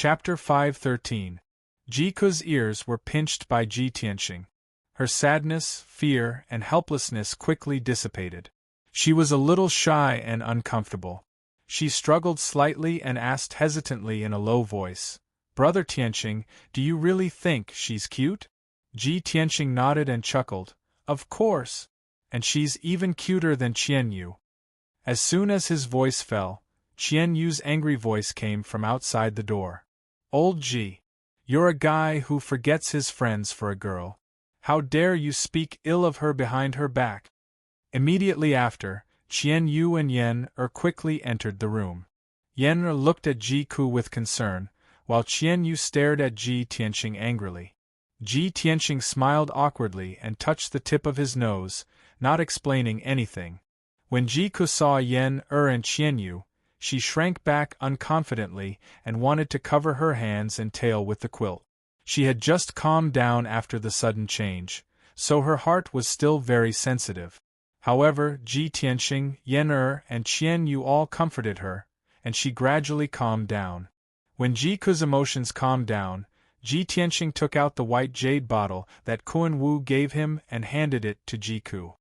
Chapter 5:13. Jiku's ears were pinched by Ji Tianxing. Her sadness, fear, and helplessness quickly dissipated. She was a little shy and uncomfortable. She struggled slightly and asked hesitantly in a low voice, "Brother Tianxing, do you really think she's cute?" Ji Tianxing nodded and chuckled, "Of course. And she's even cuter than Qianyu." As soon as his voice fell, Qianyu's angry voice came from outside the door. "Old Ji, you're a guy who forgets his friends for a girl. How dare you speak ill of her behind her back?" Immediately after, Qianyu and Yan quickly entered the room. Yan looked at Jiku with concern, while Qianyu stared at Ji Tianxing angrily. Ji Tianxing smiled awkwardly and touched the tip of his nose, not explaining anything. When Jiku saw Yan and Qianyu, she shrank back unconfidently and wanted to cover her hands and tail with the quilt. She had just calmed down after the sudden change, so her heart was still very sensitive. However, Ji Tianxing, Yan and Qianyu all comforted her, and she gradually calmed down. When Jiku's emotions calmed down, Ji Tianxing took out the white jade bottle that Kuan Wu gave him and handed it to Jiku.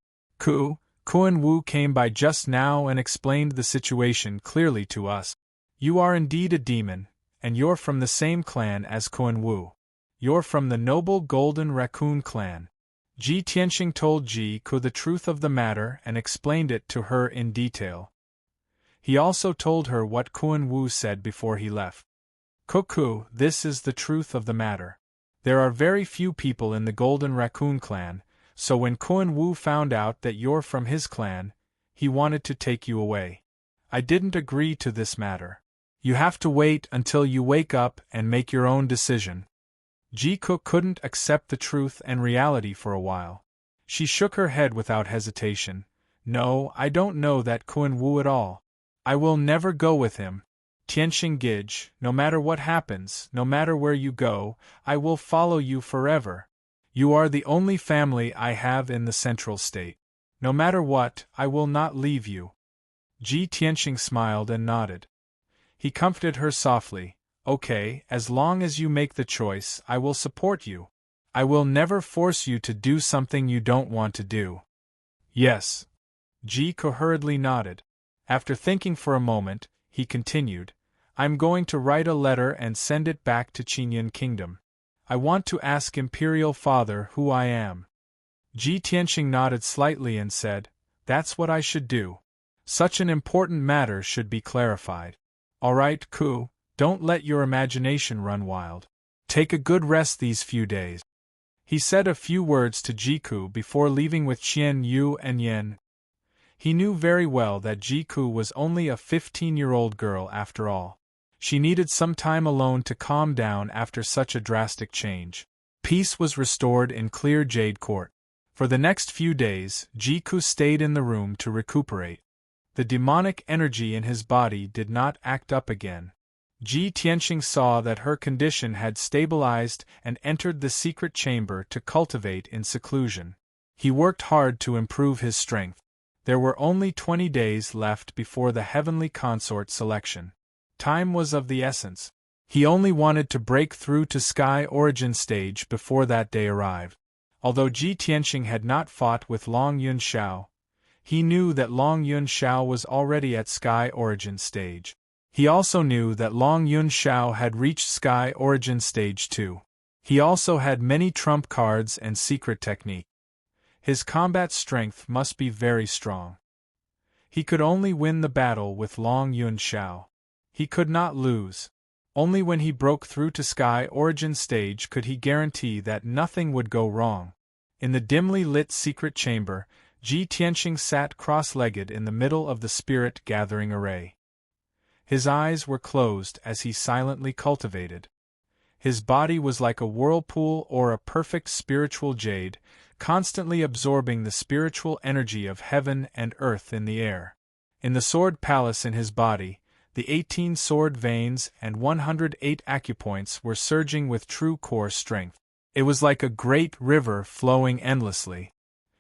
Kuan Wu came by just now and explained the situation clearly to us. You are indeed a demon, and you're from the same clan as Kuan Wu. You're from the noble Golden Raccoon clan. Ji Tianxing told Jiku the truth of the matter and explained it to her in detail. He also told her what Kuan Wu said before he left. "Cuckoo, this is the truth of the matter. There are very few people in the Golden Raccoon clan, so when Kuan Wu found out that you're from his clan, he wanted to take you away. I didn't agree to this matter. You have to wait until you wake up and make your own decision." Jiku couldn't accept the truth and reality for a while. She shook her head without hesitation. "No, I don't know that Kuan Wu at all. I will never go with him. Tianxing Gij, no matter what happens, no matter where you go, I will follow you forever. You are the only family I have in the Central State. No matter what, I will not leave you." Ji Tianxing smiled and nodded. He comforted her softly. "Okay, as long as you make the choice, I will support you. I will never force you to do something you don't want to do." "Yes." Jiku hurriedly nodded. After thinking for a moment, he continued, "I'm going to write a letter and send it back to Qinyan Kingdom. I want to ask Imperial Father who I am." Ji Tianxing nodded slightly and said, "That's what I should do. Such an important matter should be clarified. All right, Ku, don't let your imagination run wild. Take a good rest these few days." He said a few words to Jiku before leaving with Qianyu and Yan. He knew very well that Jiku was only a 15-year-old girl after all. She needed some time alone to calm down after such a drastic change. Peace was restored in Clear Jade Court. For the next few days, Jiku stayed in the room to recuperate. The demonic energy in his body did not act up again. Ji Tianxing saw that her condition had stabilized and entered the secret chamber to cultivate in seclusion. He worked hard to improve his strength. There were only 20 days left before the Heavenly Consort selection. Time was of the essence. He only wanted to break through to Sky Origin stage before that day arrived. Although Ji Tianxing had not fought with Long Yun Xiao, he knew that Long Yun Xiao was already at Sky Origin stage. He also knew that Long Yun Xiao had reached Sky Origin stage 2. He also had many trump cards and secret technique. His combat strength must be very strong. He could only win the battle with Long Yun Xiao. He could not lose. Only when he broke through to Sky Origin stage could he guarantee that nothing would go wrong. In the dimly lit secret chamber, Ji Tianxing sat cross-legged in the middle of the spirit gathering array. His eyes were closed as he silently cultivated. His body was like a whirlpool or a perfect spiritual jade, constantly absorbing the spiritual energy of heaven and earth in the air. In the sword palace in his body, the 18 sword veins and 108 acupoints were surging with true core strength. It was like a great river flowing endlessly.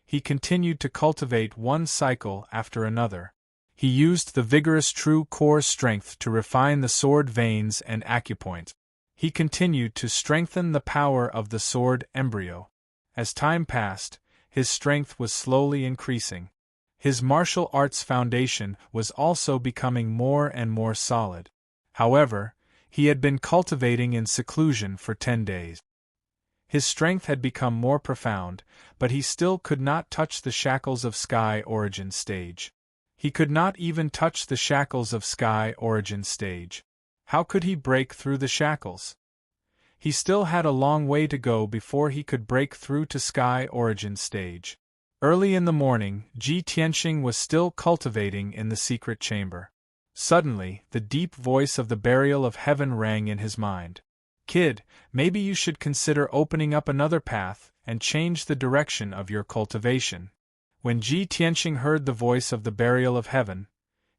He continued to cultivate one cycle after another. He used the vigorous true core strength to refine the sword veins and acupoints. He continued to strengthen the power of the sword embryo. As time passed, his strength was slowly increasing. His martial arts foundation was also becoming more and more solid. However, he had been cultivating in seclusion for 10 days. His strength had become more profound, but he still could not touch the shackles of Sky Origin Stage. He could not even touch the shackles of Sky Origin Stage. How could he break through the shackles? He still had a long way to go before he could break through to Sky Origin Stage. Early in the morning, Ji Tianxing was still cultivating in the secret chamber. Suddenly, the deep voice of the Burial of Heaven rang in his mind. "Kid, maybe you should consider opening up another path and change the direction of your cultivation." When Ji Tianxing heard the voice of the Burial of Heaven,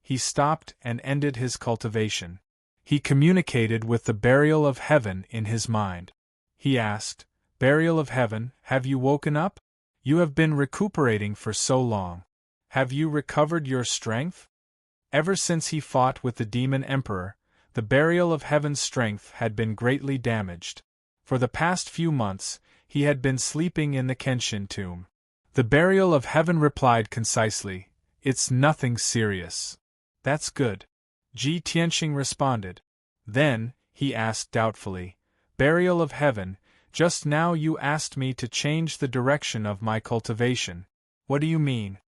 he stopped and ended his cultivation. He communicated with the Burial of Heaven in his mind. He asked, "Burial of Heaven, have you woken up? You have been recuperating for so long. Have you recovered your strength?" Ever since he fought with the Demon Emperor, the Burial of Heaven's strength had been greatly damaged. For the past few months, he had been sleeping in the Kenshin tomb. The Burial of Heaven replied concisely, "It's nothing serious." "That's good," Ji Tianxing responded. Then, he asked doubtfully, "Burial of Heaven, just now you asked me to change the direction of my cultivation. What do you mean?"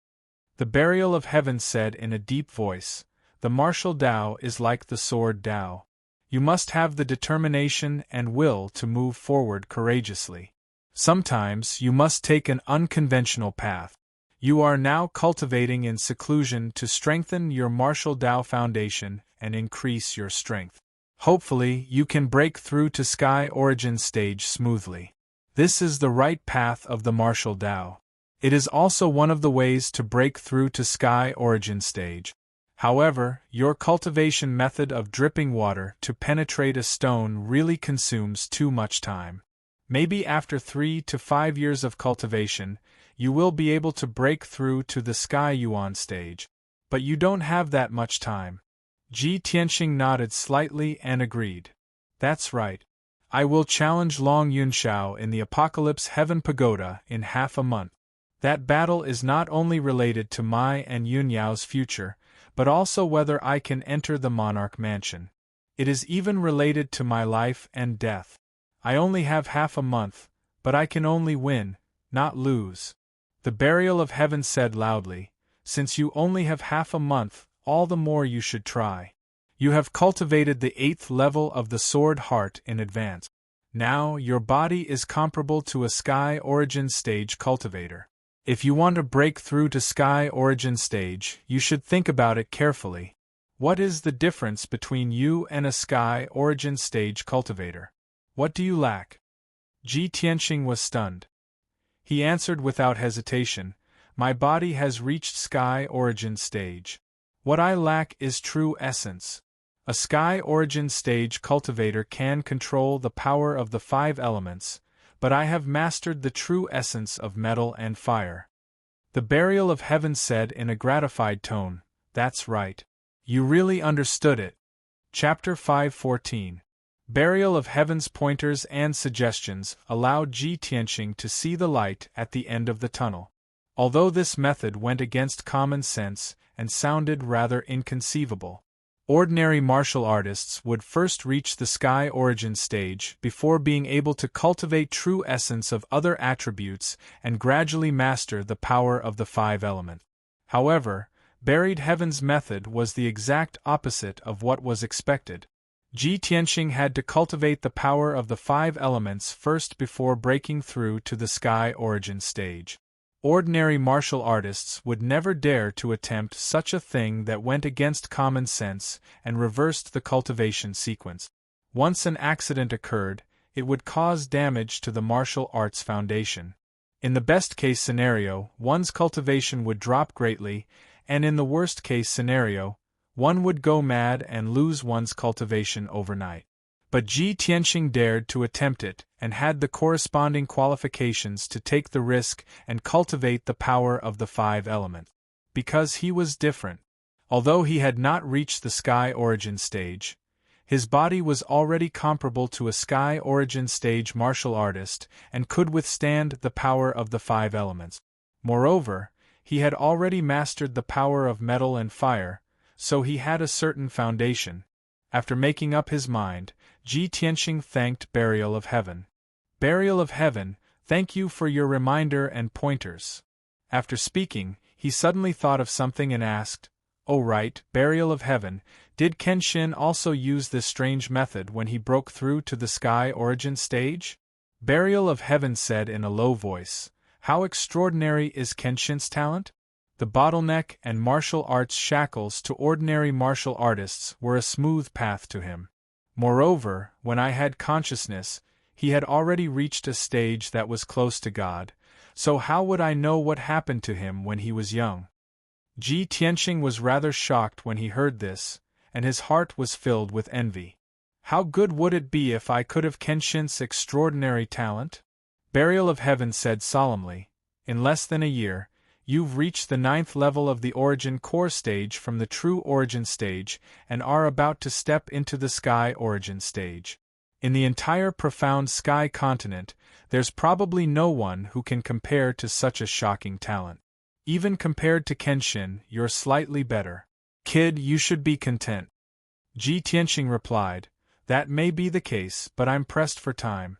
The Burial of Heaven said in a deep voice, "The martial Tao is like the sword Tao. You must have the determination and will to move forward courageously. Sometimes you must take an unconventional path. You are now cultivating in seclusion to strengthen your martial Tao foundation and increase your strength. Hopefully, you can break through to Sky Origin Stage smoothly. This is the right path of the martial Tao. It is also one of the ways to break through to Sky Origin Stage. However, your cultivation method of dripping water to penetrate a stone really consumes too much time. Maybe after 3 to 5 years of cultivation, you will be able to break through to the Sky Yuan Stage. But you don't have that much time." Ji Tianxing nodded slightly and agreed. "That's right. I will challenge Long Yunxiao in the Apocalypse Heaven Pagoda in half a month. That battle is not only related to my and Yunyao's future, but also whether I can enter the Monarch Mansion. It is even related to my life and death. I only have half a month, but I can only win, not lose." The Burial of Heaven said loudly, "Since you only have half a month, all the more you should try. You have cultivated the 8th level of the Sword Heart in advance. Now your body is comparable to a Sky Origin Stage cultivator. If you want to break through to Sky Origin Stage, you should think about it carefully. What is the difference between you and a Sky Origin Stage cultivator? What do you lack?" Ji Tianxing was stunned. He answered without hesitation, "My body has reached Sky Origin Stage. What I lack is true essence. A Sky Origin Stage cultivator can control the power of the 5 elements, but I have mastered the true essence of metal and fire." The Burial of Heaven said in a gratified tone, "That's right. You really understood it." Chapter 5:14. Burial of Heaven's pointers and suggestions allowed Ji Tianxing to see the light at the end of the tunnel. Although this method went against common sense and sounded rather inconceivable, ordinary martial artists would first reach the Sky Origin Stage before being able to cultivate true essence of other attributes and gradually master the power of the 5 elements. However, Buried Heaven's method was the exact opposite of what was expected. Ji Tianxing had to cultivate the power of the 5 elements first before breaking through to the Sky Origin Stage. Ordinary martial artists would never dare to attempt such a thing that went against common sense and reversed the cultivation sequence. Once an accident occurred, it would cause damage to the martial arts foundation. In the best-case scenario, one's cultivation would drop greatly, and in the worst-case scenario, one would go mad and lose one's cultivation overnight. But Ji Tianxing dared to attempt it and had the corresponding qualifications to take the risk and cultivate the power of the 5 elements. Because he was different. Although he had not reached the Sky Origin Stage, His body was already comparable to a Sky Origin stage martial artist and could withstand the power of the 5 elements. Moreover, he had already mastered the power of metal and fire, so he had a certain foundation. After making up his mind, Ji Tianxing thanked Burial of Heaven. Burial of Heaven, thank you for your reminder and pointers. After speaking, he suddenly thought of something and asked, "Oh right, Burial of Heaven, did Kenshin also use this strange method when he broke through to the Sky Origin stage?" Burial of Heaven said in a low voice, "How extraordinary is Kenshin's talent?" The bottleneck and martial arts shackles to ordinary martial artists were a smooth path to him. Moreover, when I had consciousness, he had already reached a stage that was close to God, so how would I know what happened to him when he was young? Ji Tianxing was rather shocked when he heard this, and his heart was filled with envy. How good would it be if I could have Kenshin's extraordinary talent? Burial of Heaven said solemnly, "In less than a year, you've reached the 9th level of the Origin Core stage from the True Origin stage and are about to step into the Sky Origin stage. In the entire profound Sky continent, there's probably no one who can compare to such a shocking talent. Even compared to Kenshin, you're slightly better. Kid, you should be content." Ji Tianxing replied, "That may be the case, but I'm pressed for time.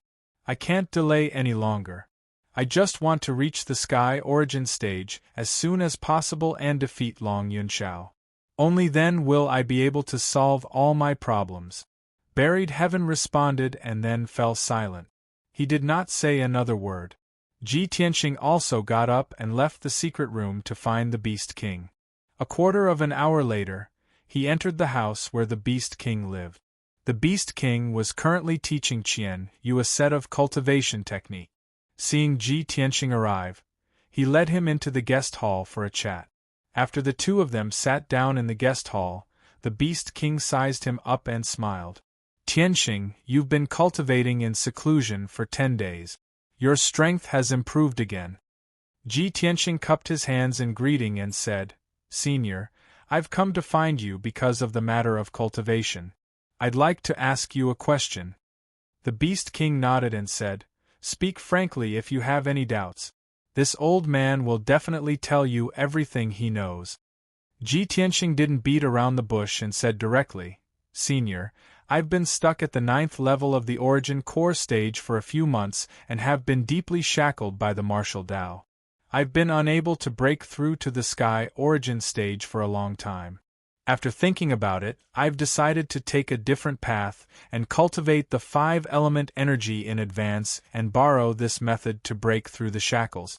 I can't delay any longer. I just want to reach the Sky Origin stage as soon as possible and defeat Long Yunxiao. Only then will I be able to solve all my problems." Buried Heaven responded and then fell silent. He did not say another word. Ji Tianxing also got up and left the secret room to find the Beast King. A quarter of an hour later, he entered the house where the Beast King lived. The Beast King was currently teaching Qian Yu a set of cultivation technique. Seeing Ji Tianxing arrive, he led him into the guest hall for a chat. After the two of them sat down in the guest hall, the Beast King sized him up and smiled. "Tianxing, you've been cultivating in seclusion for 10 days. Your strength has improved again." Ji Tianxing cupped his hands in greeting and said, "Senior, I've come to find you because of the matter of cultivation. I'd like to ask you a question." The Beast King nodded and said, "Speak frankly if you have any doubts. This old man will definitely tell you everything he knows." Ji Tianxing didn't beat around the bush and said directly, "Senior, I've been stuck at the 9th level of the Origin Core stage for a few months and have been deeply shackled by the martial Tao. I've been unable to break through to the Sky Origin stage for a long time. After thinking about it, I've decided to take a different path and cultivate the 5-element energy in advance and borrow this method to break through the shackles."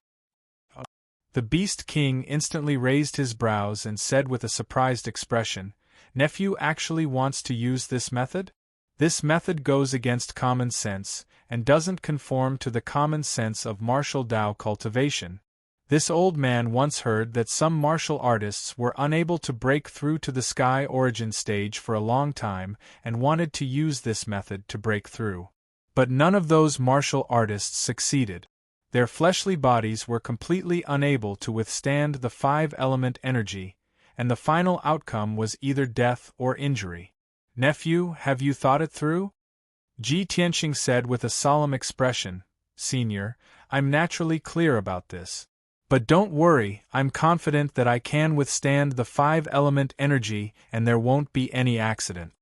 The Beast King instantly raised his brows and said with a surprised expression, "Nephew actually wants to use this method? This method goes against common sense and doesn't conform to the common sense of martial Tao cultivation. This old man once heard that some martial artists were unable to break through to the Sky Origin stage for a long time and wanted to use this method to break through. But none of those martial artists succeeded. Their fleshly bodies were completely unable to withstand the 5-element energy, and the final outcome was either death or injury. Nephew, have you thought it through?" Ji Tianxing said with a solemn expression, "Senior, I'm naturally clear about this. But don't worry, I'm confident that I can withstand the 5-element energy and there won't be any accident."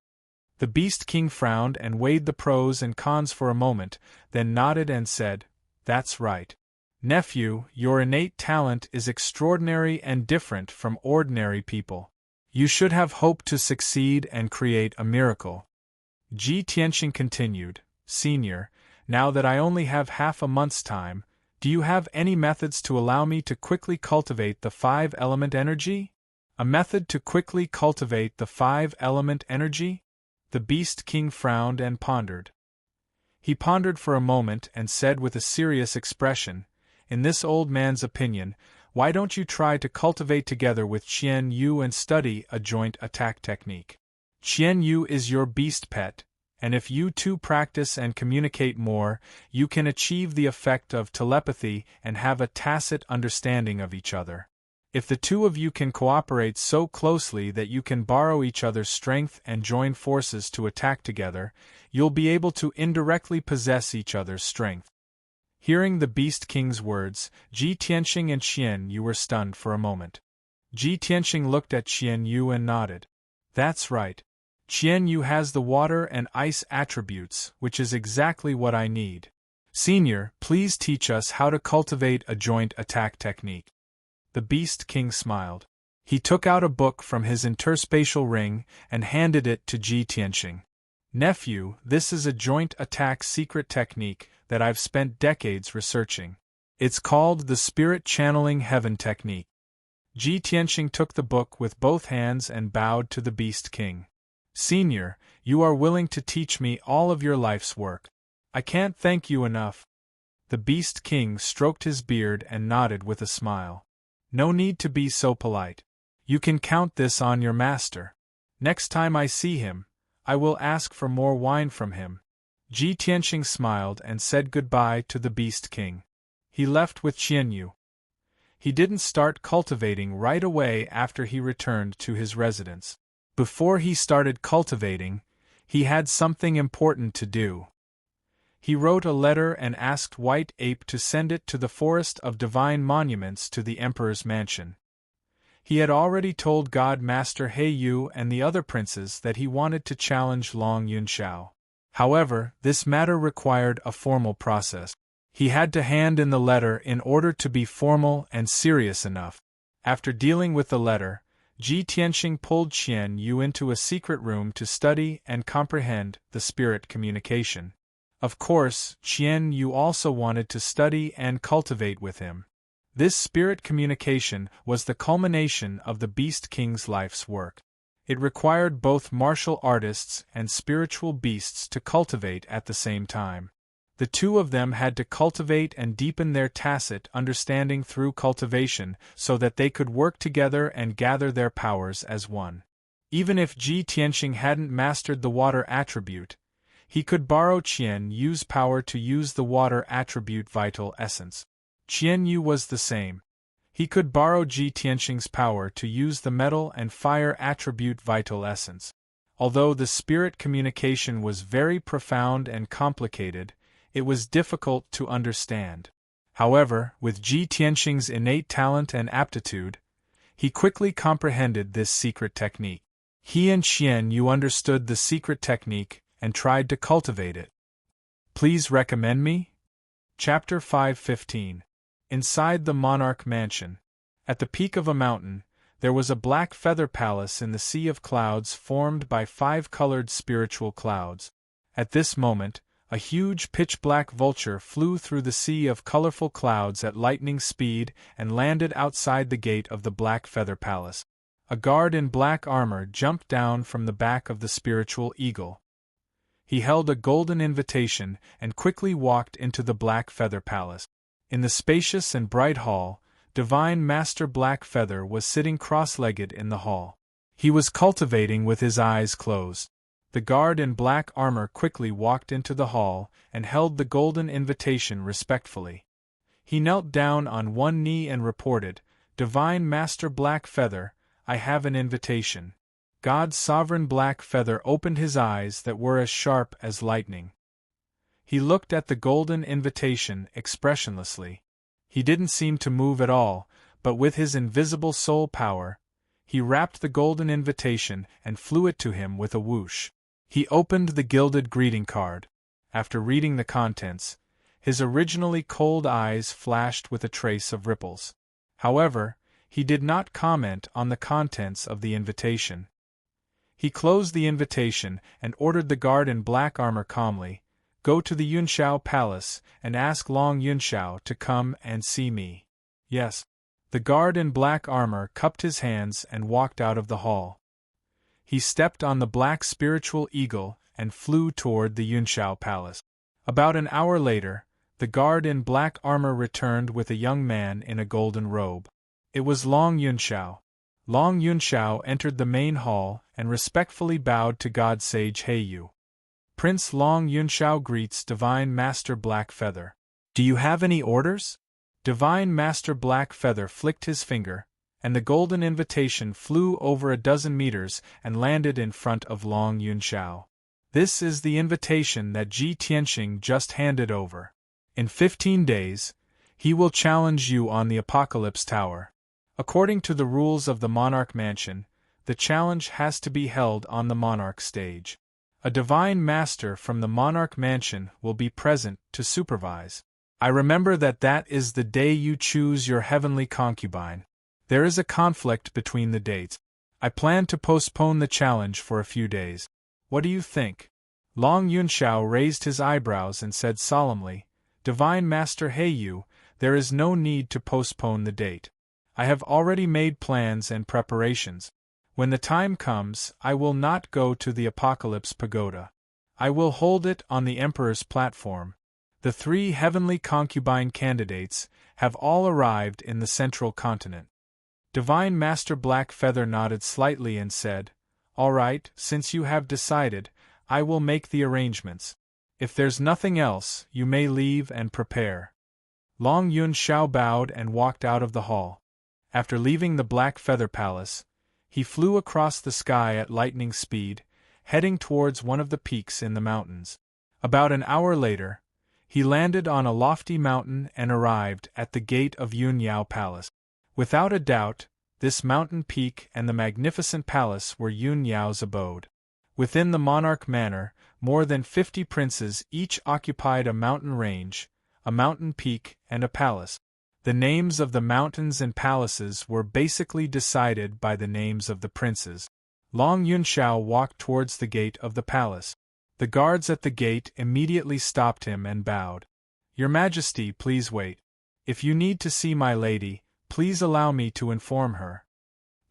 The Beast King frowned and weighed the pros and cons for a moment, then nodded and said, "That's right. Nephew, your innate talent is extraordinary and different from ordinary people. You should have hope to succeed and create a miracle." Ji Tianxing continued, "Senior, now that I only have half a month's time, do you have any methods to allow me to quickly cultivate the 5-element energy?" "A method to quickly cultivate the 5-element energy?" The Beast King frowned and pondered. He pondered for a moment and said with a serious expression, "In this old man's opinion, why don't you try to cultivate together with Qian Yu and study a joint attack technique? Qian Yu is your beast pet, and if you two practice and communicate more, you can achieve the effect of telepathy and have a tacit understanding of each other. If the two of you can cooperate so closely that you can borrow each other's strength and join forces to attack together, you'll be able to indirectly possess each other's strength. Hearing the Beast King's words, Ji Tianxing and Qian Yu were stunned for a moment. Ji Tianxing looked at Qian Yu and nodded. That's right. Qian Yu has the water and ice attributes, which is exactly what I need. Senior, please teach us how to cultivate a joint attack technique. The Beast King smiled. He took out a book from his interspatial ring and handed it to Ji Tianxing. Nephew, this is a joint attack secret technique that I've spent decades researching. It's called the Spirit Channeling Heaven Technique. Ji Tianxing took the book with both hands and bowed to the Beast King. Senior, you are willing to teach me all of your life's work. I can't thank you enough. The Beast King stroked his beard and nodded with a smile. No need to be so polite. You can count this on your master. Next time I see him, I will ask for more wine from him. Ji Tianxing smiled and said goodbye to the Beast King. He left with Qian Yu. He didn't start cultivating right away after he returned to his residence. Before he started cultivating, he had something important to do. He wrote a letter and asked White Ape to send it to the Forest of Divine Monuments to the Emperor's mansion. He had already told God Master He Yu and the other princes that he wanted to challenge Long Yunxiao. However, this matter required a formal process. He had to hand in the letter in order to be formal and serious enough. After dealing with the letter, Ji Tianxing pulled Qian Yu into a secret room to study and comprehend the spirit communication. Of course, Qian Yu also wanted to study and cultivate with him. This spirit communication was the culmination of the Beast King's life's work. It required both martial artists and spiritual beasts to cultivate at the same time. The two of them had to cultivate and deepen their tacit understanding through cultivation so that they could work together and gather their powers as one. Even if Ji Tianxing hadn't mastered the water attribute, he could borrow Qian Yu's power to use the water attribute vital essence. Qian Yu was the same. He could borrow Ji Tianxing's power to use the metal and fire attribute vital essence. Although the spirit communication was very profound and complicated, it was difficult to understand. However, with Ji Tianxing's innate talent and aptitude, he quickly comprehended this secret technique. He and Qian Yu understood the secret technique and tried to cultivate it. Please recommend me? Chapter 5:15. Inside the Monarch Mansion. At the peak of a mountain, there was a black feather palace in the sea of clouds formed by 5-colored spiritual clouds. At this moment, a huge pitch-black vulture flew through the sea of colorful clouds at lightning speed and landed outside the gate of the black feather palace. A guard in black armor jumped down from the back of the spiritual eagle. He held a golden invitation and quickly walked into the Black Feather Palace. In the spacious and bright hall, Divine Master Black Feather was sitting cross-legged in the hall. He was cultivating with his eyes closed. The guard in black armor quickly walked into the hall and held the golden invitation respectfully. He knelt down on one knee and reported, "Divine Master Black Feather, I have an invitation." God's sovereign Black Feather opened his eyes that were as sharp as lightning. He looked at the golden invitation expressionlessly. He didn't seem to move at all, but with his invisible soul power, he wrapped the golden invitation and flew it to him with a whoosh. He opened the gilded greeting card. After reading the contents, his originally cold eyes flashed with a trace of ripples. However, he did not comment on the contents of the invitation. He closed the invitation and ordered the guard in black armor calmly, "Go to the Yunxiao Palace and ask Long Yunxiao to come and see me." "Yes." The guard in black armor cupped his hands and walked out of the hall. He stepped on the black spiritual eagle and flew toward the Yunxiao Palace. About an hour later, the guard in black armor returned with a young man in a golden robe. It was Long Yunxiao. Long Yunxiao entered the main hall and respectfully bowed to God Sage He Yu. Prince Long Yunxiao greets Divine Master Black Feather. "Do you have any orders?" Divine Master Black Feather flicked his finger, and the golden invitation flew over a dozen meters and landed in front of Long Yunxiao. This is the invitation that Ji Tianxing just handed over. In 15 days, he will challenge you on the Apocalypse Tower. According to the rules of the Monarch Mansion, the challenge has to be held on the Monarch stage. A divine master from the Monarch Mansion will be present to supervise. I remember that is the day you choose your heavenly concubine. There is a conflict between the dates. I plan to postpone the challenge for a few days. What do you think? Long Yunxiao raised his eyebrows and said solemnly, Divine Master Heiyu, there is no need to postpone the date. I have already made plans and preparations. When the time comes, I will not go to the Apocalypse Pagoda. I will hold it on the Emperor's platform. The 3 heavenly concubine candidates have all arrived in the central continent. Divine Master Blackfeather nodded slightly and said, All right, since you have decided, I will make the arrangements. If there's nothing else, you may leave and prepare. Long Yunxiao bowed and walked out of the hall. After leaving the Black Feather Palace, he flew across the sky at lightning speed, heading towards one of the peaks in the mountains. About an hour later, he landed on a lofty mountain and arrived at the gate of Yunyao Palace. Without a doubt, this mountain peak and the magnificent palace were Yunyao's abode. Within the monarch manor, more than 50 princes each occupied a mountain range, a mountain peak, and a palace. The names of the mountains and palaces were basically decided by the names of the princes. Long Yunxiao walked towards the gate of the palace. The guards at the gate immediately stopped him and bowed. Your Majesty, please wait. If you need to see my lady, please allow me to inform her.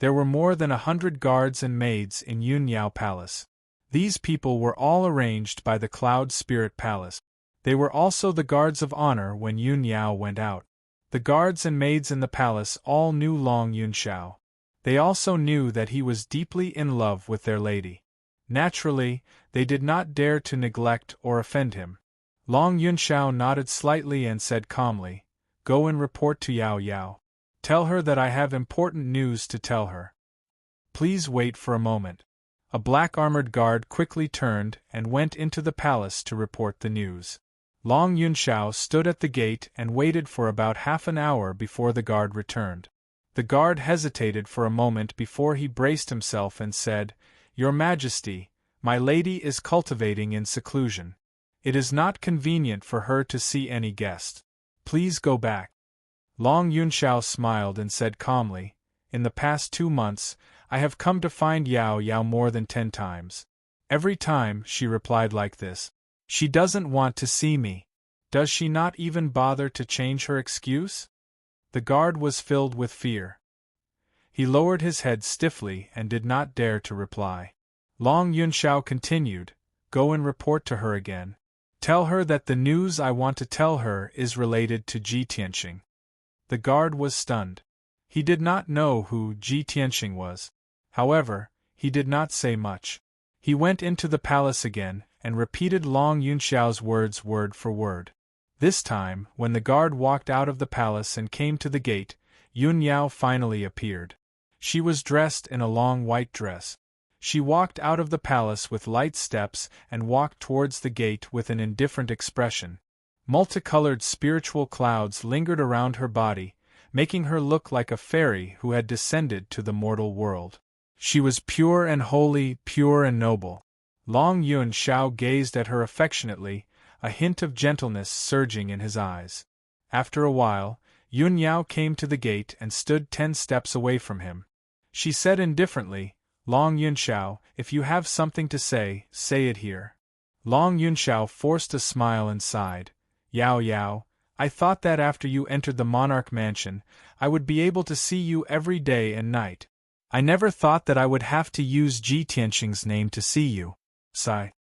There were more than 100 guards and maids in Yunyao Palace. These people were all arranged by the Cloud Spirit Palace. They were also the guards of honor when Yunyao went out. The guards and maids in the palace all knew Long Yunxiao. They also knew that he was deeply in love with their lady. Naturally, they did not dare to neglect or offend him. Long Yunxiao nodded slightly and said calmly, Go and report to Yao Yao. Tell her that I have important news to tell her. Please wait for a moment. A black-armored guard quickly turned and went into the palace to report the news. Long Yunxiao stood at the gate and waited for about half an hour before the guard returned. The guard hesitated for a moment before he braced himself and said, Your Majesty, my lady is cultivating in seclusion. It is not convenient for her to see any guest. Please go back. Long Yunxiao smiled and said calmly, In the past 2 months, I have come to find Yao Yao more than 10 times. Every time, she replied like this. She doesn't want to see me. Does she not even bother to change her excuse? The guard was filled with fear. He lowered his head stiffly and did not dare to reply. Long Yunxiao continued, Go and report to her again. Tell her that the news I want to tell her is related to Ji Tianxing. The guard was stunned. He did not know who Ji Tianxing was. However, he did not say much. He went into the palace again and repeated Long Yunxiao's words word for word. This time, when the guard walked out of the palace and came to the gate, Yunyao finally appeared. She was dressed in a long white dress. She walked out of the palace with light steps and walked towards the gate with an indifferent expression. Multicolored spiritual clouds lingered around her body, making her look like a fairy who had descended to the mortal world. She was pure and holy, pure and noble. Long Yunxiao gazed at her affectionately, a hint of gentleness surging in his eyes. After a while, Yunyao came to the gate and stood 10 steps away from him. She said indifferently, Long Yunxiao, if you have something to say, say it here. Long Yunxiao forced a smile and sighed. Yao Yao, I thought that after you entered the monarch mansion, I would be able to see you every day and night. I never thought that I would have to use Ji Tianxing's name to see you. Sigh.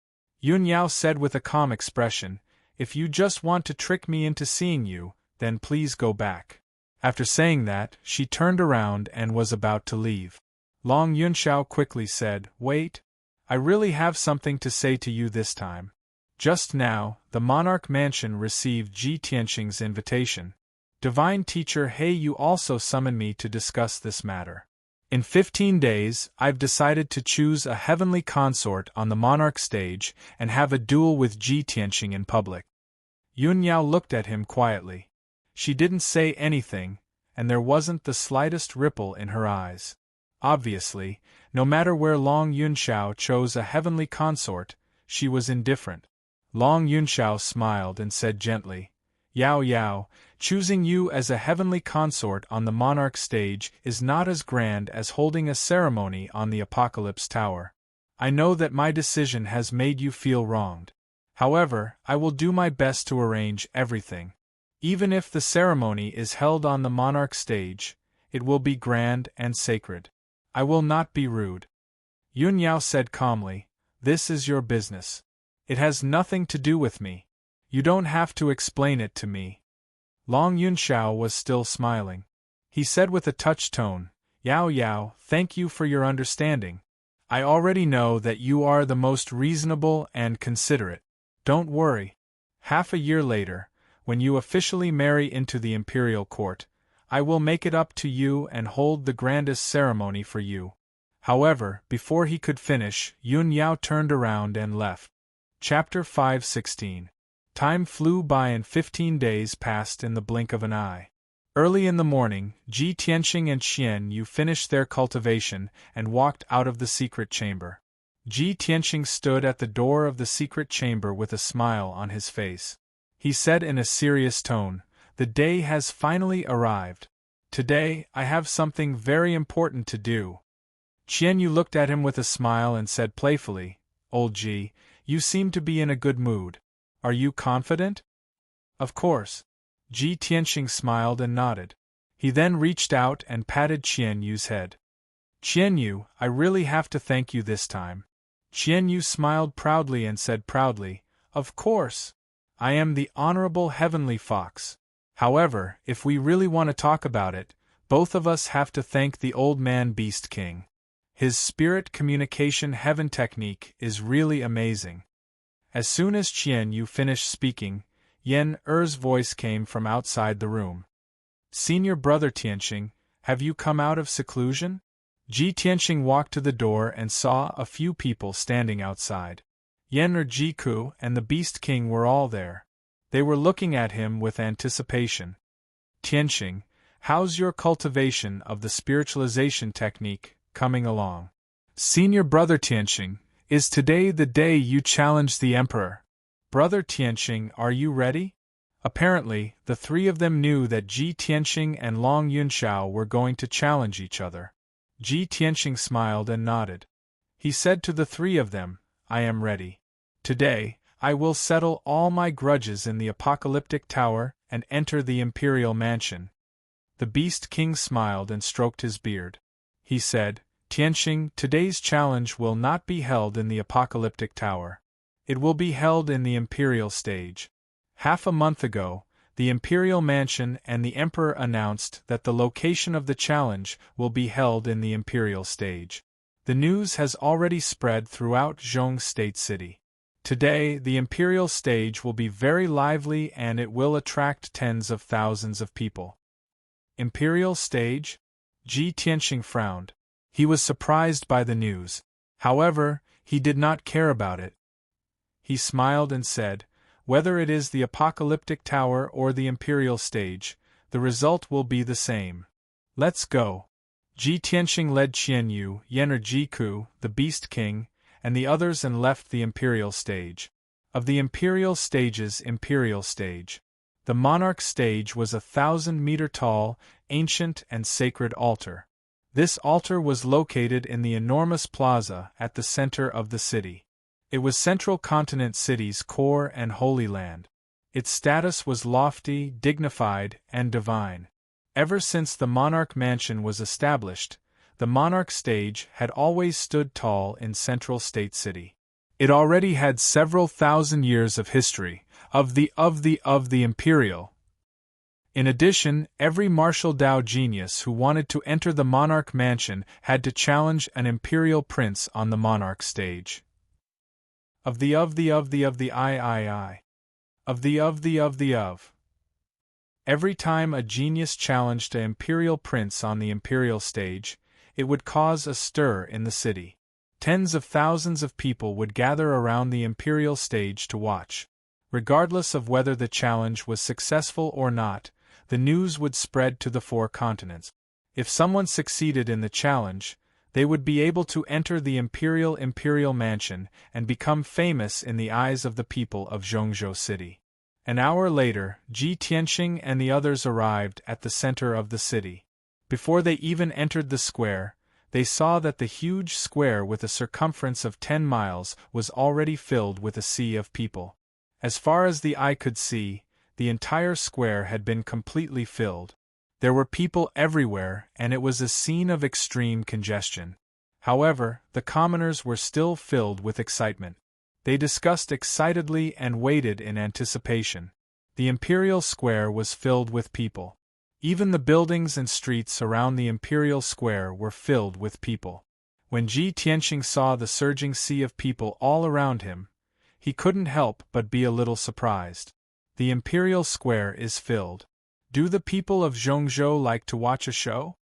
Yunyao said with a calm expression, If you just want to trick me into seeing you, then please go back. After saying that, she turned around and was about to leave. Long Yunxiao quickly said, Wait. I really have something to say to you this time. Just now, the monarch mansion received Ji Tianxing's invitation. Divine Teacher He, you also summon me to discuss this matter. In 15 days, I've decided to choose a heavenly consort on the monarch stage and have a duel with Ji Tianqing in public. Yun Yao looked at him quietly. She didn't say anything, and there wasn't the slightest ripple in her eyes. Obviously, no matter where Long Yunxiao chose a heavenly consort, she was indifferent. Long Yunxiao smiled and said gently, Yao Yao, choosing you as a heavenly consort on the monarch stage is not as grand as holding a ceremony on the Apocalypse Tower. I know that my decision has made you feel wronged. However, I will do my best to arrange everything. Even if the ceremony is held on the monarch stage, it will be grand and sacred. I will not be rude. Yun Yao said calmly, This is your business. It has nothing to do with me. You don't have to explain it to me. Long Yunxiao was still smiling. He said with a touched tone, Yao Yao, thank you for your understanding. I already know that you are the most reasonable and considerate. Don't worry. Half a year later, when you officially marry into the imperial court, I will make it up to you and hold the grandest ceremony for you. However, before he could finish, Yun Yao turned around and left. Chapter 5:16. Time flew by and 15 days passed in the blink of an eye. Early in the morning, Ji Tianqing and Qian Yu finished their cultivation and walked out of the secret chamber. Ji Tianqing stood at the door of the secret chamber with a smile on his face. He said in a serious tone, The day has finally arrived. Today, I have something very important to do. Qian Yu looked at him with a smile and said playfully, Old Ji, you seem to be in a good mood. Are you confident? Of course. Ji Tianqing smiled and nodded. He then reached out and patted Qian Yu's head. Qian Yu, I really have to thank you this time. Qian Yu smiled proudly and said proudly, Of course. I am the Honorable Heavenly Fox. However, if we really want to talk about it, both of us have to thank the old man Beast King. His spirit communication heaven technique is really amazing. As soon as Qian Yu finished speaking, Yen Er's voice came from outside the room. Senior Brother Tianqing, have you come out of seclusion? Ji Tianqing walked to the door and saw a few people standing outside. Yen Er Jiku and the Beast King were all there. They were looking at him with anticipation. Tianqing, how's your cultivation of the spiritualization technique coming along? Senior Brother Tianqing, is today the day you challenge the Emperor? Brother Tianqing, are you ready? Apparently, the three of them knew that Ji Tianqing and Long Yunxiao were going to challenge each other. Ji Tianqing smiled and nodded. He said to the three of them, I am ready. Today, I will settle all my grudges in the apocalyptic tower and enter the imperial mansion. The Beast King smiled and stroked his beard. He said, Tianqing, today's challenge will not be held in the apocalyptic tower. It will be held in the imperial stage. Half a month ago, the imperial mansion and the emperor announced that the location of the challenge will be held in the imperial stage. The news has already spread throughout Zhong State City. Today, the imperial stage will be very lively and it will attract tens of thousands of people. Imperial stage? Ji Tianqing frowned. He was surprised by the news. However, he did not care about it. He smiled and said, Whether it is the apocalyptic tower or the imperial stage, the result will be the same. Let's go. Ji Tianqing led Qian Yu, Yen Er Jiku, the Beast King, and the others and left the imperial stage. Of the imperial stage's imperial stage, the monarch stage was a 1,000-meter tall, ancient and sacred altar. This altar was located in the enormous plaza at the center of the city. It was Central Continent City's core and holy land. Its status was lofty, dignified, and divine. Ever since the monarch mansion was established, the monarch stage had always stood tall in Central State City. It already had several thousand years of history, of the imperial. In addition, every martial Dao genius who wanted to enter the monarch mansion had to challenge an imperial prince on the monarch stage. Of the Every time a genius challenged an imperial prince on the imperial stage, it would cause a stir in the city. Tens of thousands of people would gather around the imperial stage to watch. Regardless of whether the challenge was successful or not, the news would spread to the 4 continents. If someone succeeded in the challenge, they would be able to enter the imperial mansion and become famous in the eyes of the people of Zhongzhou City. An hour later, Ji Tianqing and the others arrived at the center of the city. Before they even entered the square, they saw that the huge square with a circumference of 10 miles was already filled with a sea of people. As far as the eye could see, the entire square had been completely filled. There were people everywhere, and it was a scene of extreme congestion. However, the commoners were still filled with excitement. They discussed excitedly and waited in anticipation. The imperial square was filled with people. Even the buildings and streets around the imperial square were filled with people. When Ji Tianqing saw the surging sea of people all around him, he couldn't help but be a little surprised. The imperial square is filled. Do the people of Zhongzhou like to watch a show?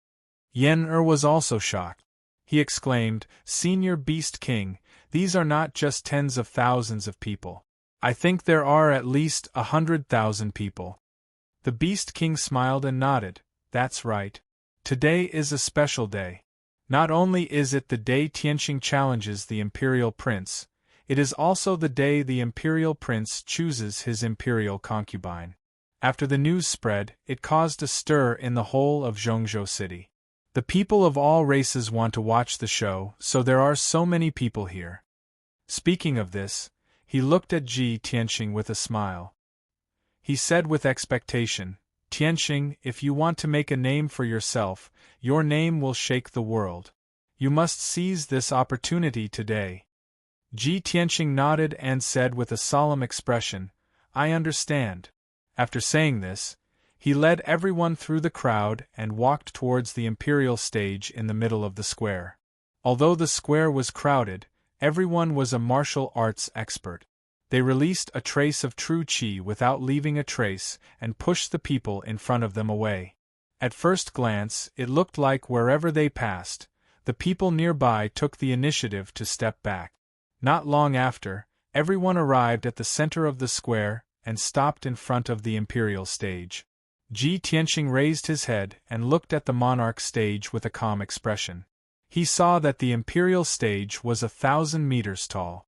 Yen Er was also shocked. He exclaimed, "Senior Beast King, these are not just tens of thousands of people. I think there are at least 100,000 people." The Beast King smiled and nodded. "That's right. Today is a special day. Not only is it the day Tianqing challenges the imperial prince, it is also the day the imperial prince chooses his imperial concubine." After the news spread, it caused a stir in the whole of Zhongzhou City. The people of all races want to watch the show, so there are so many people here. Speaking of this, he looked at Ji Tianqing with a smile. He said with expectation, "Tianqing, if you want to make a name for yourself, your name will shake the world. You must seize this opportunity today." Ji Tianqing nodded and said with a solemn expression, "I understand." After saying this, he led everyone through the crowd and walked towards the imperial stage in the middle of the square. Although the square was crowded, everyone was a martial arts expert. They released a trace of true qi without leaving a trace and pushed the people in front of them away. At first glance, it looked like wherever they passed, the people nearby took the initiative to step back. Not long after, everyone arrived at the center of the square and stopped in front of the imperial stage. Ji Tianqing raised his head and looked at the monarch stage with a calm expression. He saw that the imperial stage was 1,000 meters tall.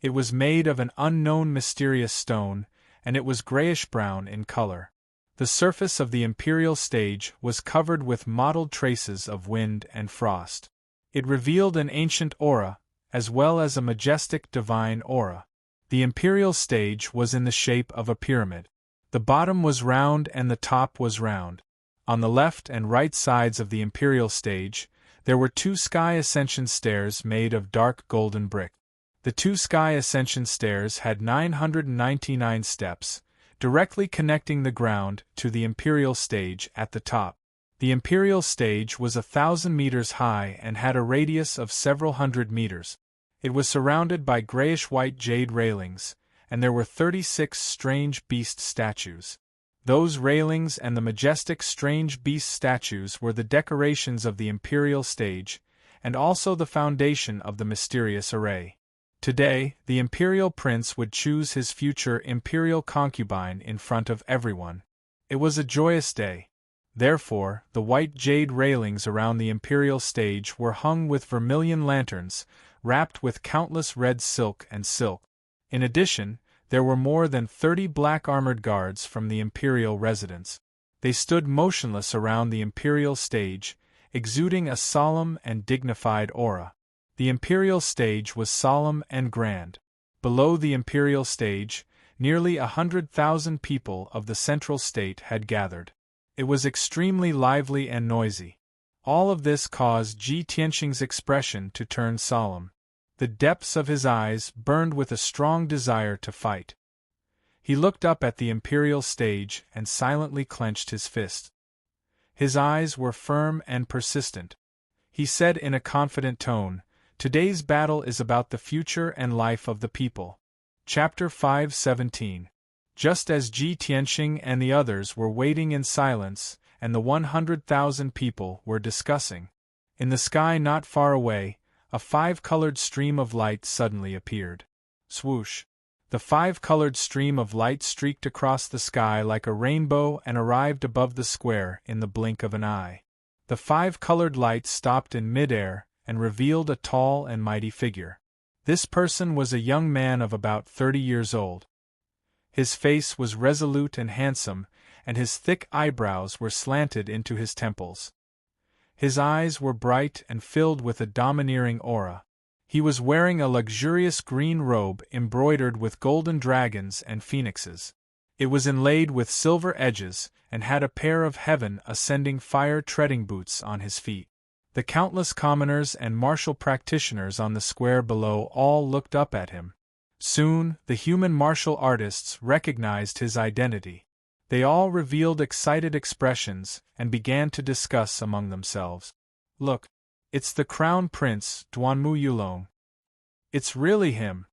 It was made of an unknown mysterious stone, and it was grayish-brown in color. The surface of the imperial stage was covered with mottled traces of wind and frost. It revealed an ancient aura, as well as a majestic divine aura. The imperial stage was in the shape of a pyramid. The bottom was round and the top was round. On the left and right sides of the imperial stage, there were 2 sky ascension stairs made of dark golden brick. The 2 sky ascension stairs had 999 steps, directly connecting the ground to the imperial stage at the top. The imperial stage was 1,000 meters high and had a radius of several hundred meters. It was surrounded by grayish-white jade railings, and there were 36 strange beast statues. Those railings and the majestic strange beast statues were the decorations of the imperial stage, and also the foundation of the mysterious array. Today, the imperial prince would choose his future imperial concubine in front of everyone. It was a joyous day. Therefore, the white jade railings around the imperial stage were hung with vermilion lanterns, wrapped with countless red silk and silk. In addition, there were more than 30 black armored guards from the imperial residence. They stood motionless around the imperial stage, exuding a solemn and dignified aura. The imperial stage was solemn and grand. Below the imperial stage, nearly 100,000 people of the central state had gathered. It was extremely lively and noisy. All of this caused Ji Tianqing's expression to turn solemn. The depths of his eyes burned with a strong desire to fight. He looked up at the imperial stage and silently clenched his fist. His eyes were firm and persistent. He said in a confident tone, "Today's battle is about the future and life of the people." Chapter 5:17. Just as Ji Tianxing and the others were waiting in silence, and the 100,000 people were discussing. In the sky not far away, a five-colored stream of light suddenly appeared. Swoosh! The five-colored stream of light streaked across the sky like a rainbow and arrived above the square in the blink of an eye. The five-colored light stopped in mid-air and revealed a tall and mighty figure. This person was a young man of about 30 years old. His face was resolute and handsome, and his thick eyebrows were slanted into his temples. His eyes were bright and filled with a domineering aura. He was wearing a luxurious green robe embroidered with golden dragons and phoenixes. It was inlaid with silver edges and had a pair of heaven-ascending fire-treading boots on his feet. The countless commoners and martial practitioners on the square below all looked up at him. Soon, the human martial artists recognized his identity. They all revealed excited expressions and began to discuss among themselves. "Look, it's the Crown Prince, Duanmu Yulong. It's really him.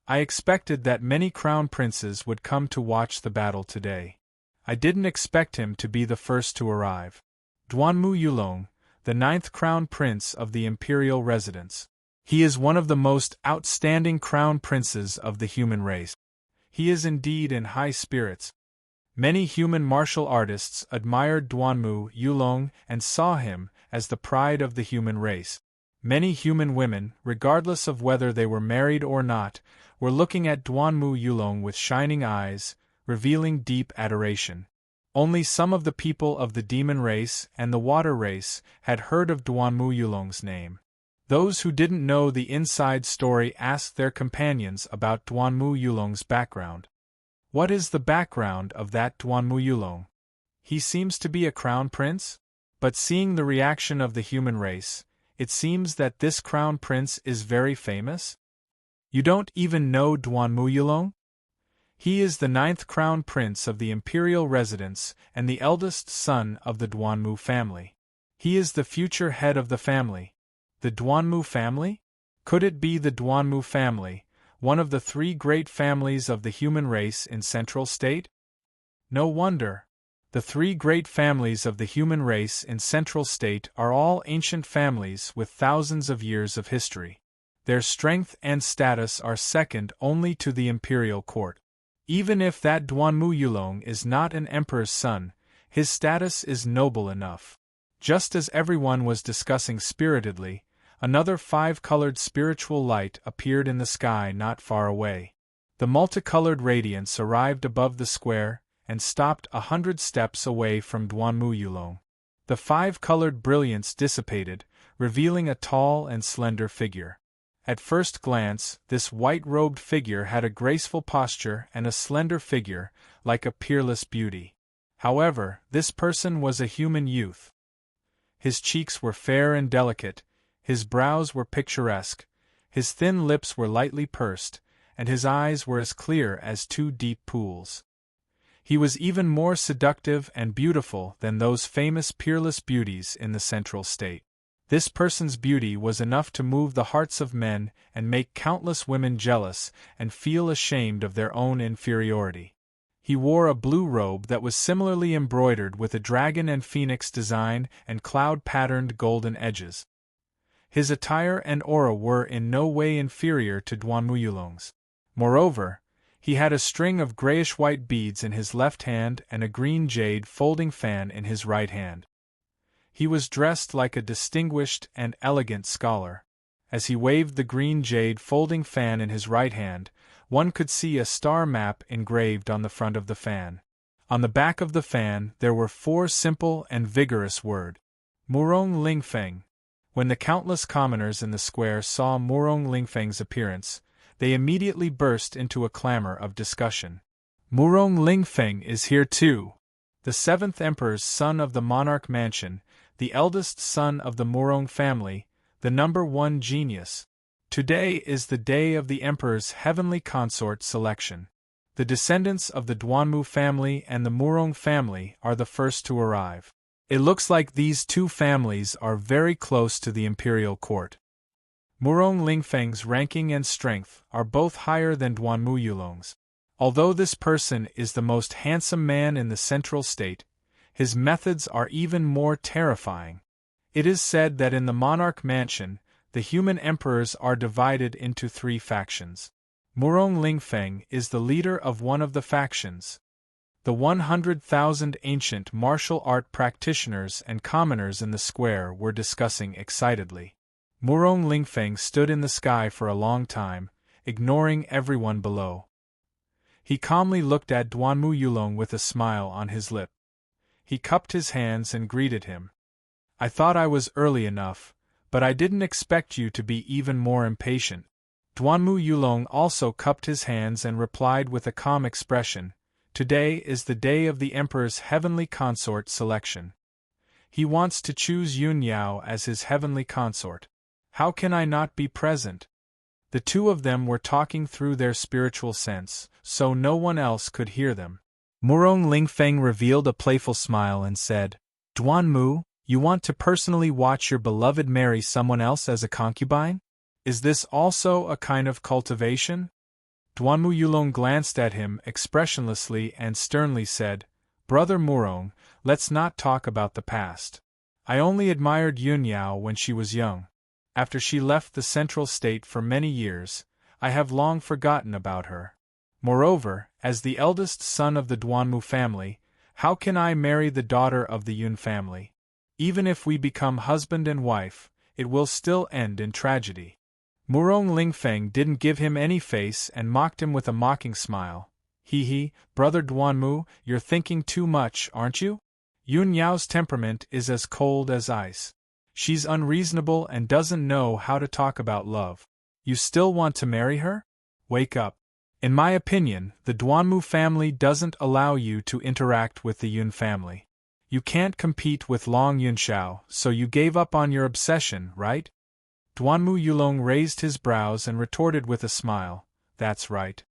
I expected that many crown princes would come to watch the battle today. I didn't expect him to be the first to arrive. Duanmu Yulong, the 9th crown prince of the imperial residence. He is one of the most outstanding crown princes of the human race. He is indeed in high spirits." Many human martial artists admired Duanmu Yulong and saw him as the pride of the human race. Many human women, regardless of whether they were married or not, were looking at Duanmu Yulong with shining eyes, revealing deep adoration. Only some of the people of the demon race and the water race had heard of Duanmu Yulong's name. Those who didn't know the inside story asked their companions about Duanmu Yulong's background. "What is the background of that Duanmu Yulong? He seems to be a crown prince?" But seeing the reaction of the human race, it seems that this crown prince is very famous? You don't even know Duanmu Yulong? He is the 9th crown prince of the imperial residence and the eldest son of the Duanmu family. He is the future head of the family. The Duanmu family? Could it be the Duanmu family, one of the 3 great families of the human race in Central State? No wonder. The 3 great families of the human race in Central State are all ancient families with thousands of years of history. Their strength and status are second only to the imperial court. Even if that Duanmu Yulong is not an emperor's son, his status is noble enough. Just as everyone was discussing spiritedly, another 5-colored spiritual light appeared in the sky not far away. The multicolored radiance arrived above the square and stopped 100 steps away from Duanmu Yulong. The 5-colored brilliance dissipated, revealing a tall and slender figure. At first glance, this white-robed figure had a graceful posture and a slender figure, like a peerless beauty. However, this person was a human youth. His cheeks were fair and delicate, his brows were picturesque, his thin lips were lightly pursed, and his eyes were as clear as 2 deep pools. He was even more seductive and beautiful than those famous peerless beauties in the Central State. This person's beauty was enough to move the hearts of men and make countless women jealous and feel ashamed of their own inferiority. He wore a blue robe that was similarly embroidered with a dragon and phoenix design and cloud-patterned golden edges. His attire and aura were in no way inferior to Duanmu Yulong's. Moreover, he had a string of grayish-white beads in his left hand and a green jade folding fan in his right hand. He was dressed like a distinguished and elegant scholar. As he waved the green jade folding fan in his right hand, one could see a star map engraved on the front of the fan. On the back of the fan there were 4 simple and vigorous words: Murong Lingfeng. When the countless commoners in the square saw Murong Lingfeng's appearance, they immediately burst into a clamor of discussion. "Murong Lingfeng is here too! The 7th emperor's son of the monarch mansion, the eldest son of the Murong family, the number 1 genius. Today is the day of the emperor's heavenly consort selection. The descendants of the Duanmu family and the Murong family are the first to arrive. It looks like these 2 families are very close to the imperial court. Murong Lingfeng's ranking and strength are both higher than Duanmu Yulong's. Although this person is the most handsome man in the central state, his methods are even more terrifying. It is said that in the monarch mansion, the human emperors are divided into 3 factions. Murong Lingfeng is the leader of one of the factions. The 100,000 ancient martial art practitioners and commoners in the square were discussing excitedly. Murong Lingfeng stood in the sky for a long time, ignoring everyone below. He calmly looked at Duanmu Yulong with a smile on his lip. He cupped his hands and greeted him. I thought I was early enough, but I didn't expect you to be even more impatient. Duanmu Yulong also cupped his hands and replied with a calm expression, Today is the day of the Emperor's heavenly consort selection. He wants to choose Yun Yao as his heavenly consort. How can I not be present? The 2 of them were talking through their spiritual sense, so no one else could hear them. Murong Lingfeng revealed a playful smile and said, Duanmu, you want to personally watch your beloved marry someone else as a concubine? Is this also a kind of cultivation? Duanmu Yulong glanced at him expressionlessly and sternly said, Brother Murong, let's not talk about the past. I only admired Yun Yao when she was young. After she left the central state for many years, I have long forgotten about her. Moreover, as the eldest son of the Duanmu family, how can I marry the daughter of the Yun family? Even if we become husband and wife, it will still end in tragedy. Murong Lingfeng didn't give him any face and mocked him with a mocking smile. He, Brother Duanmu, you're thinking too much, aren't you? Yun Yao's temperament is as cold as ice. She's unreasonable and doesn't know how to talk about love. You still want to marry her? Wake up. In my opinion, the Duanmu family doesn't allow you to interact with the Yun family. You can't compete with Long Yunxiao, so you gave up on your obsession, right? Duanmu Yulong raised his brows and retorted with a smile, That's right.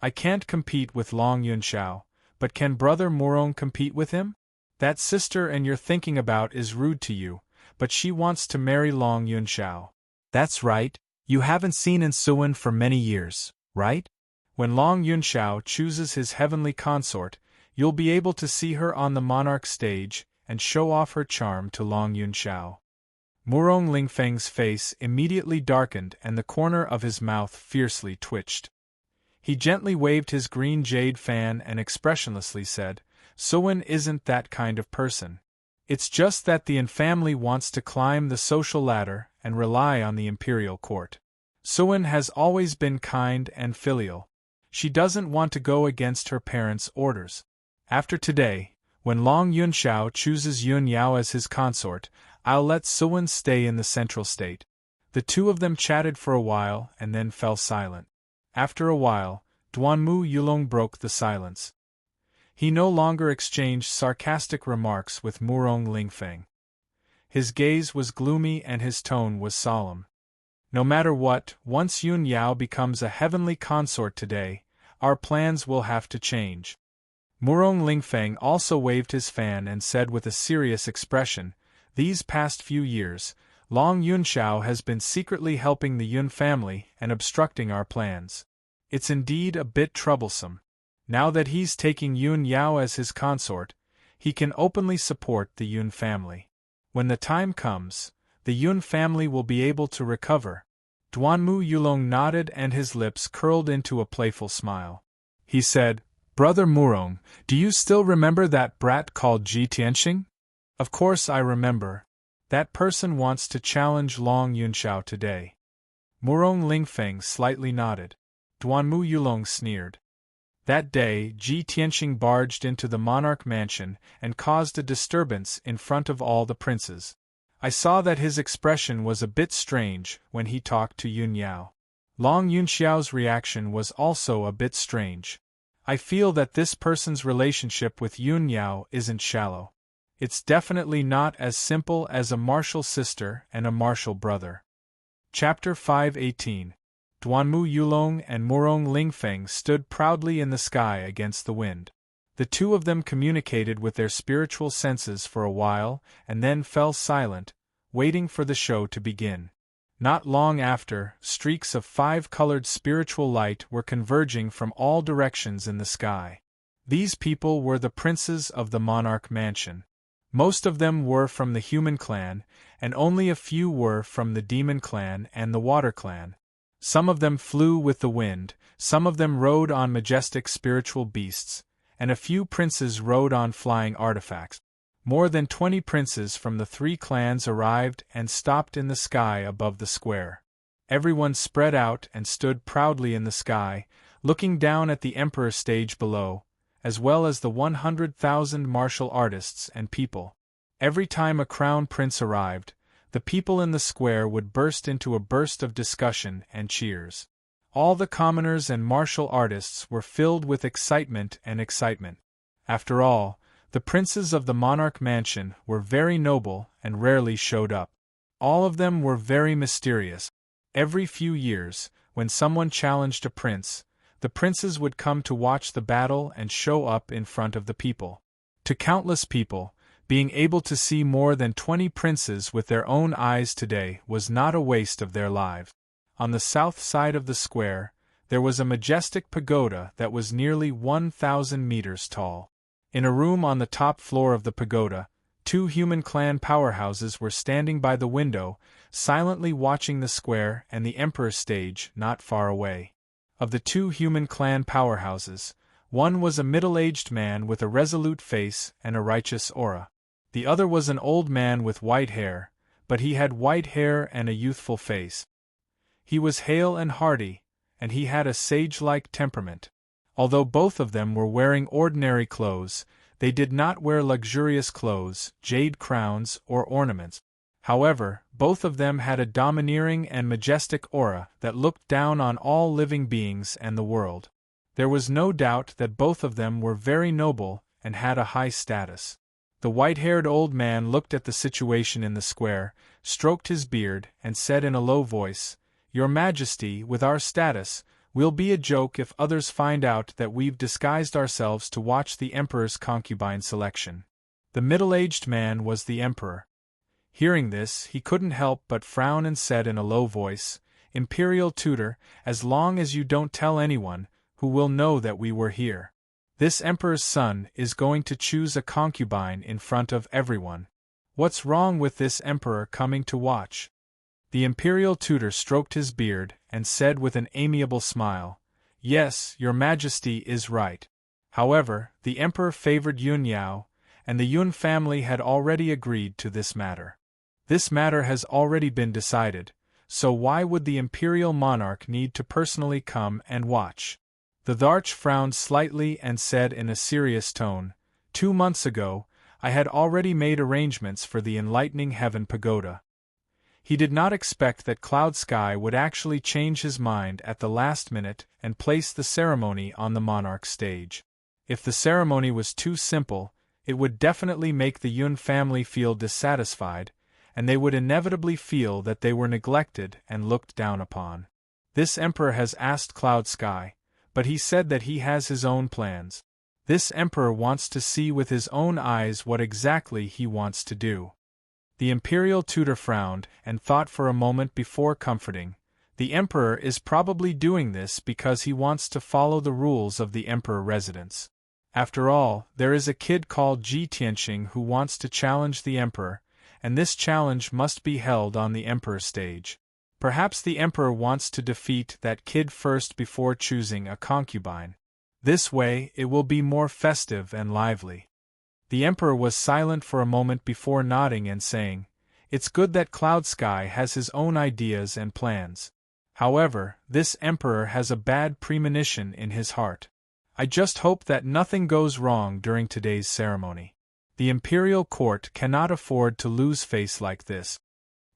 I can't compete with Long Yunxiao, but can Brother Murong compete with him? That sister and you're thinking about is rude to you, but she wants to marry Long Yunxiao. That's right, you haven't seen Insuin for many years, right? When Long Yunxiao chooses his heavenly consort, you'll be able to see her on the monarch stage and show off her charm to Long Yunxiao. Murong Lingfeng's face immediately darkened and the corner of his mouth fiercely twitched. He gently waved his green jade fan and expressionlessly said, Suin isn't that kind of person. It's just that the Yin family wants to climb the social ladder and rely on the imperial court. Suin has always been kind and filial. She doesn't want to go against her parents' orders. After today, when Long Yunxiao chooses Yun Yao as his consort, I'll let Suin stay in the central state. The 2 of them chatted for a while and then fell silent. After a while, Duanmu Yulong broke the silence. He no longer exchanged sarcastic remarks with Murong Lingfeng. His gaze was gloomy and his tone was solemn. No matter what, once Yun Yao becomes a heavenly consort today, our plans will have to change. Murong Lingfeng also waved his fan and said with a serious expression, These past few years, Long Yunxiao has been secretly helping the Yun family and obstructing our plans. It's indeed a bit troublesome. Now that he's taking Yun Yao as his consort, he can openly support the Yun family. When the time comes, the Yun family will be able to recover. Duanmu Yulong nodded and his lips curled into a playful smile. He said, Brother Murong, do you still remember that brat called Ji Tianxing? Of course I remember. That person wants to challenge Long Yunxiao today. Murong Lingfeng slightly nodded. Duanmu Yulong sneered. That day, Ji Tianxing barged into the monarch mansion and caused a disturbance in front of all the princes. I saw that his expression was a bit strange when he talked to Yun Yao. Long Yunxiao's reaction was also a bit strange. I feel that this person's relationship with Yun Yao isn't shallow. It's definitely not as simple as a martial sister and a martial brother. Chapter 518. Duanmu Yulong and Murong Lingfeng stood proudly in the sky against the wind. The 2 of them communicated with their spiritual senses for a while and then fell silent, waiting for the show to begin. Not long after, streaks of five-colored spiritual light were converging from all directions in the sky. These people were the princes of the monarch mansion. Most of them were from the human clan, and only a few were from the demon clan and the water clan. Some of them flew with the wind, some of them rode on majestic spiritual beasts, and a few princes rode on flying artifacts. More than 20 princes from the 3 clans arrived and stopped in the sky above the square. Everyone spread out and stood proudly in the sky, looking down at the emperor's stage below, as well as the 100,000 martial artists and people. Every time a crown prince arrived, the people in the square would burst into a burst of discussion and cheers. All the commoners and martial artists were filled with excitement and excitement. After all, the princes of the monarch mansion were very noble and rarely showed up. All of them were very mysterious. Every few years, when someone challenged a prince, the princes would come to watch the battle and show up in front of the people. To countless people, being able to see more than 20 princes with their own eyes today was not a waste of their lives. On the south side of the square, there was a majestic pagoda that was nearly 1,000 meters tall. In a room on the top floor of the pagoda, 2 human clan powerhouses were standing by the window, silently watching the square and the emperor's stage not far away. Of the 2 human clan powerhouses, one was a middle-aged man with a resolute face and a righteous aura. The other was an old man with white hair, but he had white hair and a youthful face. He was hale and hearty, and he had a sage-like temperament. Although both of them were wearing ordinary clothes, they did not wear luxurious clothes, jade crowns, or ornaments. However, both of them had a domineering and majestic aura that looked down on all living beings and the world. There was no doubt that both of them were very noble and had a high status. The white-haired old man looked at the situation in the square, stroked his beard, and said in a low voice, "Your Majesty, with our status, we'll be a joke if others find out that we've disguised ourselves to watch the Emperor's concubine selection." The middle-aged man was the Emperor. Hearing this, he couldn't help but frown and said in a low voice, "Imperial tutor, as long as you don't tell anyone, who will know that we were here? This Emperor's son is going to choose a concubine in front of everyone. What's wrong with this Emperor coming to watch?" The Imperial tutor stroked his beard and said with an amiable smile, "Yes, your Majesty is right. However, the Emperor favored Yun Yao, and the Yun family had already agreed to this matter. This matter has already been decided, so why would the imperial monarch need to personally come and watch?" The Dharch frowned slightly and said in a serious tone, 2 months ago, I had already made arrangements for the Enlightening Heaven Pagoda." He did not expect that Cloud Sky would actually change his mind at the last minute and place the ceremony on the monarch's stage. If the ceremony was too simple, it would definitely make the Yun family feel dissatisfied, and they would inevitably feel that they were neglected and looked down upon. This emperor has asked Cloud Sky, but he said that he has his own plans. This emperor wants to see with his own eyes what exactly he wants to do. The imperial tutor frowned and thought for a moment before comforting. The emperor is probably doing this because he wants to follow the rules of the emperor residence. After all, there is a kid called Ji Tianxing who wants to challenge the emperor, and this challenge must be held on the emperor's stage. Perhaps the emperor wants to defeat that kid first before choosing a concubine. This way, it will be more festive and lively. The emperor was silent for a moment before nodding and saying, "It's good that Cloud Sky has his own ideas and plans. However, this emperor has a bad premonition in his heart. I just hope that nothing goes wrong during today's ceremony. The imperial court cannot afford to lose face like this."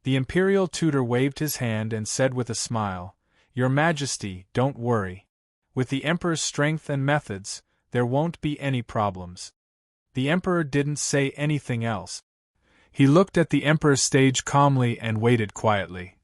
The imperial tutor waved his hand and said with a smile, "Your Majesty, don't worry. With the emperor's strength and methods, there won't be any problems." The emperor didn't say anything else. He looked at the emperor's stage calmly and waited quietly.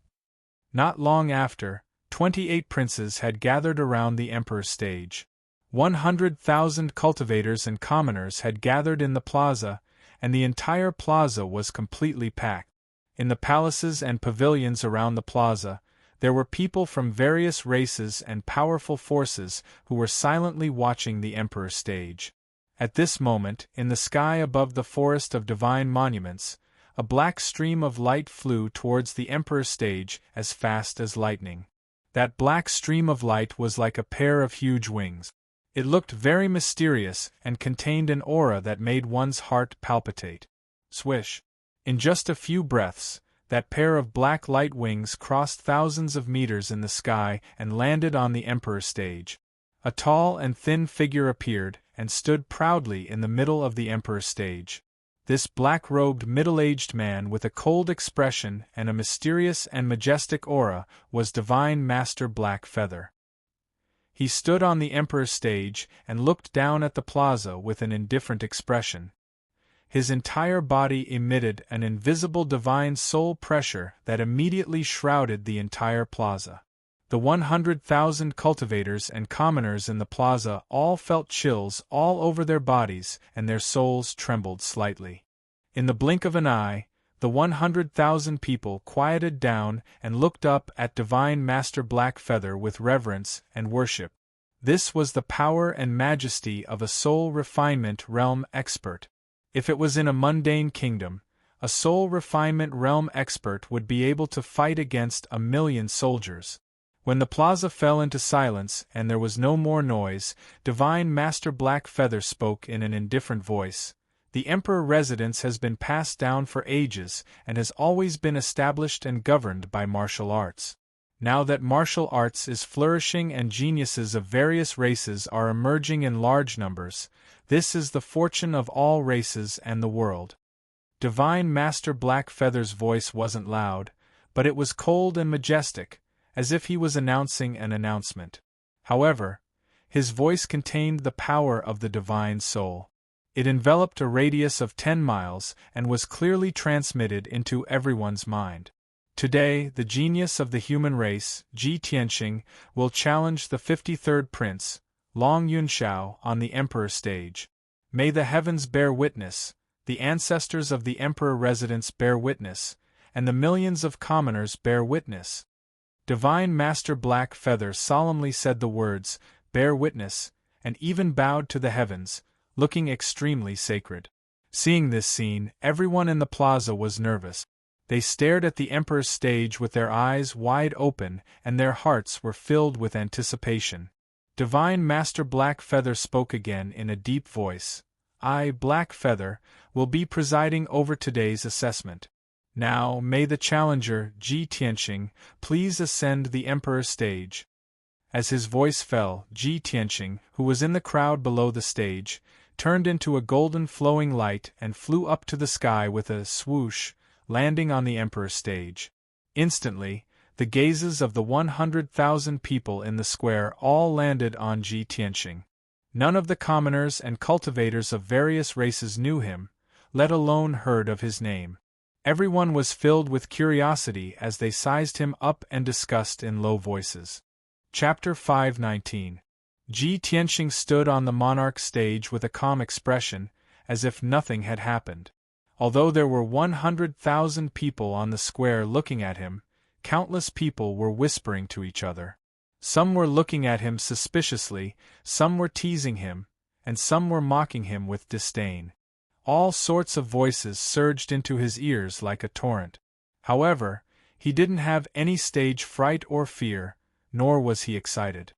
Not long after, 28 princes had gathered around the emperor's stage. 100,000 cultivators and commoners had gathered in the plaza, and the entire plaza was completely packed. In the palaces and pavilions around the plaza, there were people from various races and powerful forces who were silently watching the emperor's stage. At this moment, in the sky above the forest of divine monuments, a black stream of light flew towards the emperor's stage as fast as lightning. That black stream of light was like a pair of huge wings. It looked very mysterious and contained an aura that made one's heart palpitate. Swish! In just a few breaths, that pair of black light wings crossed thousands of meters in the sky and landed on the emperor's stage. A tall and thin figure appeared and stood proudly in the middle of the emperor's stage. This black-robed middle-aged man with a cold expression and a mysterious and majestic aura was Divine Master Black Feather. He stood on the emperor's stage and looked down at the plaza with an indifferent expression. His entire body emitted an invisible divine soul pressure that immediately shrouded the entire plaza. The 100,000 cultivators and commoners in the plaza all felt chills all over their bodies and their souls trembled slightly. In the blink of an eye, the 100,000 people quieted down and looked up at Divine Master Black Feather with reverence and worship. This was the power and majesty of a soul refinement realm expert. If it was in a mundane kingdom, a soul refinement realm expert would be able to fight against 1,000,000 soldiers. When the plaza fell into silence and there was no more noise, Divine Master Black Feather spoke in an indifferent voice. The Emperor residence has been passed down for ages and has always been established and governed by martial arts. Now that martial arts is flourishing and geniuses of various races are emerging in large numbers, this is the fortune of all races and the world. Divine Master Black Feather's voice wasn't loud, but it was cold and majestic, as if he was announcing an announcement. However, his voice contained the power of the divine soul. It enveloped a radius of 10 miles and was clearly transmitted into everyone's mind. Today, the genius of the human race, Ji Tianqing, will challenge the 53rd Prince, Long Yunshao, on the Emperor's stage. May the heavens bear witness, the ancestors of the Emperor residence bear witness, and the millions of commoners bear witness. Divine Master Black Feather solemnly said the words, "Bear witness," and even bowed to the heavens, looking extremely sacred. Seeing this scene, everyone in the plaza was nervous. They stared at the Emperor's stage with their eyes wide open and their hearts were filled with anticipation. Divine Master Black Feather spoke again in a deep voice. "I, Black Feather, will be presiding over today's assessment. Now, may the challenger, Ji Tianqing, please ascend the Emperor's stage." As his voice fell, Ji Tianqing, who was in the crowd below the stage, turned into a golden flowing light and flew up to the sky with a swoosh, landing on the Emperor's stage. Instantly, the gazes of the 100,000 people in the square all landed on Ji Tianqing. None of the commoners and cultivators of various races knew him, let alone heard of his name. Everyone was filled with curiosity as they sized him up and discussed in low voices. Chapter 519. Ji Tianqing stood on the monarch's stage with a calm expression, as if nothing had happened. Although there were 100,000 people on the square looking at him, countless people were whispering to each other. Some were looking at him suspiciously, some were teasing him, and some were mocking him with disdain. All sorts of voices surged into his ears like a torrent. However, he didn't have any stage fright or fear, nor was he excited.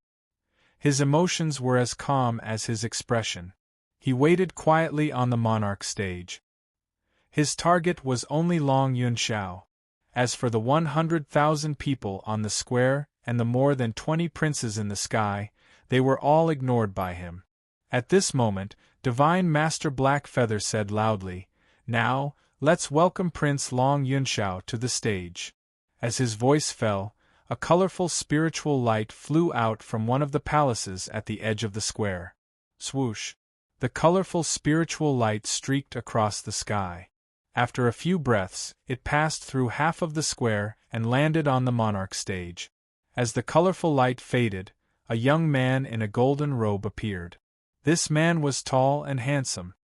His emotions were as calm as his expression. He waited quietly on the monarch's stage. His target was only Long Yunshao. As for the 100,000 people on the square and the more than 20 princes in the sky, they were all ignored by him. At this moment, Divine Master Black Feather said loudly, "Now, let's welcome Prince Long Yunshao to the stage." As his voice fell, a colorful spiritual light flew out from one of the palaces at the edge of the square. Swoosh! The colorful spiritual light streaked across the sky. After a few breaths, it passed through half of the square and landed on the monarch's stage. As the colorful light faded, a young man in a golden robe appeared. This man was tall and handsome.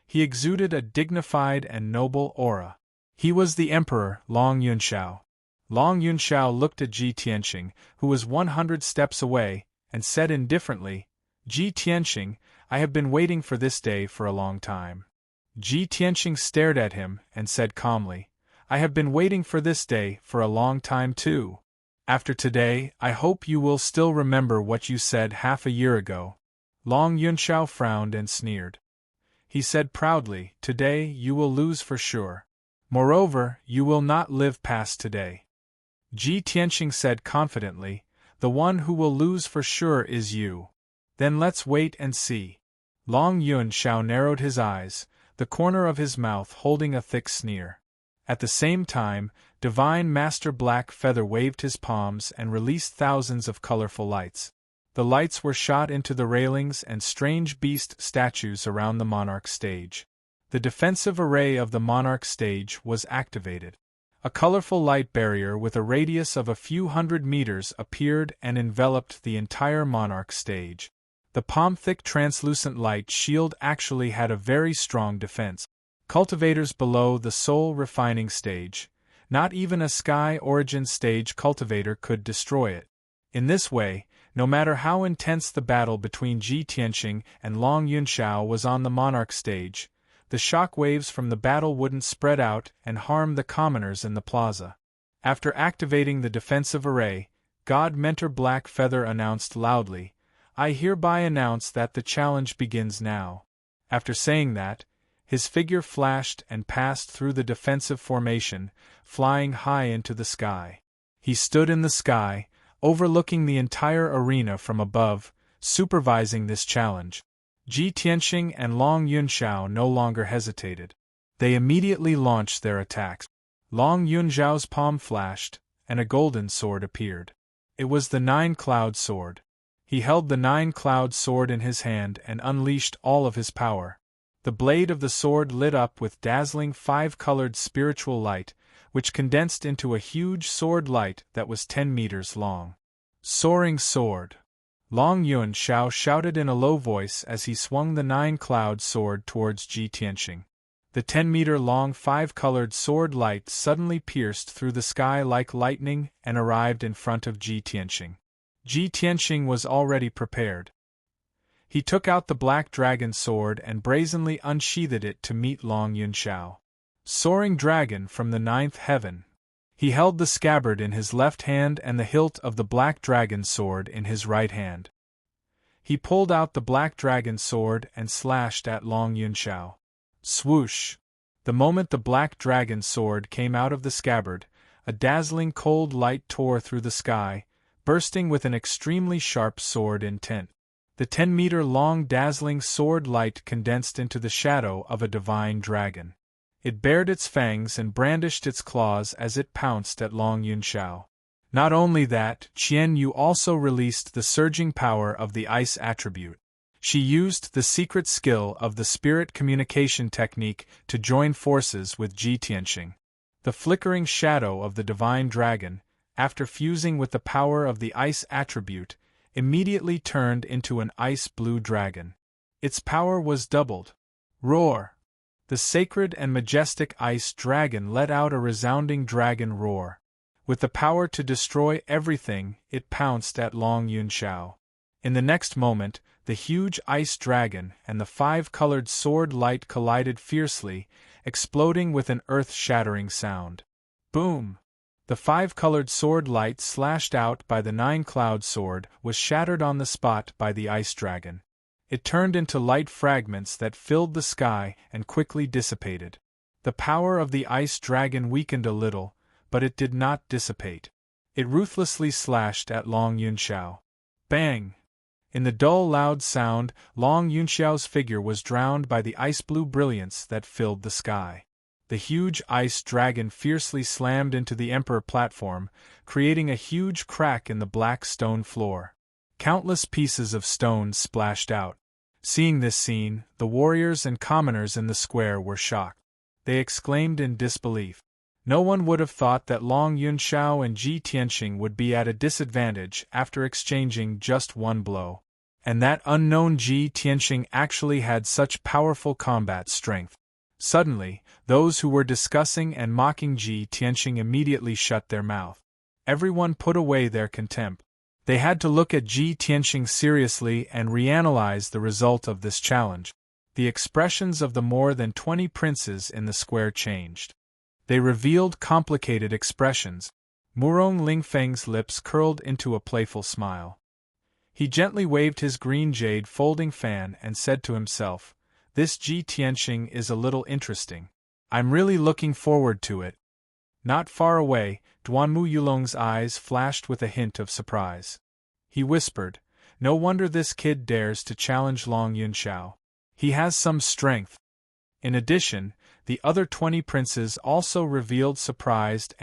He exuded a dignified and noble aura. He was the Emperor, Long Yunxiao. Long Yunxiao looked at Ji Tianxing, who was 100 steps away, and said indifferently, "Ji Tianxing, I have been waiting for this day for a long time." Ji Tianxing stared at him and said calmly, "I have been waiting for this day for a long time too. After today, I hope you will still remember what you said half a year ago." Long Yunxiao frowned and sneered. He said proudly, "Today you will lose for sure. Moreover, you will not live past today." Ji Tianxing said confidently, "The one who will lose for sure is you. Then let's wait and see." Long Yunxiao narrowed his eyes, the corner of his mouth holding a thick sneer. At the same time, Divine Master Black Feather waved his palms and released thousands of colorful lights. The lights were shot into the railings and strange beast statues around the monarch stage. The defensive array of the monarch stage was activated. A colorful light barrier with a radius of a few hundred meters appeared and enveloped the entire monarch stage. The palm-thick translucent light shield actually had a very strong defense. Cultivators below the soul refining stage, not even a sky origin stage cultivator could destroy it. In this way, no matter how intense the battle between Ji Tianxing and Long Yunxiao was on the monarch stage, the shock waves from the battle wouldn't spread out and harm the commoners in the plaza. After activating the defensive array, God Mentor Black Feather announced loudly, "I hereby announce that the challenge begins now." After saying that, his figure flashed and passed through the defensive formation, flying high into the sky. He stood in the sky, overlooking the entire arena from above, supervising this challenge. Ji Tianxing and Long Yunxiao no longer hesitated. They immediately launched their attacks. Long Yunxiao's palm flashed, and a golden sword appeared. It was the Nine-Cloud Sword. He held the Nine-Cloud Sword in his hand and unleashed all of his power. The blade of the sword lit up with dazzling 5-colored spiritual light, which condensed into a huge sword light that was 10 meters long. Soaring Sword. Long Yunxiao shouted in a low voice as he swung the Nine-Cloud Sword towards Ji Tianxing. The 10-meter-long 5-colored sword light suddenly pierced through the sky like lightning and arrived in front of Ji Tianxing. Ji Tianxing was already prepared. He took out the Black Dragon Sword and brazenly unsheathed it to meet Long Yunxiao. Soaring Dragon from the 9th Heaven. He held the scabbard in his left hand and the hilt of the Black Dragon Sword in his right hand. He pulled out the Black Dragon Sword and slashed at Long Yunxiao. Swoosh! The moment the Black Dragon Sword came out of the scabbard, a dazzling cold light tore through the sky, bursting with an extremely sharp sword intent. The 10-meter-long dazzling sword light condensed into the shadow of a divine dragon. It bared its fangs and brandished its claws as it pounced at Long Yunxiao. Not only that, Qian Yu also released the surging power of the ice attribute. She used the secret skill of the spirit communication technique to join forces with Ji Tianxing. The flickering shadow of the divine dragon, after fusing with the power of the ice attribute, immediately turned into an ice-blue dragon. Its power was doubled. Roar! The sacred and majestic ice dragon let out a resounding dragon roar. With the power to destroy everything, it pounced at Long Yunxiao. In the next moment, the huge ice dragon and the 5-colored sword light collided fiercely, exploding with an earth-shattering sound. Boom! The 5-colored sword light slashed out by the 9-cloud sword was shattered on the spot by the ice dragon. It turned into light fragments that filled the sky and quickly dissipated. The power of the ice dragon weakened a little, but it did not dissipate. It ruthlessly slashed at Long Yunxiao. Bang! In the dull loud sound, Long Yunxiao's figure was drowned by the ice-blue brilliance that filled the sky. The huge ice dragon fiercely slammed into the Emperor platform, creating a huge crack in the black stone floor. Countless pieces of stone splashed out. Seeing this scene, the warriors and commoners in the square were shocked. They exclaimed in disbelief. No one would have thought that Long Yunxiao and Ji Tianxing would be at a disadvantage after exchanging just one blow. And that unknown Ji Tianxing actually had such powerful combat strength. Suddenly, those who were discussing and mocking Ji Tianxing immediately shut their mouth. Everyone put away their contempt. They had to look at Ji Tianxing seriously and reanalyze the result of this challenge. The expressions of the more than 20 princes in the square changed. They revealed complicated expressions. Murong Lingfeng's lips curled into a playful smile. He gently waved his green jade folding fan and said to himself, "This Ji Tianxing is a little interesting. I'm really looking forward to it." Not far away, Duanmu Yulong's eyes flashed with a hint of surprise. He whispered, "No wonder this kid dares to challenge Long Yunxiao. He has some strength." In addition, the other 20 princes also revealed surprised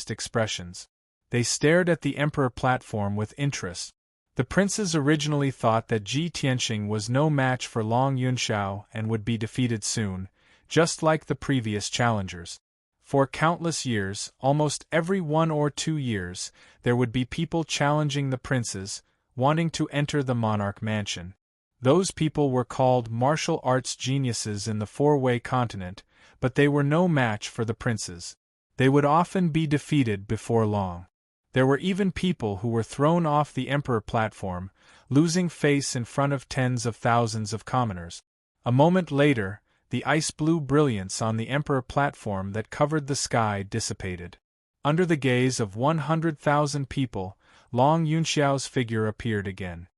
expressions. They stared at the emperor platform with interest. The princes originally thought that Ji Tianxing was no match for Long Yunxiao and would be defeated soon, just like the previous challengers. For countless years, almost every 1 or 2 years, there would be people challenging the princes, wanting to enter the monarch mansion. Those people were called martial arts geniuses in the four-way continent, but they were no match for the princes. They would often be defeated before long. There were even people who were thrown off the emperor platform, losing face in front of tens of thousands of commoners. A moment later, the ice-blue brilliance on the emperor platform that covered the sky dissipated. Under the gaze of 100,000 people, Long Yunxiao's figure appeared again.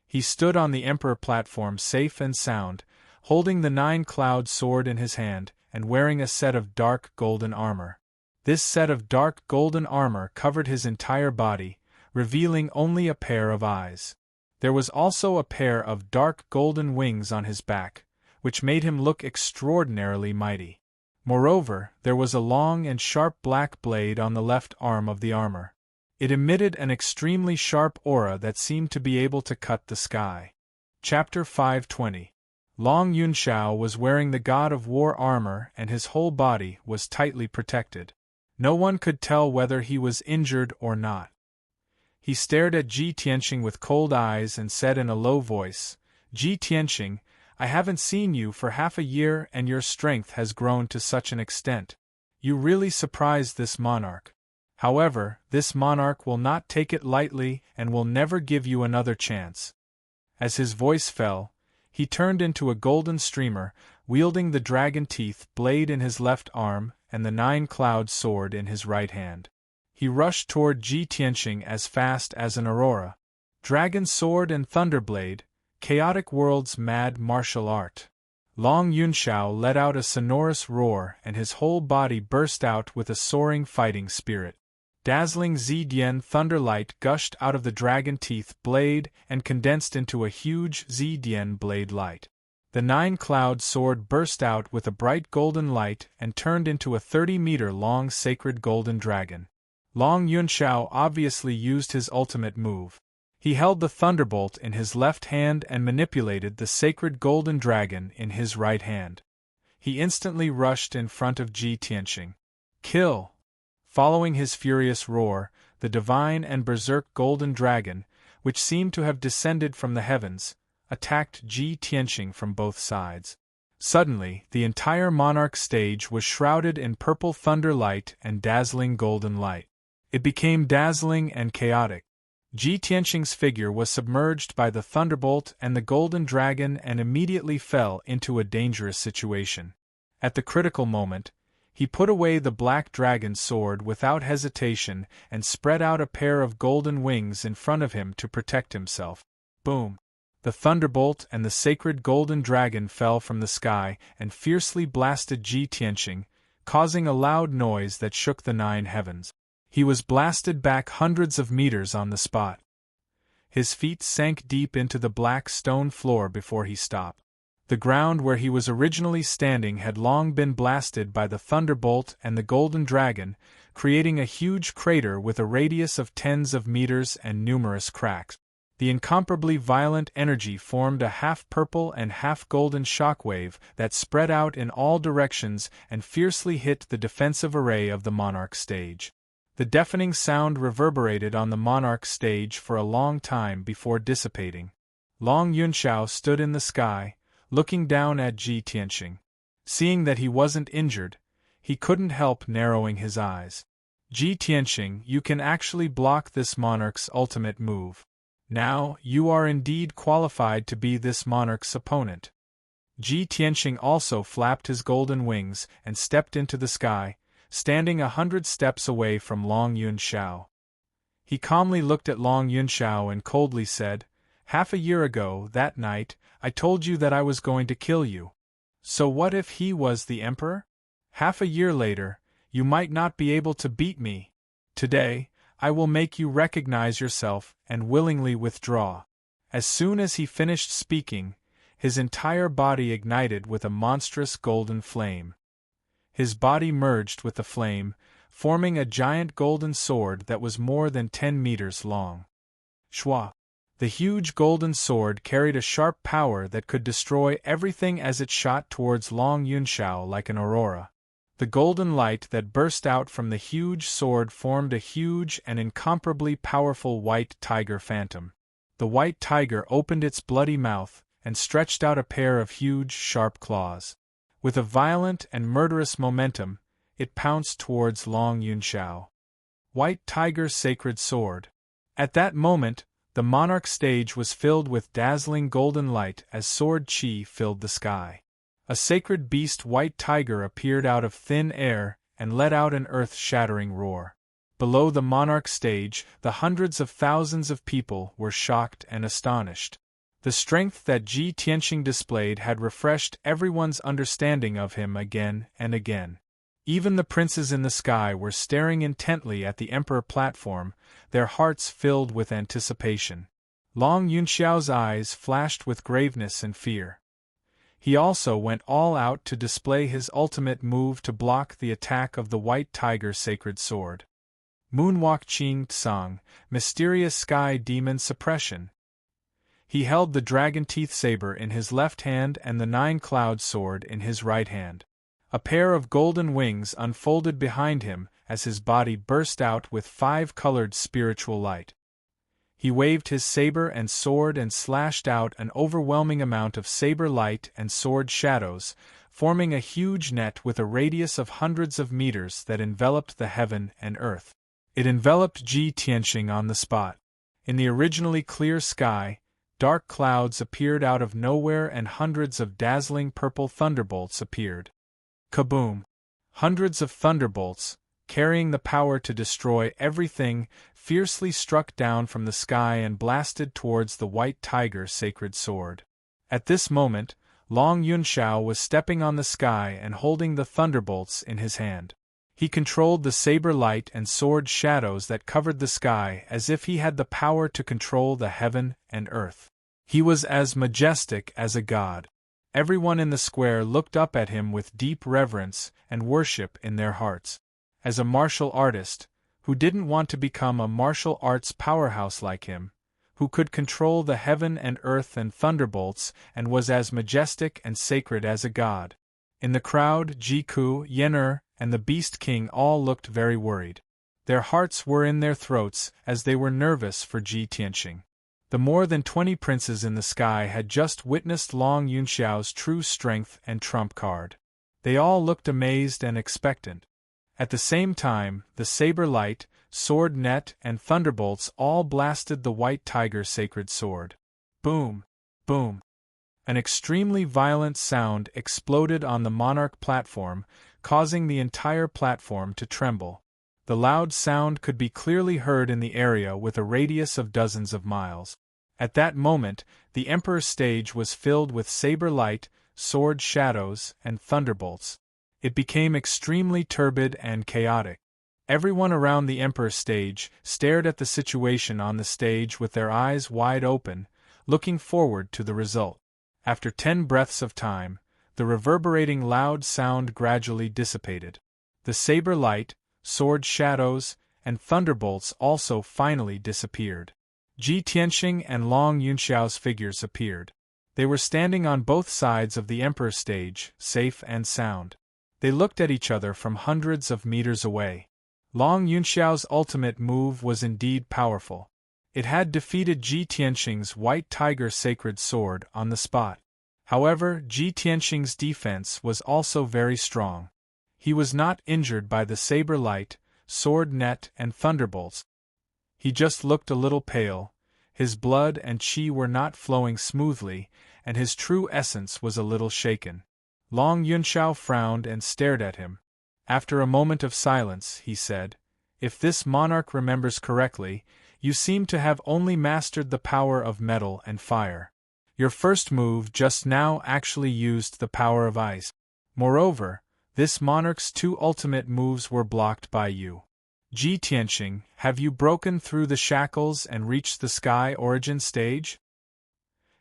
He stood on the emperor platform safe and sound, holding the 9-cloud sword in his hand, and wearing a set of dark golden armor. This set of dark golden armor covered his entire body, revealing only a pair of eyes. There was also a pair of dark golden wings on his back, which made him look extraordinarily mighty. Moreover, there was a long and sharp black blade on the left arm of the armor. It emitted an extremely sharp aura that seemed to be able to cut the sky. Chapter 520. Long Yunxiao was wearing the God of War armor and his whole body was tightly protected. No one could tell whether he was injured or not. He stared at Ji Tianxing with cold eyes and said in a low voice, "Ji Tianxing, I haven't seen you for half a year and your strength has grown to such an extent. You really surprised this monarch. However, this monarch will not take it lightly and will never give you another chance." As his voice fell, he turned into a golden streamer, wielding the dragon teeth blade in his left arm and the 9-cloud sword in his right hand. He rushed toward Ji Tianxing as fast as an aurora. Dragon sword and thunderblade, chaotic world's mad martial art. Long Yunxiao let out a sonorous roar and his whole body burst out with a soaring fighting spirit. Dazzling Zidian thunderlight gushed out of the dragon teeth blade and condensed into a huge Zidian blade light. The 9-cloud sword burst out with a bright golden light and turned into a 30-meter-long sacred golden dragon. Long Yunxiao obviously used his ultimate move. He held the thunderbolt in his left hand and manipulated the sacred golden dragon in his right hand. He instantly rushed in front of Ji Tianxing. "Kill!" Following his furious roar, the divine and berserk golden dragon, which seemed to have descended from the heavens, attacked Ji Tianxing from both sides. Suddenly, the entire monarch stage was shrouded in purple thunder light and dazzling golden light. It became dazzling and chaotic. Ji Tianxing's figure was submerged by the thunderbolt and the golden dragon and immediately fell into a dangerous situation. At the critical moment, he put away the black dragon sword without hesitation and spread out a pair of golden wings in front of him to protect himself. Boom! The thunderbolt and the sacred golden dragon fell from the sky and fiercely blasted Ji Tianxing, causing a loud noise that shook the 9 heavens. He was blasted back hundreds of meters on the spot. His feet sank deep into the black stone floor before he stopped. The ground where he was originally standing had long been blasted by the thunderbolt and the golden dragon, creating a huge crater with a radius of tens of meters and numerous cracks. The incomparably violent energy formed a half-purple and half-golden shockwave that spread out in all directions and fiercely hit the defensive array of the monarch stage. The deafening sound reverberated on the monarch stage for a long time before dissipating. Long Yunxiao stood in the sky, looking down at Ji Tianxing. Seeing that he wasn't injured, he couldn't help narrowing his eyes. Ji Tianqing, you can actually block this monarch's ultimate move. Now, you are indeed qualified to be this monarch's opponent. Ji Tianqing also flapped his golden wings and stepped into the sky, standing 100 steps away from Long Yunxiao. He calmly looked at Long Yunxiao and coldly said, "Half a year ago, that night, I told you that I was going to kill you. So what if he was the emperor? Half a year later, you might not be able to beat me. Today, I will make you recognize yourself and willingly withdraw." As soon as he finished speaking, his entire body ignited with a monstrous golden flame. His body merged with the flame, forming a giant golden sword that was more than 10 meters long. Shua! The huge golden sword carried a sharp power that could destroy everything as it shot towards Long Yunxiao like an aurora. The golden light that burst out from the huge sword formed a huge and incomparably powerful white tiger phantom. The white tiger opened its bloody mouth and stretched out a pair of huge, sharp claws. With a violent and murderous momentum, it pounced towards Long Yunxiao. White Tiger's sacred sword. At that moment, the monarch stage was filled with dazzling golden light as sword chi filled the sky. A sacred beast White Tiger appeared out of thin air and let out an earth-shattering roar. Below the monarch stage, the hundreds of thousands of people were shocked and astonished. The strength that Ji Tianqing displayed had refreshed everyone's understanding of him again and again. Even the princes in the sky were staring intently at the emperor platform, their hearts filled with anticipation. Long Yunxiao's eyes flashed with graveness and fear. He also went all out to display his ultimate move to block the attack of the White Tiger's sacred sword. Moonwalk Qing Tsang, Mysterious Sky Demon Suppression. He held the dragon teeth saber in his left hand and the nine-cloud sword in his right hand. A pair of golden wings unfolded behind him as his body burst out with 5-colored spiritual light. He waved his saber and sword and slashed out an overwhelming amount of saber light and sword shadows, forming a huge net with a radius of hundreds of meters that enveloped the heaven and earth. It enveloped Ji Tianqing on the spot. In the originally clear sky, dark clouds appeared out of nowhere and hundreds of dazzling purple thunderbolts appeared. Kaboom! Hundreds of thunderbolts, carrying the power to destroy everything, fiercely struck down from the sky and blasted towards the White Tiger's sacred sword. At this moment, Long Yunxiao was stepping on the sky and holding the thunderbolts in his hand. He controlled the saber light and sword shadows that covered the sky as if he had the power to control the heaven and earth. He was as majestic as a god. Everyone in the square looked up at him with deep reverence and worship in their hearts. As a martial artist, who didn't want to become a martial arts powerhouse like him, who could control the heaven and earth and thunderbolts and was as majestic and sacred as a god. In the crowd, Jiku, Yener, and the Beast King all looked very worried. Their hearts were in their throats as they were nervous for Ji Tianqing. The more than 20 princes in the sky had just witnessed Long Yunxiao's true strength and trump card. They all looked amazed and expectant. At the same time, the saber light, sword net, and thunderbolts all blasted the White Tiger's sacred sword. Boom! Boom! An extremely violent sound exploded on the monarch platform, causing the entire platform to tremble. The loud sound could be clearly heard in the area with a radius of dozens of miles. At that moment, the Emperor's stage was filled with saber light, sword shadows, and thunderbolts. It became extremely turbid and chaotic. Everyone around the Emperor's stage stared at the situation on the stage with their eyes wide open, looking forward to the result. After 10 breaths of time, the reverberating loud sound gradually dissipated. The saber light, sword shadows, and thunderbolts also finally disappeared. Ji Tianqing and Long Yunxiao's figures appeared. They were standing on both sides of the Emperor's stage, safe and sound. They looked at each other from hundreds of meters away. Long Yunxiao's ultimate move was indeed powerful. It had defeated Ji Tianqing's White Tiger sacred sword on the spot. However, Ji Tianxing's defense was also very strong. He was not injured by the saber light, sword net, and thunderbolts. He just looked a little pale, his blood and qi were not flowing smoothly, and his true essence was a little shaken. Long Yunxiao frowned and stared at him. After a moment of silence, he said, "If this monarch remembers correctly, you seem to have only mastered the power of metal and fire. Your first move just now actually used the power of ice. Moreover, this monarch's two ultimate moves were blocked by you. Ji Tianxing, have you broken through the shackles and reached the sky origin stage?"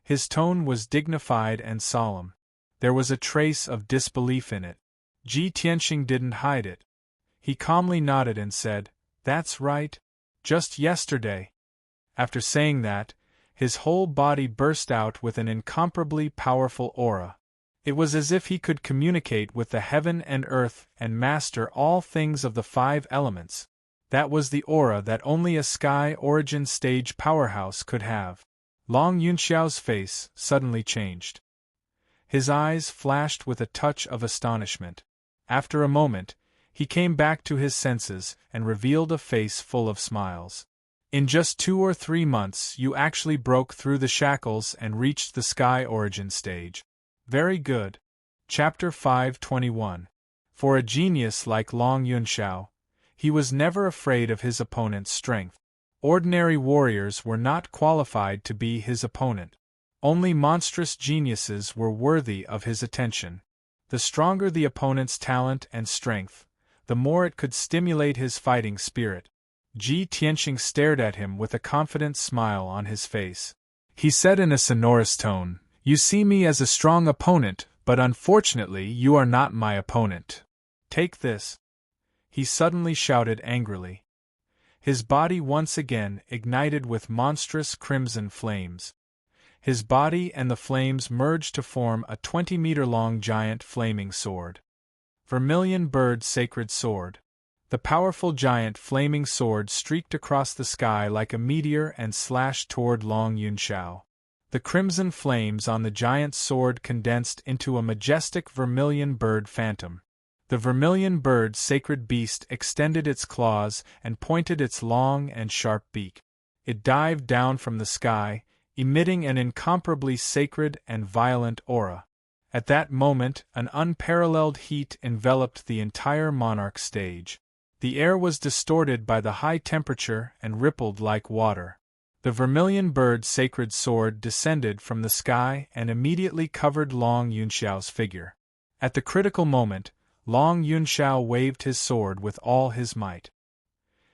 His tone was dignified and solemn. There was a trace of disbelief in it. Ji Tianxing didn't hide it. He calmly nodded and said, "That's right. Just yesterday." After saying that, his whole body burst out with an incomparably powerful aura. It was as if he could communicate with the heaven and earth and master all things of the 5 elements. That was the aura that only a sky origin stage powerhouse could have. Long Yunxiao's face suddenly changed. His eyes flashed with a touch of astonishment. After a moment, he came back to his senses and revealed a face full of smiles. "In just 2 or 3 months you actually broke through the shackles and reached the sky origin stage. Very good." Chapter 521. For a genius like Long Yunxiao, he was never afraid of his opponent's strength. Ordinary warriors were not qualified to be his opponent. Only monstrous geniuses were worthy of his attention. The stronger the opponent's talent and strength, the more it could stimulate his fighting spirit. Ji Tianxing stared at him with a confident smile on his face. He said in a sonorous tone, "You see me as a strong opponent, but unfortunately you are not my opponent. Take this." He suddenly shouted angrily. His body once again ignited with monstrous crimson flames. His body and the flames merged to form a 20-meter-long giant flaming sword. Vermilion Bird Sacred Sword. The powerful giant flaming sword streaked across the sky like a meteor and slashed toward Long Yunxiao. The crimson flames on the giant sword condensed into a majestic vermilion bird phantom. The vermilion bird sacred beast extended its claws and pointed its long and sharp beak. It dived down from the sky, emitting an incomparably sacred and violent aura. At that moment, an unparalleled heat enveloped the entire monarch stage. The air was distorted by the high temperature and rippled like water. The vermilion bird sacred sword descended from the sky and immediately covered Long Yunxiao's figure. At the critical moment, Long Yunxiao waved his sword with all his might.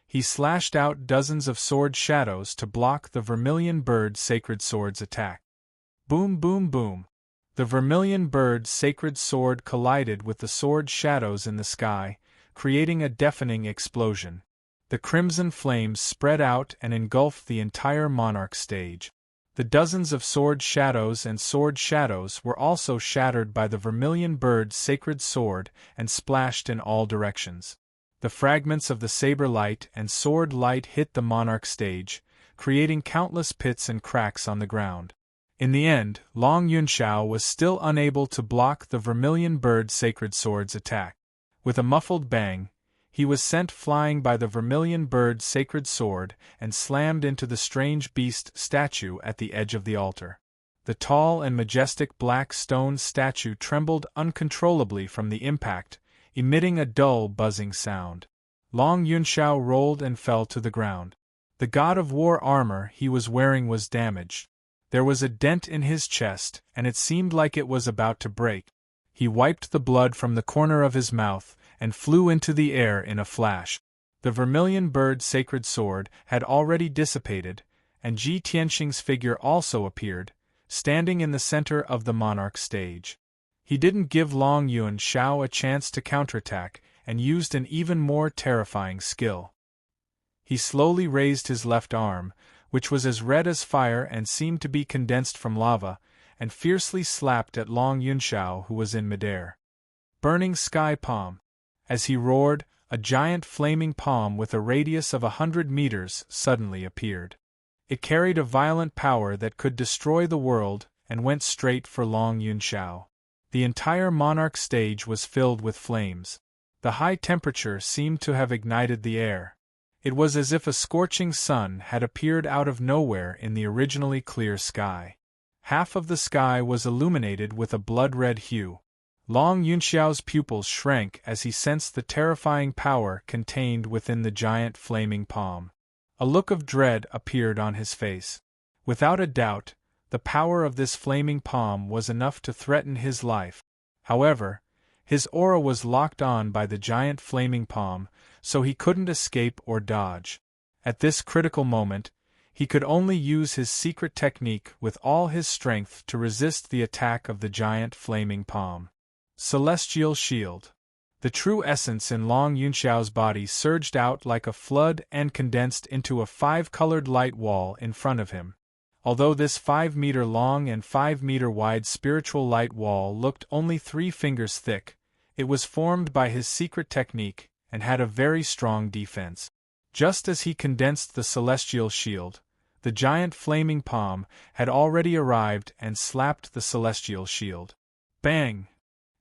He slashed out dozens of sword shadows to block the vermilion bird sacred sword's attack. Boom, boom, boom. The vermilion bird sacred sword collided with the sword shadows in the sky, creating a deafening explosion. The crimson flames spread out and engulfed the entire monarch stage. The dozens of sword shadows were also shattered by the vermilion bird's sacred sword and splashed in all directions. The fragments of the saber light and sword light hit the monarch stage, creating countless pits and cracks on the ground. In the end, Long Yunxiao was still unable to block the vermilion bird sacred sword's attack. With a muffled bang, he was sent flying by the vermilion bird sacred sword and slammed into the strange beast statue at the edge of the altar. The tall and majestic black stone statue trembled uncontrollably from the impact, emitting a dull buzzing sound. Long Yunxiao rolled and fell to the ground. The god of war armor he was wearing was damaged. There was a dent in his chest, and it seemed like it was about to break. He wiped the blood from the corner of his mouth and flew into the air in a flash. The vermilion bird sacred sword had already dissipated, and Ji Tianxing's figure also appeared, standing in the center of the monarch stage. He didn't give Long Yunxiao a chance to counterattack and used an even more terrifying skill. He slowly raised his left arm, which was as red as fire and seemed to be condensed from lava, and fiercely slapped at Long Yunxiao, who was in midair. Burning Sky Palm. As he roared, a giant flaming palm with a radius of 100 meters suddenly appeared. It carried a violent power that could destroy the world and went straight for Long Yunxiao. The entire monarch stage was filled with flames. The high temperature seemed to have ignited the air. It was as if a scorching sun had appeared out of nowhere in the originally clear sky. Half of the sky was illuminated with a blood-red hue. Long Yunxiao's pupils shrank as he sensed the terrifying power contained within the giant flaming palm. A look of dread appeared on his face. Without a doubt, the power of this flaming palm was enough to threaten his life. However, his aura was locked on by the giant flaming palm, so he couldn't escape or dodge. At this critical moment, he could only use his secret technique with all his strength to resist the attack of the giant flaming palm. Celestial Shield. The true essence in Long Yunxiao's body surged out like a flood and condensed into a 5-colored light wall in front of him. Although this 5-meter-long and 5-meter-wide spiritual light wall looked only 3 fingers thick, it was formed by his secret technique and had a very strong defense. Just as he condensed the celestial shield, the giant flaming palm had already arrived and slapped the celestial shield. Bang!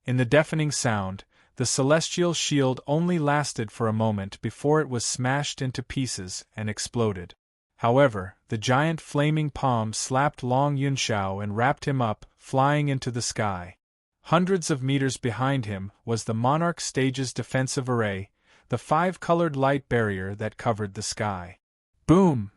In the deafening sound, the celestial shield only lasted for a moment before it was smashed into pieces and exploded. However, the giant flaming palm slapped Long Yunxiao and wrapped him up, flying into the sky. Hundreds of meters behind him was the monarch stage's defensive array, the 5-colored light barrier that covered the sky. Boom!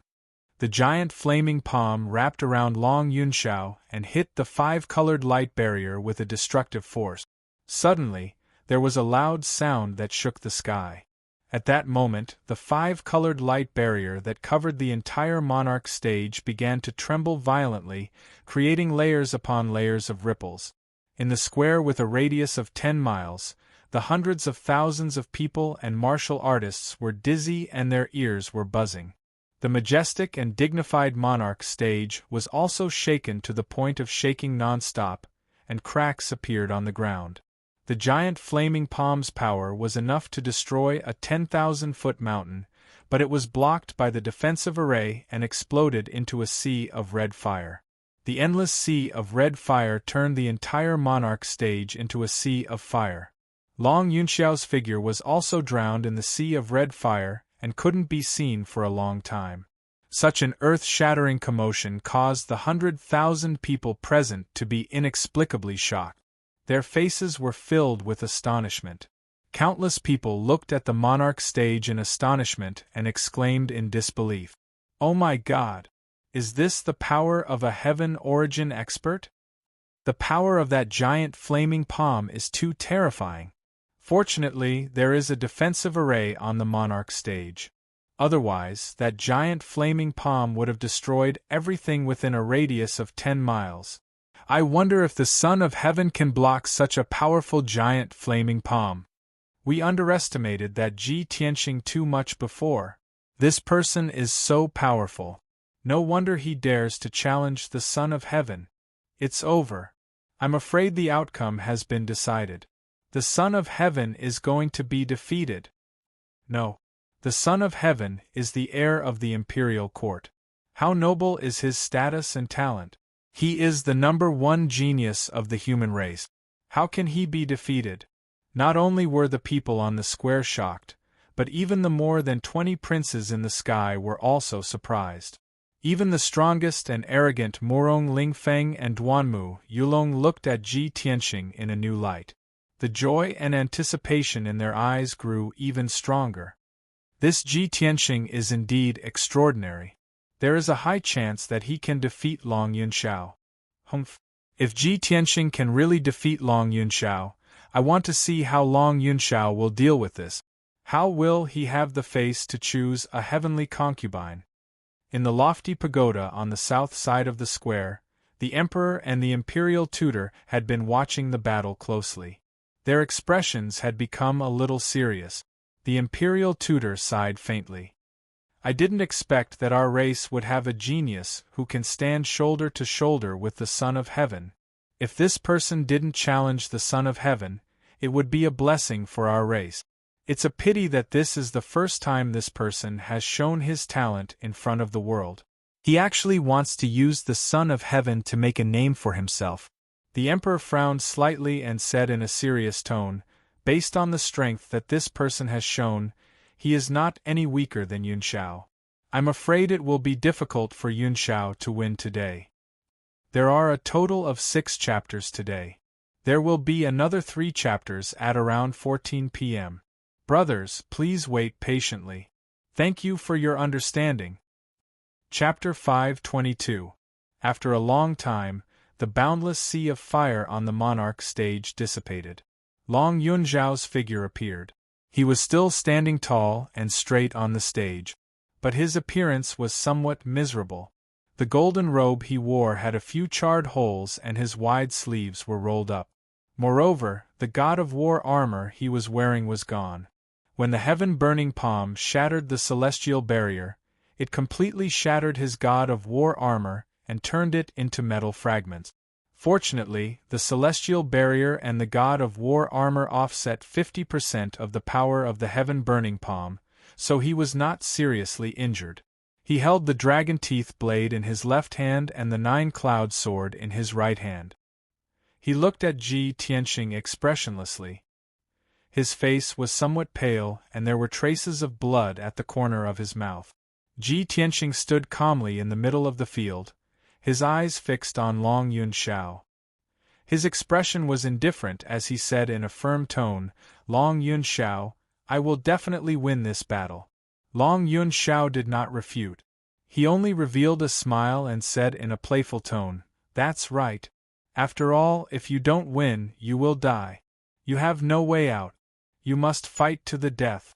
The giant flaming palm wrapped around Long Yunxiao and hit the 5-colored light barrier with a destructive force. Suddenly, there was a loud sound that shook the sky. At that moment, the 5-colored light barrier that covered the entire monarch stage began to tremble violently, creating layers upon layers of ripples. In the square with a radius of 10 miles, the hundreds of thousands of people and martial artists were dizzy and their ears were buzzing. The majestic and dignified monarch stage was also shaken to the point of shaking non-stop, and cracks appeared on the ground. The giant flaming palm's power was enough to destroy a 10,000-foot mountain, but it was blocked by the defensive array and exploded into a sea of red fire. The endless sea of red fire turned the entire monarch stage into a sea of fire. Long Yunxiao's figure was also drowned in the sea of red fire and couldn't be seen for a long time. Such an earth-shattering commotion caused the 100,000 people present to be inexplicably shocked. Their faces were filled with astonishment. Countless people looked at the monarch stage in astonishment and exclaimed in disbelief, "Oh my God! Is this the power of a heaven origin expert? The power of that giant flaming palm is too terrifying." Fortunately, there is a defensive array on the monarch stage. Otherwise, that giant flaming palm would have destroyed everything within a radius of 10 miles. I wonder if the Son of Heaven can block such a powerful giant flaming palm. We underestimated that Ji Tianxing too much before. This person is so powerful. No wonder he dares to challenge the Son of Heaven. It's over. I'm afraid the outcome has been decided. The Son of Heaven is going to be defeated. No. The Son of Heaven is the heir of the imperial court. How noble is his status and talent. He is the #1 genius of the human race. How can he be defeated? Not only were the people on the square shocked, but even the more than 20 princes in the sky were also surprised. Even the strongest and arrogant Murong Lingfeng and Duanmu Yulong looked at Ji Tianxing in a new light. The joy and anticipation in their eyes grew even stronger. This Ji Tianxing is indeed extraordinary. There is a high chance that he can defeat Long Yunxiao. Humph. If Ji Tianxing can really defeat Long Yunxiao, I want to see how Long Yunxiao will deal with this. How will he have the face to choose a heavenly concubine? In the lofty pagoda on the south side of the square, the emperor and the imperial tutor had been watching the battle closely. Their expressions had become a little serious. The imperial tutor sighed faintly. I didn't expect that our race would have a genius who can stand shoulder to shoulder with the Son of Heaven. If this person didn't challenge the Son of Heaven, it would be a blessing for our race. It's a pity that this is the first time this person has shown his talent in front of the world. He actually wants to use the Son of Heaven to make a name for himself. The emperor frowned slightly and said in a serious tone, based on the strength that this person has shown, he is not any weaker than Yun Shao. I'm afraid it will be difficult for Yun Shao to win today. There are a total of 6 chapters today. There will be another 3 chapters at around 14 p.m. Brothers, please wait patiently. Thank you for your understanding. Chapter 522. After a long time, the boundless sea of fire on the monarch stage dissipated. Long Yunzhao's figure appeared. He was still standing tall and straight on the stage, but his appearance was somewhat miserable. The golden robe he wore had a few charred holes and his wide sleeves were rolled up. Moreover, the god of war armor he was wearing was gone. When the heaven-burning palm shattered the celestial barrier, it completely shattered his god of war armor and turned it into metal fragments. Fortunately, the celestial barrier and the god of war armor offset 50% of the power of the heaven-burning palm, so he was not seriously injured. He held the dragon teeth blade in his left hand and the 9-cloud sword in his right hand. He looked at Ji Tianxing expressionlessly. His face was somewhat pale and there were traces of blood at the corner of his mouth. Ji Tianxing stood calmly in the middle of the field, his eyes fixed on Long Yun Shao. His expression was indifferent as he said in a firm tone, "Long Yun Shao, I will definitely win this battle." Long Yun Shao did not refute. He only revealed a smile and said in a playful tone, "That's right. After all, if you don't win, you will die. You have no way out. You must fight to the death."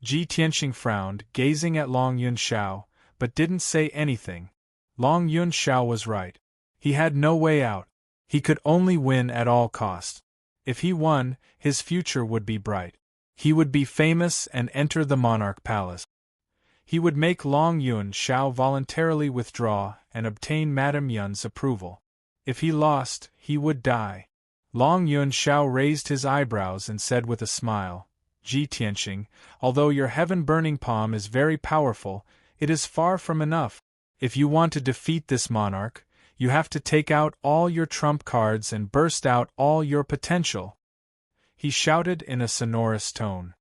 Ji Tianxing frowned, gazing at Long Yun Shao, but didn't say anything. Long Yun Shao was right. He had no way out. He could only win at all costs. If he won, his future would be bright. He would be famous and enter the monarch palace. He would make Long Yun Shao voluntarily withdraw and obtain Madame Yun's approval. If he lost, he would die. Long Yun Shao raised his eyebrows and said with a smile, "Ji Tianxing, although your heaven-burning palm is very powerful, it is far from enough. If you want to defeat this monarch, you have to take out all your trump cards and burst out all your potential." He shouted in a sonorous tone.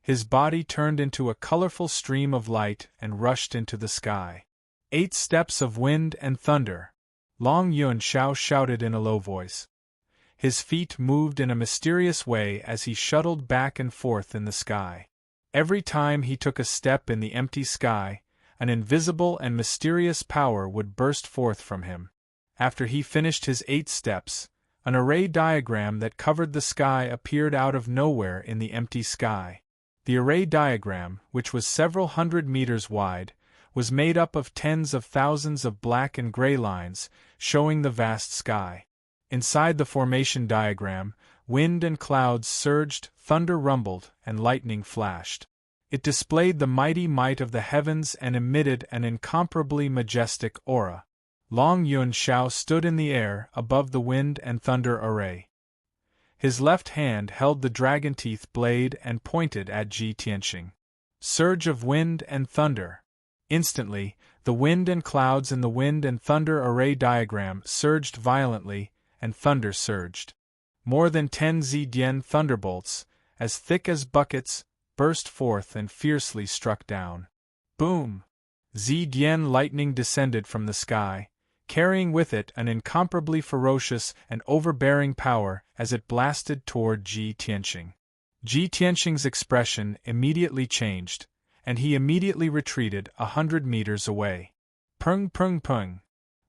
His body turned into a colorful stream of light and rushed into the sky. 8 steps of wind and thunder. Long Yun Shao shouted in a low voice. His feet moved in a mysterious way as he shuttled back and forth in the sky. Every time he took a step in the empty sky, an invisible and mysterious power would burst forth from him. After he finished his 8 steps, an array diagram that covered the sky appeared out of nowhere in the empty sky. The array diagram, which was several hundred meters wide, was made up of tens of thousands of black and gray lines, showing the vast sky. Inside the formation diagram, wind and clouds surged, thunder rumbled, and lightning flashed. It displayed the mighty might of the heavens and emitted an incomparably majestic aura. Long Yun Shao stood in the air above the wind and thunder array. His left hand held the dragon teeth blade and pointed at Ji Tianxing. Surge of wind and thunder. Instantly, the wind and clouds in the wind and thunder array diagram surged violently, and thunder surged. More than 10 Zedian thunderbolts, as thick as buckets, burst forth and fiercely struck down. Boom! Zedian lightning descended from the sky, carrying with it an incomparably ferocious and overbearing power as it blasted toward Ji Tianxing. Ji Tianxing's expression immediately changed, and he immediately retreated 100 meters away. Pung pung pung!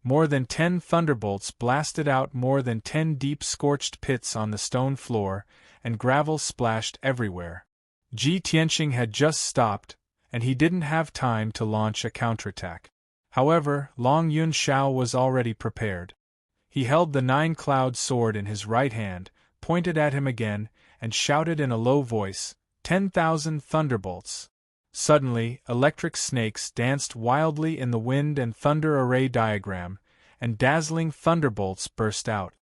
More than 10 thunderbolts blasted out more than 10 deep scorched pits on the stone floor, and gravel splashed everywhere. Ji Tianxing had just stopped, and he didn't have time to launch a counterattack. However, Long Yun Shao was already prepared. He held the 9-cloud sword in his right hand, pointed at him again, and shouted in a low voice, 10,000 thunderbolts! Suddenly, electric snakes danced wildly in the wind and thunder array diagram, and dazzling thunderbolts burst out.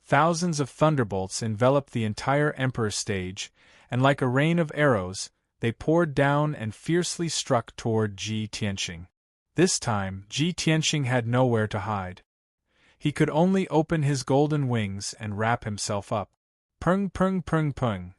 Thousands of thunderbolts enveloped the entire Emperor stage, and like a rain of arrows, they poured down and fiercely struck toward Ji Tianxing. This time, Ji Tianxing had nowhere to hide. He could only open his golden wings and wrap himself up. Pung pung pung pung.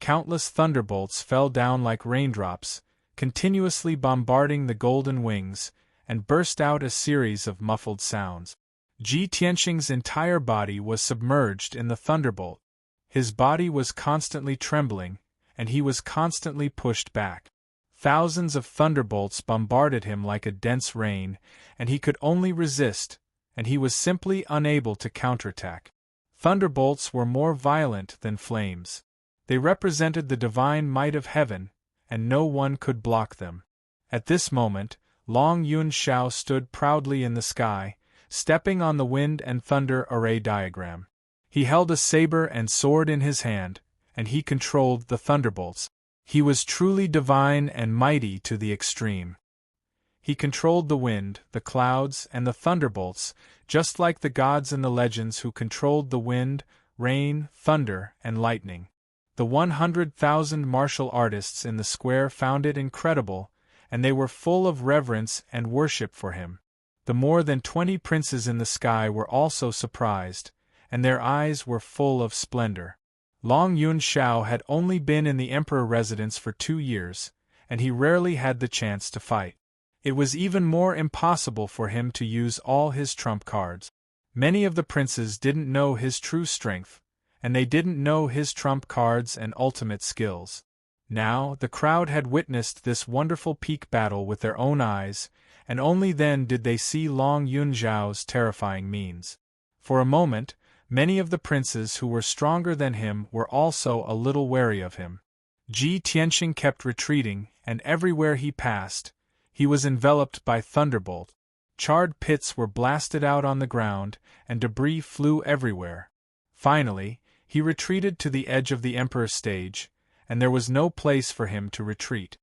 Countless thunderbolts fell down like raindrops, continuously bombarding the golden wings, and burst out a series of muffled sounds. Ji Tianxing's entire body was submerged in the thunderbolt. His body was constantly trembling, and he was constantly pushed back. Thousands of thunderbolts bombarded him like a dense rain, and he could only resist, and he was simply unable to counterattack. Thunderbolts were more violent than flames. They represented the divine might of heaven, and no one could block them. At this moment, Long Yun Shao stood proudly in the sky, stepping on the wind and thunder array diagram. He held a saber and sword in his hand, and he controlled the thunderbolts. He was truly divine and mighty to the extreme. He controlled the wind, the clouds, and the thunderbolts, just like the gods in the legends who controlled the wind, rain, thunder, and lightning. The 100,000 martial artists in the square found it incredible, and they were full of reverence and worship for him. The more than 20 princes in the sky were also surprised, and their eyes were full of splendor. Long Yun Shao had only been in the emperor residence for 2 years, and he rarely had the chance to fight. It was even more impossible for him to use all his trump cards. Many of the princes didn't know his true strength, and they didn't know his trump cards and ultimate skills. Now, the crowd had witnessed this wonderful peak battle with their own eyes, and only then did they see Long Yun Zhao's terrifying means. For a moment, many of the princes who were stronger than him were also a little wary of him. Ji Tianxing kept retreating, and everywhere he passed, he was enveloped by thunderbolt. Charred pits were blasted out on the ground, and debris flew everywhere. Finally, he retreated to the edge of the emperor's stage, and there was no place for him to retreat.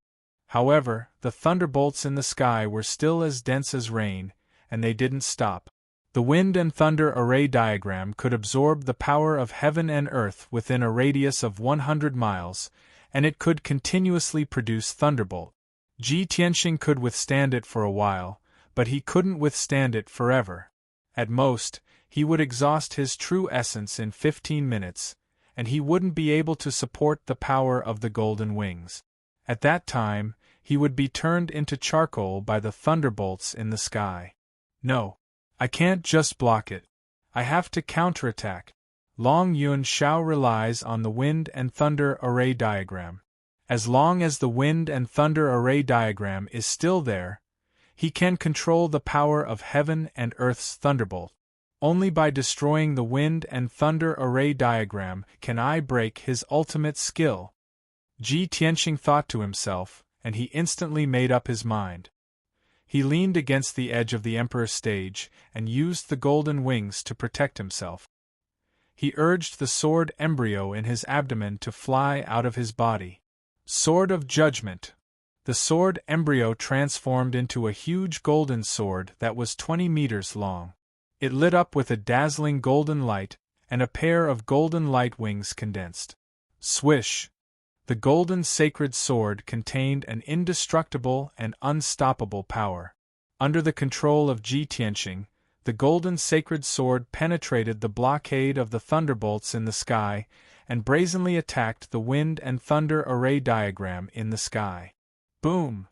However, the thunderbolts in the sky were still as dense as rain, and they didn't stop. The wind and thunder array diagram could absorb the power of heaven and earth within a radius of 100 miles, and it could continuously produce thunderbolt. Ji Tianxing could withstand it for a while, but he couldn't withstand it forever. At most, he would exhaust his true essence in 15 minutes, and he wouldn't be able to support the power of the golden wings. At that time, he would be turned into charcoal by the thunderbolts in the sky. No, I can't just block it. I have to counterattack. Long Yun Shao relies on the wind and thunder array diagram. As long as the wind and thunder array diagram is still there, he can control the power of heaven and earth's thunderbolt. Only by destroying the wind and thunder array diagram can I break his ultimate skill. Ji Tianxing thought to himself, and he instantly made up his mind. He leaned against the edge of the emperor's stage and used the golden wings to protect himself. He urged the sword embryo in his abdomen to fly out of his body. Sword of Judgment. The sword embryo transformed into a huge golden sword that was 20 meters long. It lit up with a dazzling golden light, and a pair of golden light wings condensed. Swish! The golden sacred sword contained an indestructible and unstoppable power. Under the control of Ji Tianxing, the golden sacred sword penetrated the blockade of the thunderbolts in the sky and brazenly attacked the wind and thunder array diagram in the sky. Boom!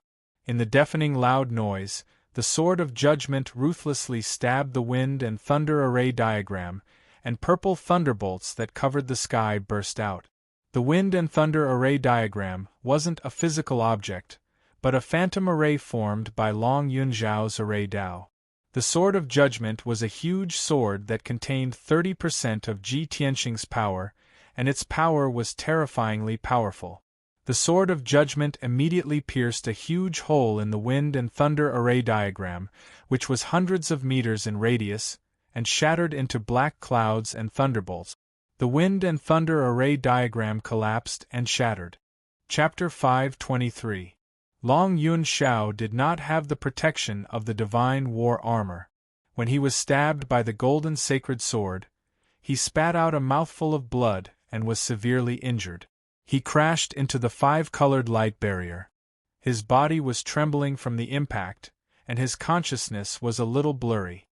In the deafening loud noise, the sword of judgment ruthlessly stabbed the wind and thunder array diagram, and purple thunderbolts that covered the sky burst out. The wind and thunder array diagram wasn't a physical object, but a phantom array formed by Long Yun Zhao's array Dao. The sword of judgment was a huge sword that contained 30% of Ji Tianxing's power, and its power was terrifyingly powerful. The sword of judgment immediately pierced a huge hole in the wind and thunder array diagram, which was hundreds of meters in radius, and shattered into black clouds and thunderbolts. The wind and thunder array diagram collapsed and shattered. Chapter 523. Long Yun Shao did not have the protection of the divine war armor. When he was stabbed by the golden sacred sword, he spat out a mouthful of blood and was severely injured. He crashed into the 5-colored light barrier. His body was trembling from the impact, and his consciousness was a little blurry.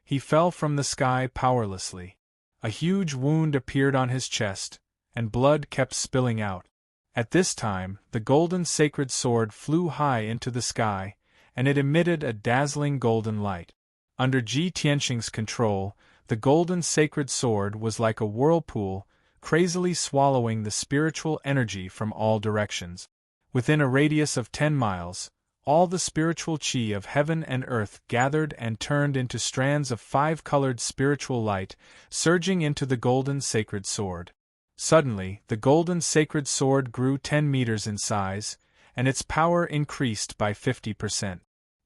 He fell from the sky powerlessly. A huge wound appeared on his chest, and blood kept spilling out. At this time, the golden sacred sword flew high into the sky, and it emitted a dazzling golden light. Under Ji Tianxing's control, the golden sacred sword was like a whirlpool, crazily swallowing the spiritual energy from all directions. Within a radius of 10 miles, all the spiritual qi of heaven and earth gathered and turned into strands of 5-colored spiritual light, surging into the golden sacred sword. Suddenly, the golden sacred sword grew 10 meters in size, and its power increased by 50%.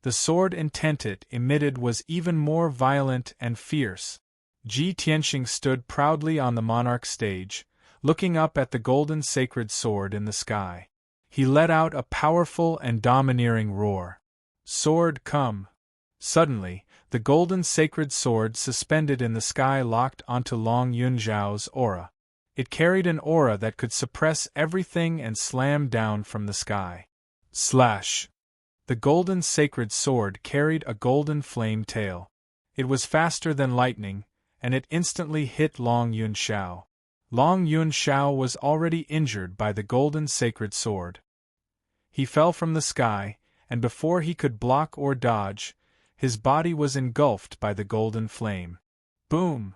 The sword intent it emitted was even more violent and fierce. Ji Tianxing stood proudly on the monarch stage, looking up at the golden sacred sword in the sky. He let out a powerful and domineering roar. "Sword, come!" Suddenly, the golden sacred sword suspended in the sky locked onto Long Yunxiao's aura. It carried an aura that could suppress everything and slam down from the sky. Slash! The golden sacred sword carried a golden flame tail. It was faster than lightning, and it instantly hit Long Yunxiao. Long Yunxiao was already injured by the golden sacred sword. He fell from the sky, and before he could block or dodge, his body was engulfed by the golden flame. Boom!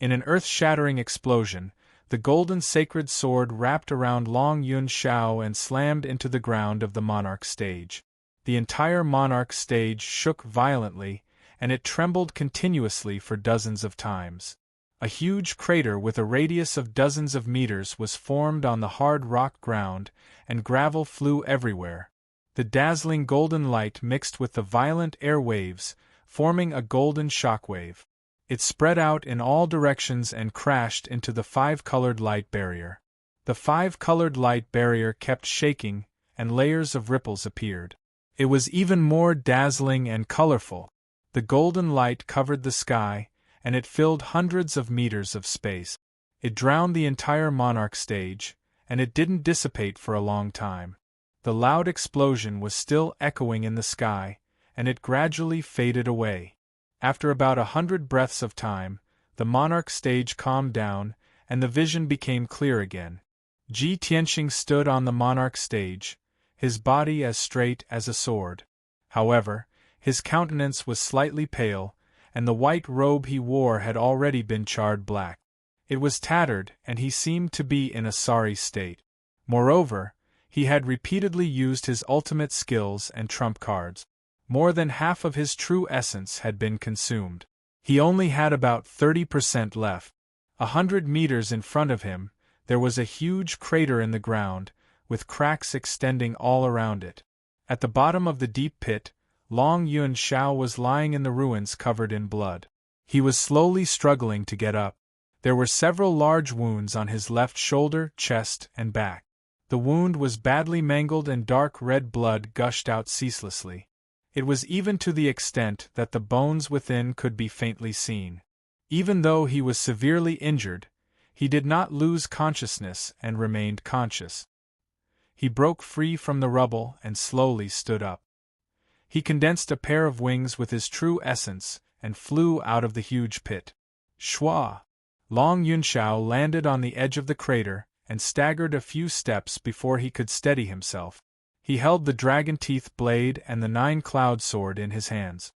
In an earth-shattering explosion, the golden sacred sword wrapped around Long Yunxiao and slammed into the ground of the monarch stage. The entire monarch stage shook violently, and it trembled continuously for dozens of times. A huge crater with a radius of dozens of meters was formed on the hard rock ground, and gravel flew everywhere. The dazzling golden light mixed with the violent air waves, forming a golden shockwave. It spread out in all directions and crashed into the 5-colored light barrier. The 5-colored light barrier kept shaking, and layers of ripples appeared. It was even more dazzling and colorful. The golden light covered the sky, and it filled hundreds of meters of space. It drowned the entire monarch stage, and it didn't dissipate for a long time. The loud explosion was still echoing in the sky, and it gradually faded away. After about 100 breaths of time, the monarch stage calmed down, and the vision became clear again. Ji Tianxing stood on the monarch stage, his body as straight as a sword. However, his countenance was slightly pale, and the white robe he wore had already been charred black. It was tattered, and he seemed to be in a sorry state. Moreover, he had repeatedly used his ultimate skills and trump cards. More than half of his true essence had been consumed. He only had about 30% left. 100 meters in front of him, there was a huge crater in the ground, with cracks extending all around it. At the bottom of the deep pit, Long Yunxiao was lying in the ruins covered in blood. He was slowly struggling to get up. There were several large wounds on his left shoulder, chest, and back. The wound was badly mangled and dark red blood gushed out ceaselessly. It was even to the extent that the bones within could be faintly seen. Even though he was severely injured, he did not lose consciousness and remained conscious. He broke free from the rubble and slowly stood up. He condensed a pair of wings with his true essence and flew out of the huge pit. Shwa! Long Yunxiao landed on the edge of the crater and staggered a few steps before he could steady himself. He held the dragon teeth blade and the 9-cloud sword in his hands.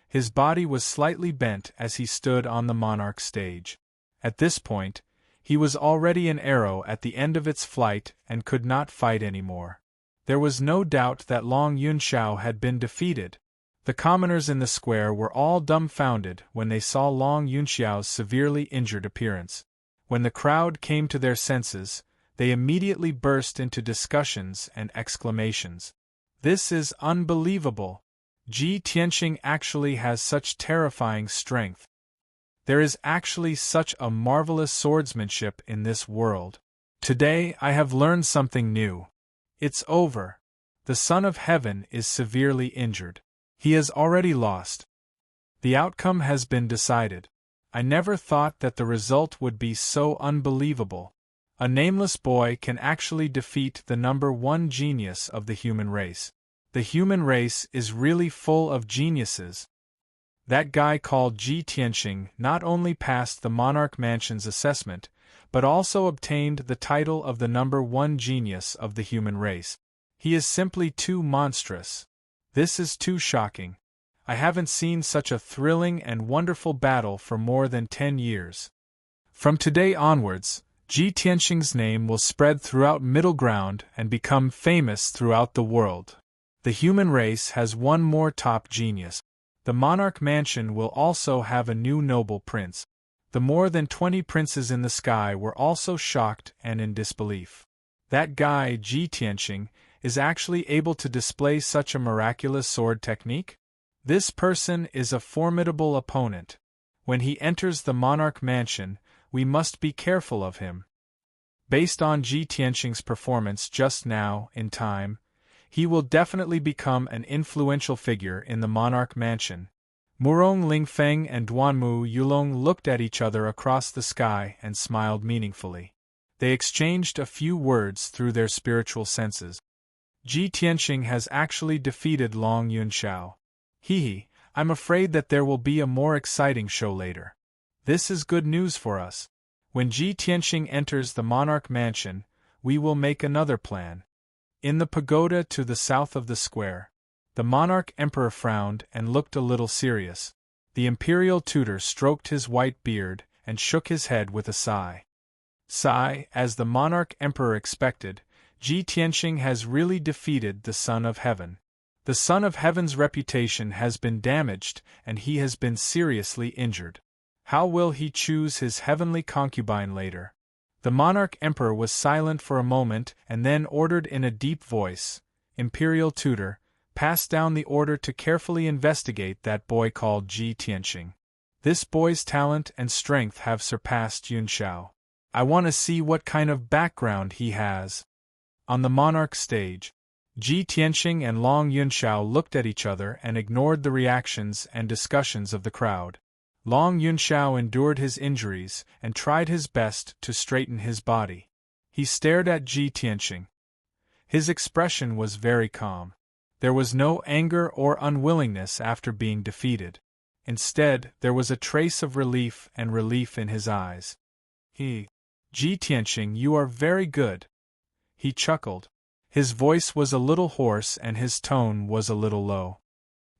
His body was slightly bent as he stood on the monarch stage. At this point, he was already an arrow at the end of its flight and could not fight anymore. There was no doubt that Long Yunxiao had been defeated. The commoners in the square were all dumbfounded when they saw Long Yunxiao's severely injured appearance. When the crowd came to their senses, they immediately burst into discussions and exclamations. "This is unbelievable! Ji Tianxing actually has such terrifying strength. There is actually such a marvelous swordsmanship in this world. Today I have learned something new. It's over. The Son of Heaven is severely injured. He has already lost. The outcome has been decided. I never thought that the result would be so unbelievable. A nameless boy can actually defeat the number 1 genius of the human race. The human race is really full of geniuses. That guy called Ji Tianxing not only passed the Monarch Mansion's assessment, but also obtained the title of the #1 genius of the human race. He is simply too monstrous. This is too shocking. I haven't seen such a thrilling and wonderful battle for more than 10 years. From today onwards, Ji Tianxing's name will spread throughout Middle Ground and become famous throughout the world. The human race has one more top genius. The Monarch Mansion will also have a new noble prince. The more than 20 princes in the sky were also shocked and in disbelief. That guy, Ji Tianxing, is actually able to display such a miraculous sword technique? This person is a formidable opponent. When he enters the Monarch Mansion, we must be careful of him. Based on Ji Tianxing's performance just now, in time, he will definitely become an influential figure in the Monarch Mansion. Murong Lingfeng and Duanmu Yulong looked at each other across the sky and smiled meaningfully. They exchanged a few words through their spiritual senses. Ji Tianxing has actually defeated Long Yunxiao. Hehe, I'm afraid that there will be a more exciting show later. This is good news for us. When Ji Tianxing enters the Monarch Mansion, we will make another plan. In the pagoda to the south of the square, the Monarch Emperor frowned and looked a little serious. The imperial tutor stroked his white beard and shook his head with a sigh. Sigh, as the Monarch Emperor expected, Ji Tianxing has really defeated the Son of Heaven. The Son of Heaven's reputation has been damaged and he has been seriously injured. How will he choose his heavenly concubine later? The Monarch Emperor was silent for a moment and then ordered in a deep voice, "Imperial tutor, pass down the order to carefully investigate that boy called Ji Tianxing. This boy's talent and strength have surpassed Yunxiao. I want to see what kind of background he has." On the Monarch stage, Ji Tianxing and Long Yunxiao looked at each other and ignored the reactions and discussions of the crowd. Long Yunxiao endured his injuries and tried his best to straighten his body. He stared at Ji Tianxing. His expression was very calm. There was no anger or unwillingness after being defeated. Instead, there was a trace of relief in his eyes. Ji Tianxing, you are very good. He chuckled. His voice was a little hoarse and his tone was a little low.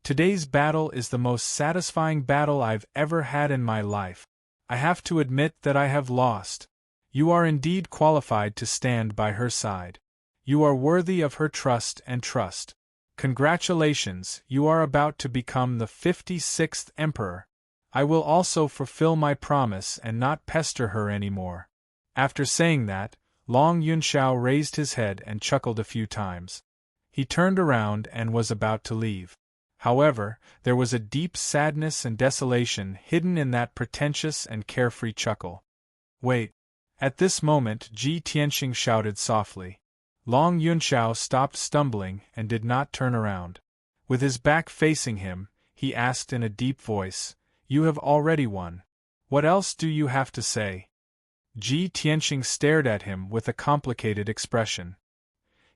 Today's battle is the most satisfying battle I've ever had in my life. I have to admit that I have lost. You are indeed qualified to stand by her side. You are worthy of her trust and trust. Congratulations, you are about to become the 56th Emperor. I will also fulfill my promise and not pester her anymore. After saying that, Long Yunxiao raised his head and chuckled a few times. He turned around and was about to leave. However, there was a deep sadness and desolation hidden in that pretentious and carefree chuckle. Wait! At this moment, Ji Tianxing shouted softly. Long Yunxiao stopped stumbling and did not turn around. With his back facing him, he asked in a deep voice, "You have already won. What else do you have to say?" Ji Tianxing stared at him with a complicated expression.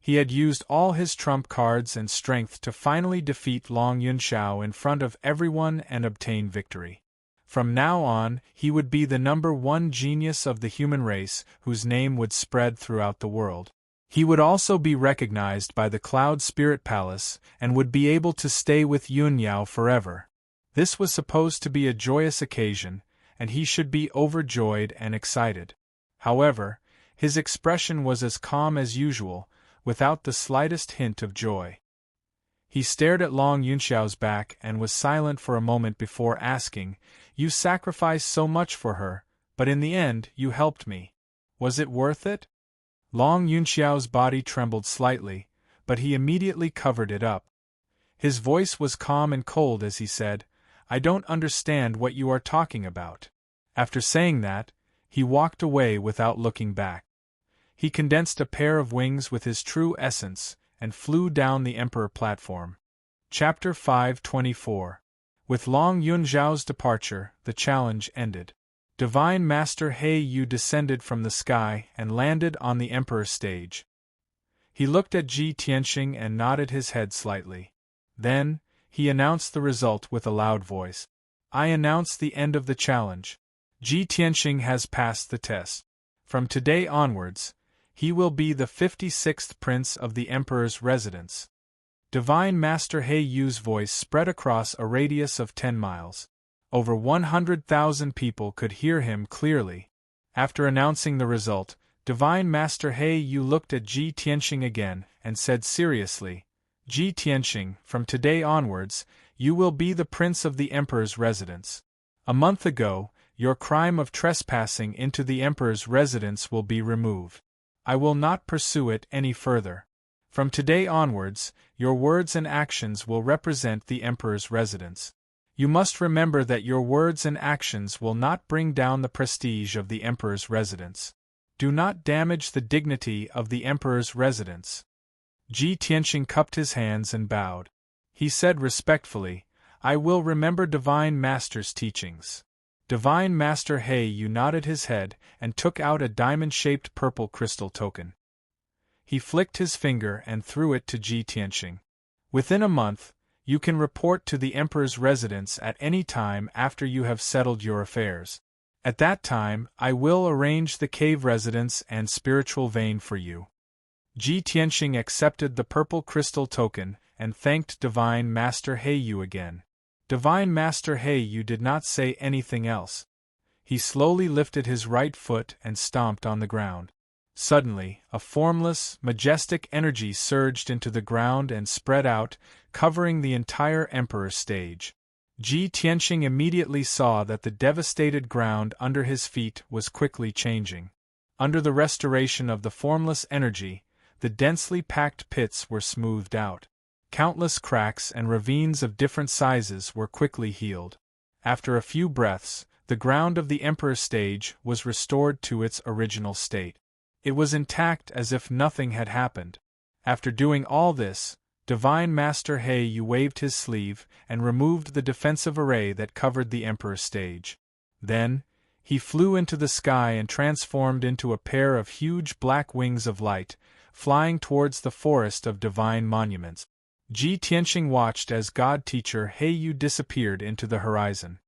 He had used all his trump cards and strength to finally defeat Long Yunxiao in front of everyone and obtain victory. From now on, he would be the #1 genius of the human race whose name would spread throughout the world. He would also be recognized by the Cloud Spirit Palace and would be able to stay with Yunyao forever. This was supposed to be a joyous occasion, and he should be overjoyed and excited. However, his expression was as calm as usual, without the slightest hint of joy. He stared at Long Yunxiao's back and was silent for a moment before asking, "You sacrificed so much for her, but in the end you helped me. Was it worth it?" Long Yunxiao's body trembled slightly, but he immediately covered it up. His voice was calm and cold as he said, "I don't understand what you are talking about." After saying that, he walked away without looking back. He condensed a pair of wings with his true essence and flew down the Emperor platform. Chapter 524. With Long Yunxiao's departure, the challenge ended. Divine Master He Yu descended from the sky and landed on the Emperor's stage. He looked at Ji Tianxing and nodded his head slightly. Then, he announced the result with a loud voice. I announce the end of the challenge. Ji Tianxing has passed the test. From today onwards, he will be the 56th prince of the Emperor's residence. Divine Master He Yu's voice spread across a radius of 10 miles. Over 100,000 people could hear him clearly. After announcing the result, Divine Master He Yu looked at Ji Tianxing again and said seriously, Ji Tianxing, from today onwards, you will be the prince of the Emperor's residence. A month ago, your crime of trespassing into the Emperor's residence will be removed. I will not pursue it any further. From today onwards, your words and actions will represent the Emperor's residence. You must remember that your words and actions will not bring down the prestige of the Emperor's residence. Do not damage the dignity of the Emperor's residence. Ji Tianxing cupped his hands and bowed. He said respectfully, I will remember Divine Master's teachings. Divine Master He Yu nodded his head and took out a diamond-shaped purple crystal token. He flicked his finger and threw it to Ji Tianxing. Within a month, you can report to the Emperor's residence at any time after you have settled your affairs. At that time, I will arrange the cave residence and spiritual vein for you. Ji Tianxing accepted the purple crystal token and thanked Divine Master He Yu again. Divine Master He Yu did not say anything else. He slowly lifted his right foot and stomped on the ground. Suddenly, a formless, majestic energy surged into the ground and spread out, covering the entire Emperor's stage. Ji Tianxing immediately saw that the devastated ground under his feet was quickly changing. Under the restoration of the formless energy, the densely packed pits were smoothed out. Countless cracks and ravines of different sizes were quickly healed. After a few breaths, the ground of the Emperor's stage was restored to its original state. It was intact as if nothing had happened. After doing all this, Divine Master He Yu waved his sleeve and removed the defensive array that covered the Emperor's stage. Then, he flew into the sky and transformed into a pair of huge black wings of light, flying towards the forest of divine monuments. Ji Tianxing watched as God-teacher He Yu disappeared into the horizon.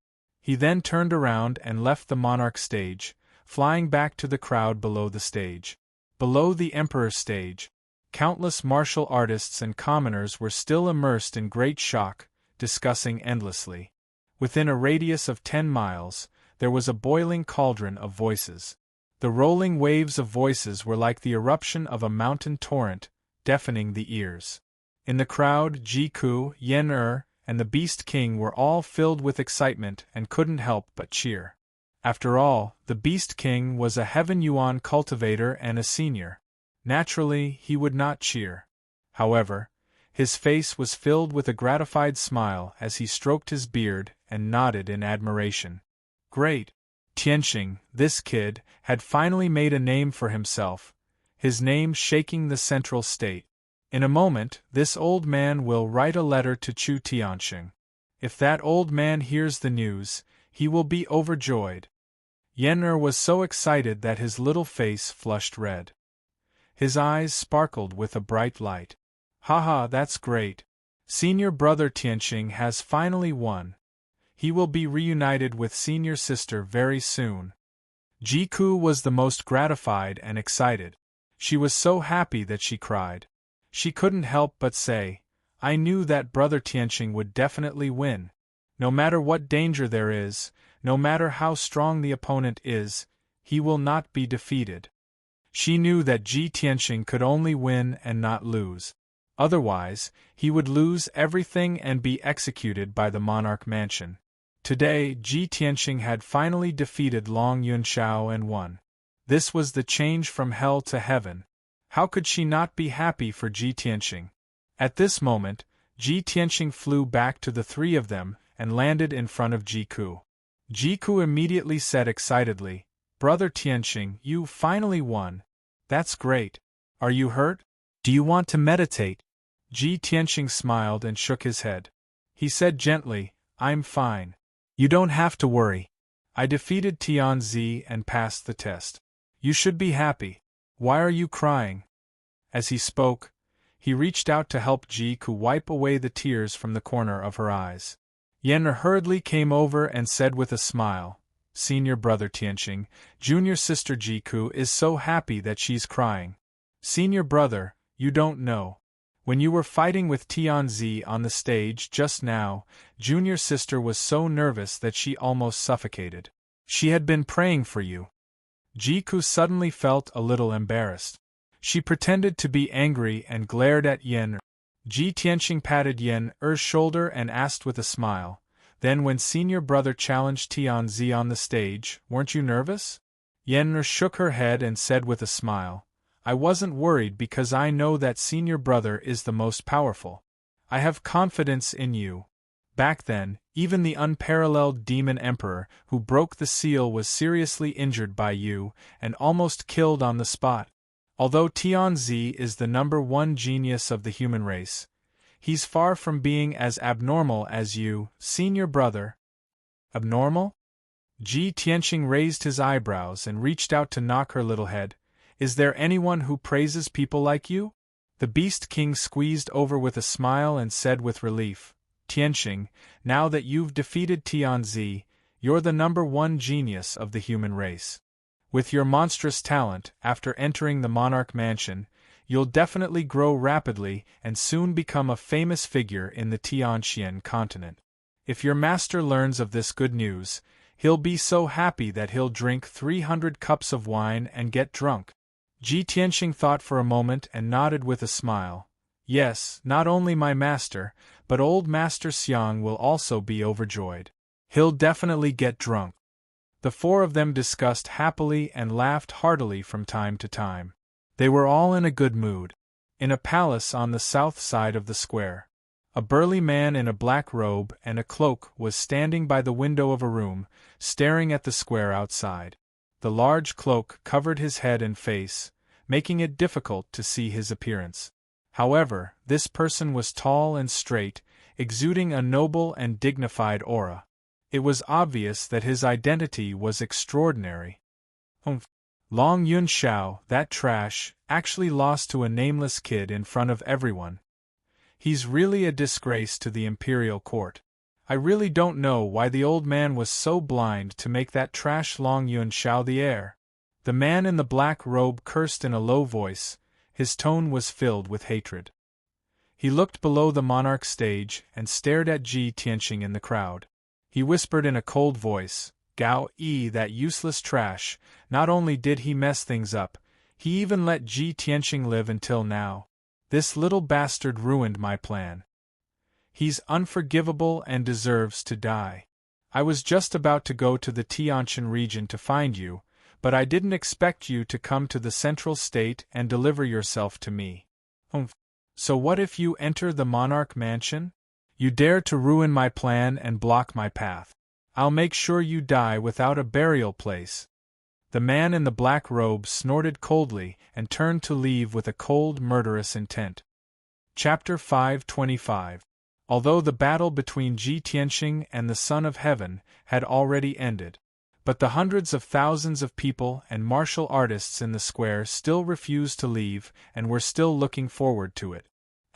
He then turned around and left the monarch stage, flying back to the crowd below the stage. Below the Emperor's stage, countless martial artists and commoners were still immersed in great shock, discussing endlessly. Within a radius of 10 miles, there was a boiling cauldron of voices. The rolling waves of voices were like the eruption of a mountain torrent, deafening the ears. In the crowd, Jiku, Yen and the Beast King were all filled with excitement and couldn't help but cheer. After all, the Beast King was a Heaven Yuan cultivator and a senior. Naturally, he would not cheer. However, his face was filled with a gratified smile as he stroked his beard and nodded in admiration. Great! Tianxing, this kid, had finally made a name for himself, his name shaking the central state. In a moment, this old man will write a letter to Chu Tianxing. If that old man hears the news, he will be overjoyed. Yen was so excited that his little face flushed red. His eyes sparkled with a bright light. Haha, that's great. Senior brother Tianxing has finally won. He will be reunited with senior sister very soon. Jiku was the most gratified and excited. She was so happy that she cried. She couldn't help but say, I knew that brother Tianxing would definitely win. No matter what danger there is, no matter how strong the opponent is, he will not be defeated. She knew that Ji Tianxing could only win and not lose. Otherwise, he would lose everything and be executed by the monarch mansion. Today, Ji Tianxing had finally defeated Long Yunxiao and won. This was the change from hell to heaven. How could she not be happy for Ji Tianxing? At this moment, Ji Tianxing flew back to the three of them and landed in front of Jiku. Jiku immediately said excitedly, Brother Tianxing, you finally won. That's great. Are you hurt? Do you want to meditate? Ji Tianxing smiled and shook his head. He said gently, I'm fine. You don't have to worry. I defeated Tianzi and passed the test. You should be happy. Why are you crying? As he spoke, he reached out to help Jiku wipe away the tears from the corner of her eyes. Yen hurriedly came over and said with a smile, "Senior brother Tianqing, junior sister Jiku is so happy that she's crying. Senior brother, you don't know. When you were fighting with Tianzi on the stage just now, junior sister was so nervous that she almost suffocated. She had been praying for you." Jiku suddenly felt a little embarrassed. She pretended to be angry and glared at Yen. Ji Tianqing patted Yen-er's shoulder and asked with a smile, "Then when senior brother challenged Tianzi on the stage, weren't you nervous?" Yen-er shook her head and said with a smile, "I wasn't worried because I know that senior brother is the most powerful. I have confidence in you." Back then, even the unparalleled demon emperor who broke the seal was seriously injured by you and almost killed on the spot. Although Tianzi is the #1 genius of the human race, he's far from being as abnormal as you, senior brother. Abnormal? Ji Tianqing raised his eyebrows and reached out to knock her little head. "Is there anyone who praises people like you?" The Beast King squeezed over with a smile and said with relief, "Tianqing, now that you've defeated Tianzi, you're the #1 genius of the human race. With your monstrous talent, after entering the monarch mansion, you'll definitely grow rapidly and soon become a famous figure in the Tianxian continent. If your master learns of this good news, he'll be so happy that he'll drink 300 cups of wine and get drunk." Ji Tianqing thought for a moment and nodded with a smile. "Yes, not only my master, but old Master Xiang will also be overjoyed. He'll definitely get drunk." The four of them discussed happily and laughed heartily from time to time. They were all in a good mood. In a palace on the south side of the square, a burly man in a black robe and a cloak was standing by the window of a room, staring at the square outside. The large cloak covered his head and face, making it difficult to see his appearance. However, this person was tall and straight, exuding a noble and dignified aura. It was obvious that his identity was extraordinary. Long Yun Xiao, that trash, actually lost to a nameless kid in front of everyone. He's really a disgrace to the imperial court. I really don't know why the old man was so blind to make that trash Long Yun Xiao the heir. The man in the black robe cursed in a low voice, his tone was filled with hatred. He looked below the monarch stage and stared at Ji Tianqing in the crowd. He whispered in a cold voice, "Gao Yi, that useless trash, not only did he mess things up, he even let Ji Tianqing live until now. This little bastard ruined my plan. He's unforgivable and deserves to die. I was just about to go to the Tianqian region to find you, but I didn't expect you to come to the central state and deliver yourself to me. So what if you enter the monarch mansion? You dare to ruin my plan and block my path. I'll make sure you die without a burial place." The man in the black robe snorted coldly and turned to leave with a cold, murderous intent. Chapter 525. Although the battle between Ji Tianqing and the Son of Heaven had already ended, but the hundreds of thousands of people and martial artists in the square still refused to leave and were still looking forward to it.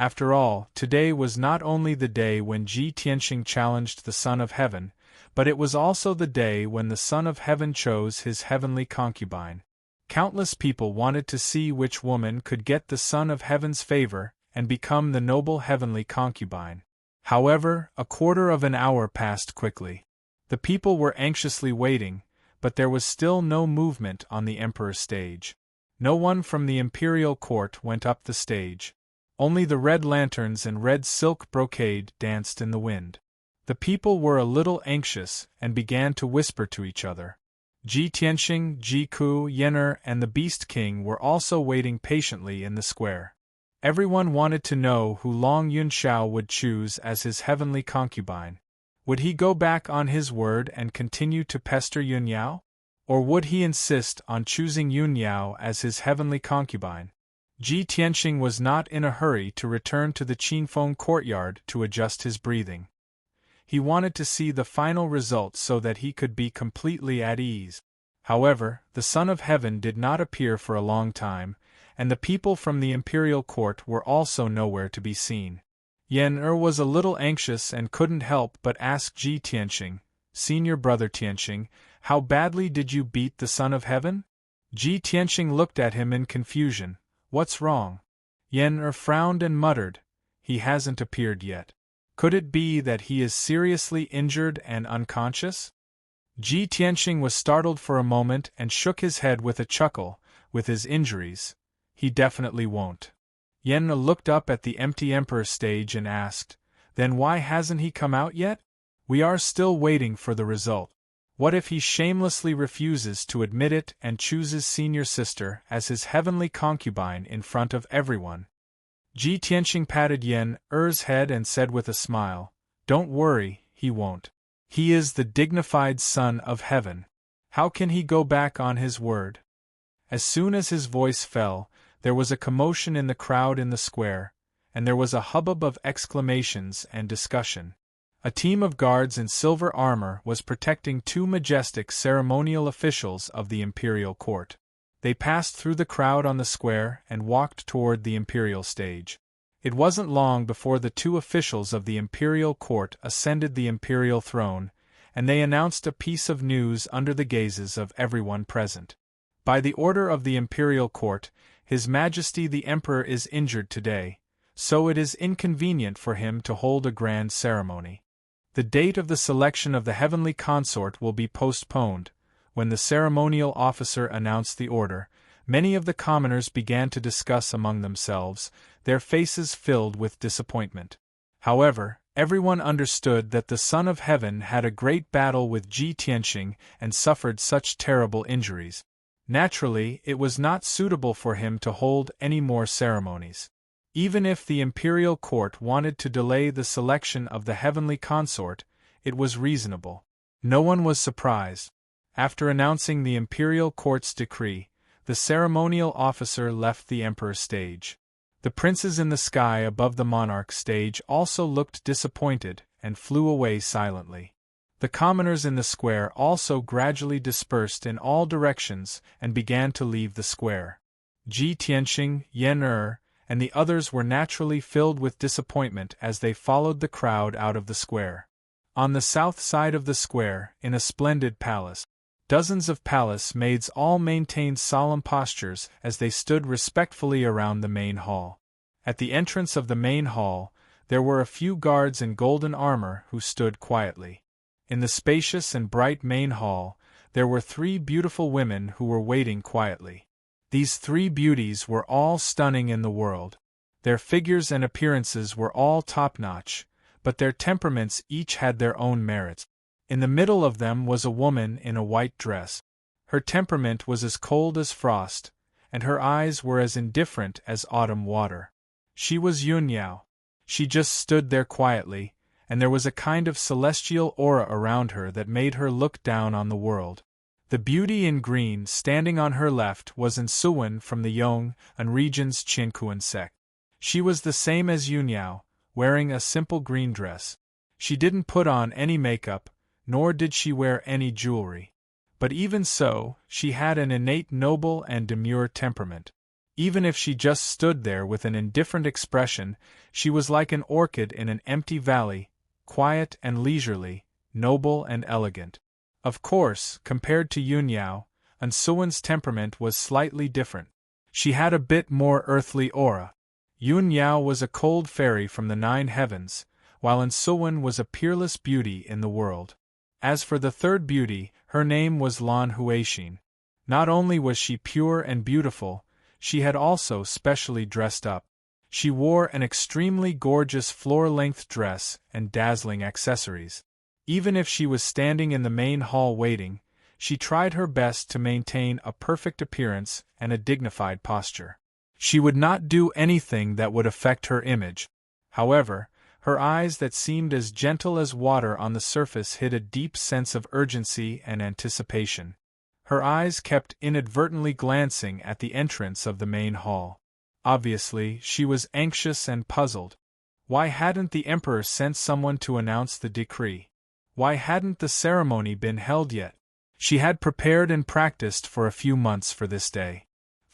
After all, today was not only the day when Ji Tianqing challenged the Son of Heaven, but it was also the day when the Son of Heaven chose his heavenly concubine. Countless people wanted to see which woman could get the Son of Heaven's favor and become the noble heavenly concubine. However, a quarter of an hour passed quickly. The people were anxiously waiting, but there was still no movement on the Emperor's stage. No one from the imperial court went up the stage. Only the red lanterns and red silk brocade danced in the wind. The people were a little anxious and began to whisper to each other. Ji Tianqing, Jiku, Yen-er, and the Beast King were also waiting patiently in the square. Everyone wanted to know who Long Yun Xiao would choose as his heavenly concubine. Would he go back on his word and continue to pester Yun Yao? Or would he insist on choosing Yun Yao as his heavenly concubine? Ji Tianqing was not in a hurry to return to the Qinfeng courtyard to adjust his breathing. He wanted to see the final result so that he could be completely at ease. However, the Son of Heaven did not appear for a long time, and the people from the imperial court were also nowhere to be seen. Yen was a little anxious and couldn't help but ask Ji Tianxing, "Senior brother Tianxing, how badly did you beat the Son of Heaven?" Ji Tianxing looked at him in confusion. "What's wrong?" Yen frowned and muttered, "He hasn't appeared yet. Could it be that he is seriously injured and unconscious?" Ji Tianxing was startled for a moment and shook his head with a chuckle. "With his injuries, he definitely won't." Yen looked up at the empty Emperor stage and asked, "Then why hasn't he come out yet? We are still waiting for the result. What if he shamelessly refuses to admit it and chooses senior sister as his heavenly concubine in front of everyone?" Ji Tianxing patted Yen's head and said with a smile, "Don't worry, he won't. He is the dignified Son of Heaven. How can he go back on his word?" As soon as his voice fell, there was a commotion in the crowd in the square, and there was a hubbub of exclamations and discussion. A team of guards in silver armor was protecting two majestic ceremonial officials of the imperial court. They passed through the crowd on the square and walked toward the imperial stage. It wasn't long before the two officials of the imperial court ascended the imperial throne, and they announced a piece of news under the gazes of everyone present. By the order of the imperial court, His Majesty the Emperor is injured today, so it is inconvenient for him to hold a grand ceremony. The date of the selection of the heavenly consort will be postponed. When the ceremonial officer announced the order, many of the commoners began to discuss among themselves, their faces filled with disappointment. However, everyone understood that the Son of Heaven had a great battle with Ji Tianxing and suffered such terrible injuries. Naturally, it was not suitable for him to hold any more ceremonies. Even if the imperial court wanted to delay the selection of the heavenly consort, it was reasonable. No one was surprised. After announcing the imperial court's decree, the ceremonial officer left the emperor's stage. The princes in the sky above the monarch's stage also looked disappointed and flew away silently. The commoners in the square also gradually dispersed in all directions and began to leave the square. Ji Tianxing, Yen and the others were naturally filled with disappointment as they followed the crowd out of the square. On the south side of the square, in a splendid palace, dozens of palace maids all maintained solemn postures as they stood respectfully around the main hall. At the entrance of the main hall, there were a few guards in golden armor who stood quietly. In the spacious and bright main hall, there were 3 beautiful women who were waiting quietly. These 3 beauties were all stunning in the world. Their figures and appearances were all top-notch, but their temperaments each had their own merits. In the middle of them was a woman in a white dress. Her temperament was as cold as frost, and her eyes were as indifferent as autumn water. She was Yunyao. She just stood there quietly, and there was a kind of celestial aura around her that made her look down on the world. The beauty in green standing on her left was Suwen from the Yong'an region's Qinkuan sect. She was the same as Yunyao, wearing a simple green dress. She didn't put on any makeup, nor did she wear any jewelry. But even so, she had an innate noble and demure temperament. Even if she just stood there with an indifferent expression, she was like an orchid in an empty valley, quiet and leisurely, noble and elegant. Of course, compared to Yunyao, Suwen's temperament was slightly different. She had a bit more earthly aura. Yunyao was a cold fairy from the 9 heavens, while Suwen was a peerless beauty in the world. As for the third beauty, her name was Lan Huixin. Not only was she pure and beautiful, she had also specially dressed up. She wore an extremely gorgeous floor-length dress and dazzling accessories. Even if she was standing in the main hall waiting, she tried her best to maintain a perfect appearance and a dignified posture. She would not do anything that would affect her image. However, her eyes that seemed as gentle as water on the surface hid a deep sense of urgency and anticipation. Her eyes kept inadvertently glancing at the entrance of the main hall. Obviously, she was anxious and puzzled. Why hadn't the emperor sent someone to announce the decree? Why hadn't the ceremony been held yet? She had prepared and practiced for a few months for this day.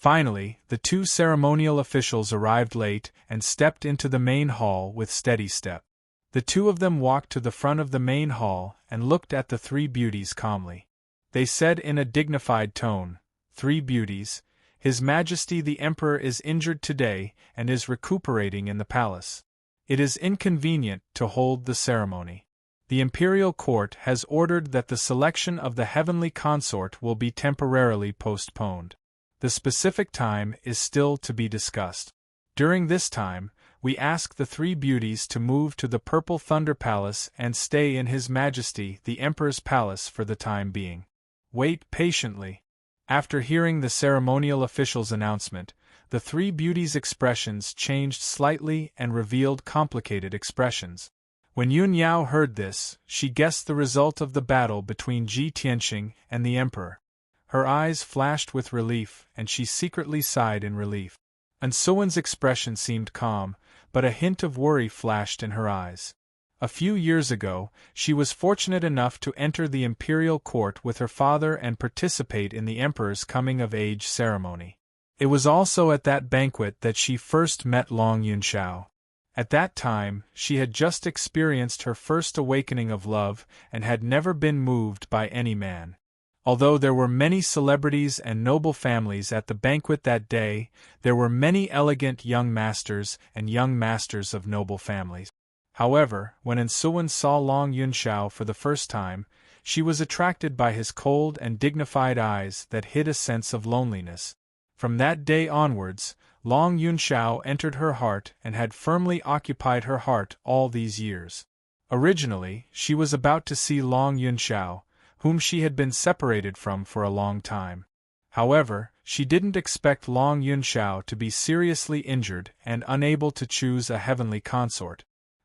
Finally, the two ceremonial officials arrived late and stepped into the main hall with steady step. The two of them walked to the front of the main hall and looked at the three beauties calmly. They said in a dignified tone, "Three beauties, His Majesty the Emperor is injured today and is recuperating in the palace. It is inconvenient to hold the ceremony. The imperial court has ordered that the selection of the heavenly consort will be temporarily postponed. The specific time is still to be discussed. During this time, we ask the three beauties to move to the Purple Thunder Palace and stay in His Majesty the Emperor's palace for the time being. Wait patiently." After hearing the ceremonial official's announcement, the three beauties' expressions changed slightly and revealed complicated expressions. When Yun Yao heard this, she guessed the result of the battle between Ji Tianqing and the Emperor. Her eyes flashed with relief, and she secretly sighed in relief. Ansuwen's expression seemed calm, but a hint of worry flashed in her eyes. A few years ago, she was fortunate enough to enter the imperial court with her father and participate in the emperor's coming-of-age ceremony. It was also at that banquet that she first met Long Yunxiao. At that time, she had just experienced her first awakening of love and had never been moved by any man. Although there were many celebrities and noble families at the banquet that day, there were many elegant young masters and young masters of noble families. However, when Ansuwen saw Long Yunxiao for the first time, she was attracted by his cold and dignified eyes that hid a sense of loneliness. From that day onwards, Long Yunxiao entered her heart and had firmly occupied her heart all these years. Originally, she was about to see Long Yunxiao, whom she had been separated from for a long time. However, she didn't expect Long Yunxiao to be seriously injured and unable to choose a heavenly consort.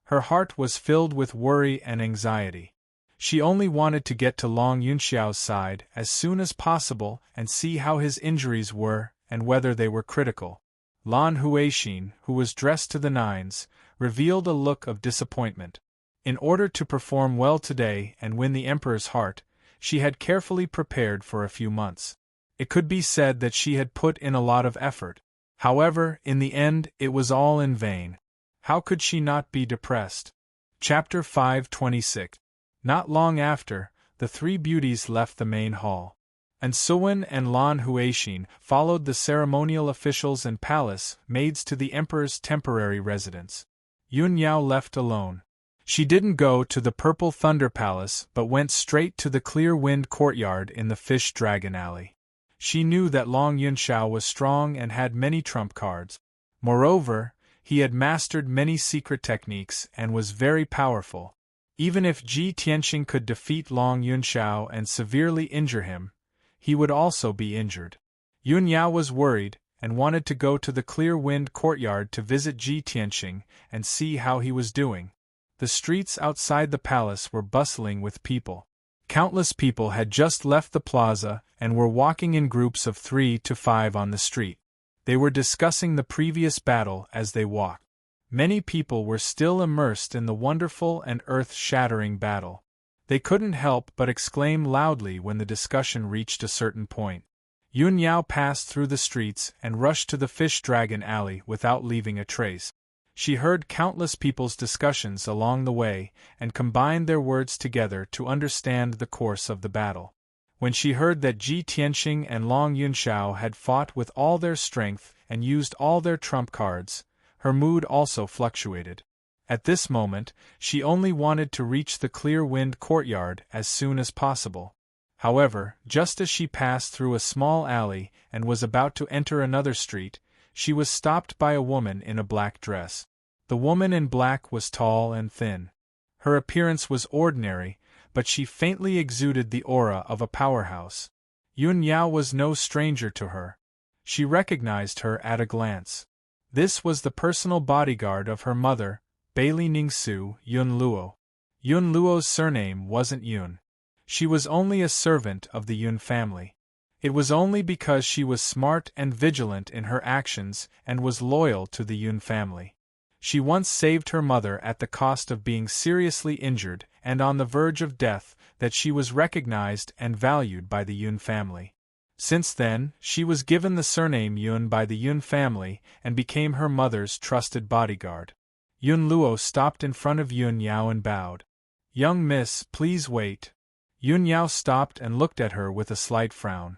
Her heart was filled with worry and anxiety. She only wanted to get to Long Yunxiao's side as soon as possible and see how his injuries were and whether they were critical. Lan Huixin, who was dressed to the nines, revealed a look of disappointment. In order to perform well today and win the emperor's heart, she had carefully prepared for a few months. It could be said that she had put in a lot of effort. However, in the end, it was all in vain. How could she not be depressed? Chapter 526. Not long after, the three beauties left the main hall. Ansuwen and Lan Huixin followed the ceremonial officials and palace maids to the emperor's temporary residence. Yun Yao left alone. She didn't go to the Purple Thunder Palace but went straight to the Clear Wind Courtyard in the Fish Dragon Alley. She knew that Long Yunxiao was strong and had many trump cards. Moreover, he had mastered many secret techniques and was very powerful. Even if Ji Tianqing could defeat Long Yunxiao and severely injure him, he would also be injured. Yun Yao was worried and wanted to go to the Clear Wind Courtyard to visit Ji Tianqing and see how he was doing. The streets outside the palace were bustling with people. Countless people had just left the plaza and were walking in groups of 3 to 5 on the street. They were discussing the previous battle as they walked. Many people were still immersed in the wonderful and earth-shattering battle. They couldn't help but exclaim loudly when the discussion reached a certain point. Yun Yao passed through the streets and rushed to the Fish Dragon Alley without leaving a trace. She heard countless people's discussions along the way and combined their words together to understand the course of the battle. When she heard that Ji Tianqing and Long Yunxiao had fought with all their strength and used all their trump cards, her mood also fluctuated. At this moment, she only wanted to reach the Clear Wind Courtyard as soon as possible. However, just as she passed through a small alley and was about to enter another street, she was stopped by a woman in a black dress. The woman in black was tall and thin. Her appearance was ordinary, but she faintly exuded the aura of a powerhouse. Yun Yao was no stranger to her. She recognized her at a glance. This was the personal bodyguard of her mother, Bailey Ningsu, Yun Luo. Yun Luo's surname wasn't Yun. She was only a servant of the Yun family. It was only because she was smart and vigilant in her actions and was loyal to the Yun family. She once saved her mother at the cost of being seriously injured and on the verge of death that she was recognized and valued by the Yun family. Since then, she was given the surname Yun by the Yun family and became her mother's trusted bodyguard. Yun Luo stopped in front of Yun Yao and bowed. "Young miss, please wait." Yun Yao stopped and looked at her with a slight frown.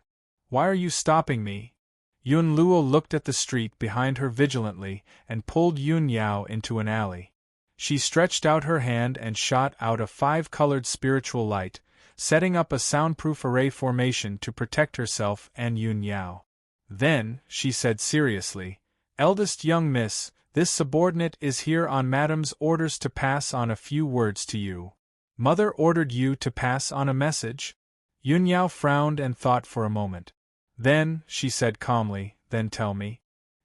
"Why are you stopping me?" Yun Luo looked at the street behind her vigilantly and pulled Yun Yao into an alley. She stretched out her hand and shot out a 5-colored spiritual light, setting up a soundproof array formation to protect herself and Yun Yao. Then, she said seriously, "Eldest young miss, this subordinate is here on Madame's orders to pass on a few words to you." "Mother ordered you to pass on a message?" Yun Yao frowned and thought for a moment. "Then," she said calmly, "then tell me."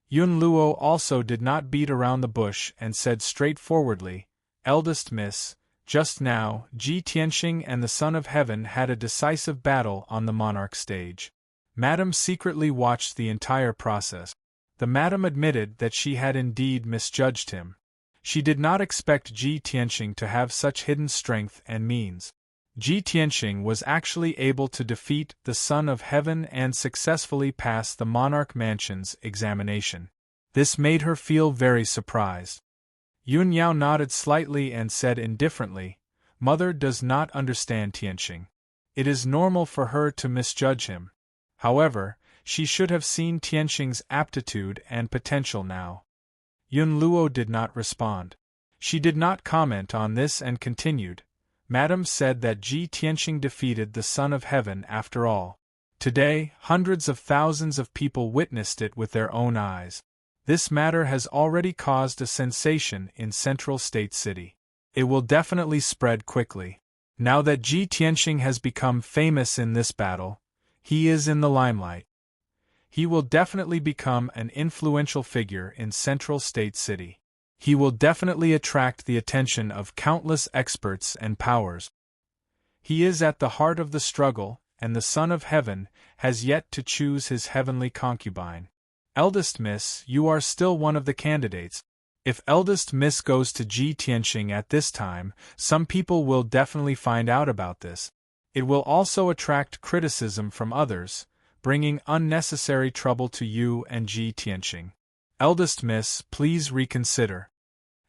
Yun Luo also did not beat around the bush and said straightforwardly, "Eldest miss, just now, Ji Tianxing and the Son of Heaven had a decisive battle on the monarch stage. Madame secretly watched the entire process. The madam admitted that she had indeed misjudged him. She did not expect Ji Tianxing to have such hidden strength and means. Ji Tianxing was actually able to defeat the Son of Heaven and successfully pass the Monarch Mansion's examination. This made her feel very surprised. Yun Yao nodded slightly and said indifferently, "Mother does not understand Tianxing. It is normal for her to misjudge him. However, she should have seen Tianxing's aptitude and potential now." Yun Luo did not respond. She did not comment on this and continued, "Madame said that Ji Tianxing defeated the Son of Heaven after all. Today, hundreds of thousands of people witnessed it with their own eyes. This matter has already caused a sensation in Central State City. It will definitely spread quickly. Now that Ji Tianxing has become famous in this battle, he is in the limelight. He will definitely become an influential figure in Central State City. He will definitely attract the attention of countless experts and powers. He is at the heart of the struggle, and the Son of Heaven has yet to choose his heavenly concubine. Eldest miss, you are still one of the candidates. If eldest miss goes to Ji Tianxing at this time, some people will definitely find out about this. It will also attract criticism from others, bringing unnecessary trouble to you and Ji Tianxing. Eldest miss, please reconsider."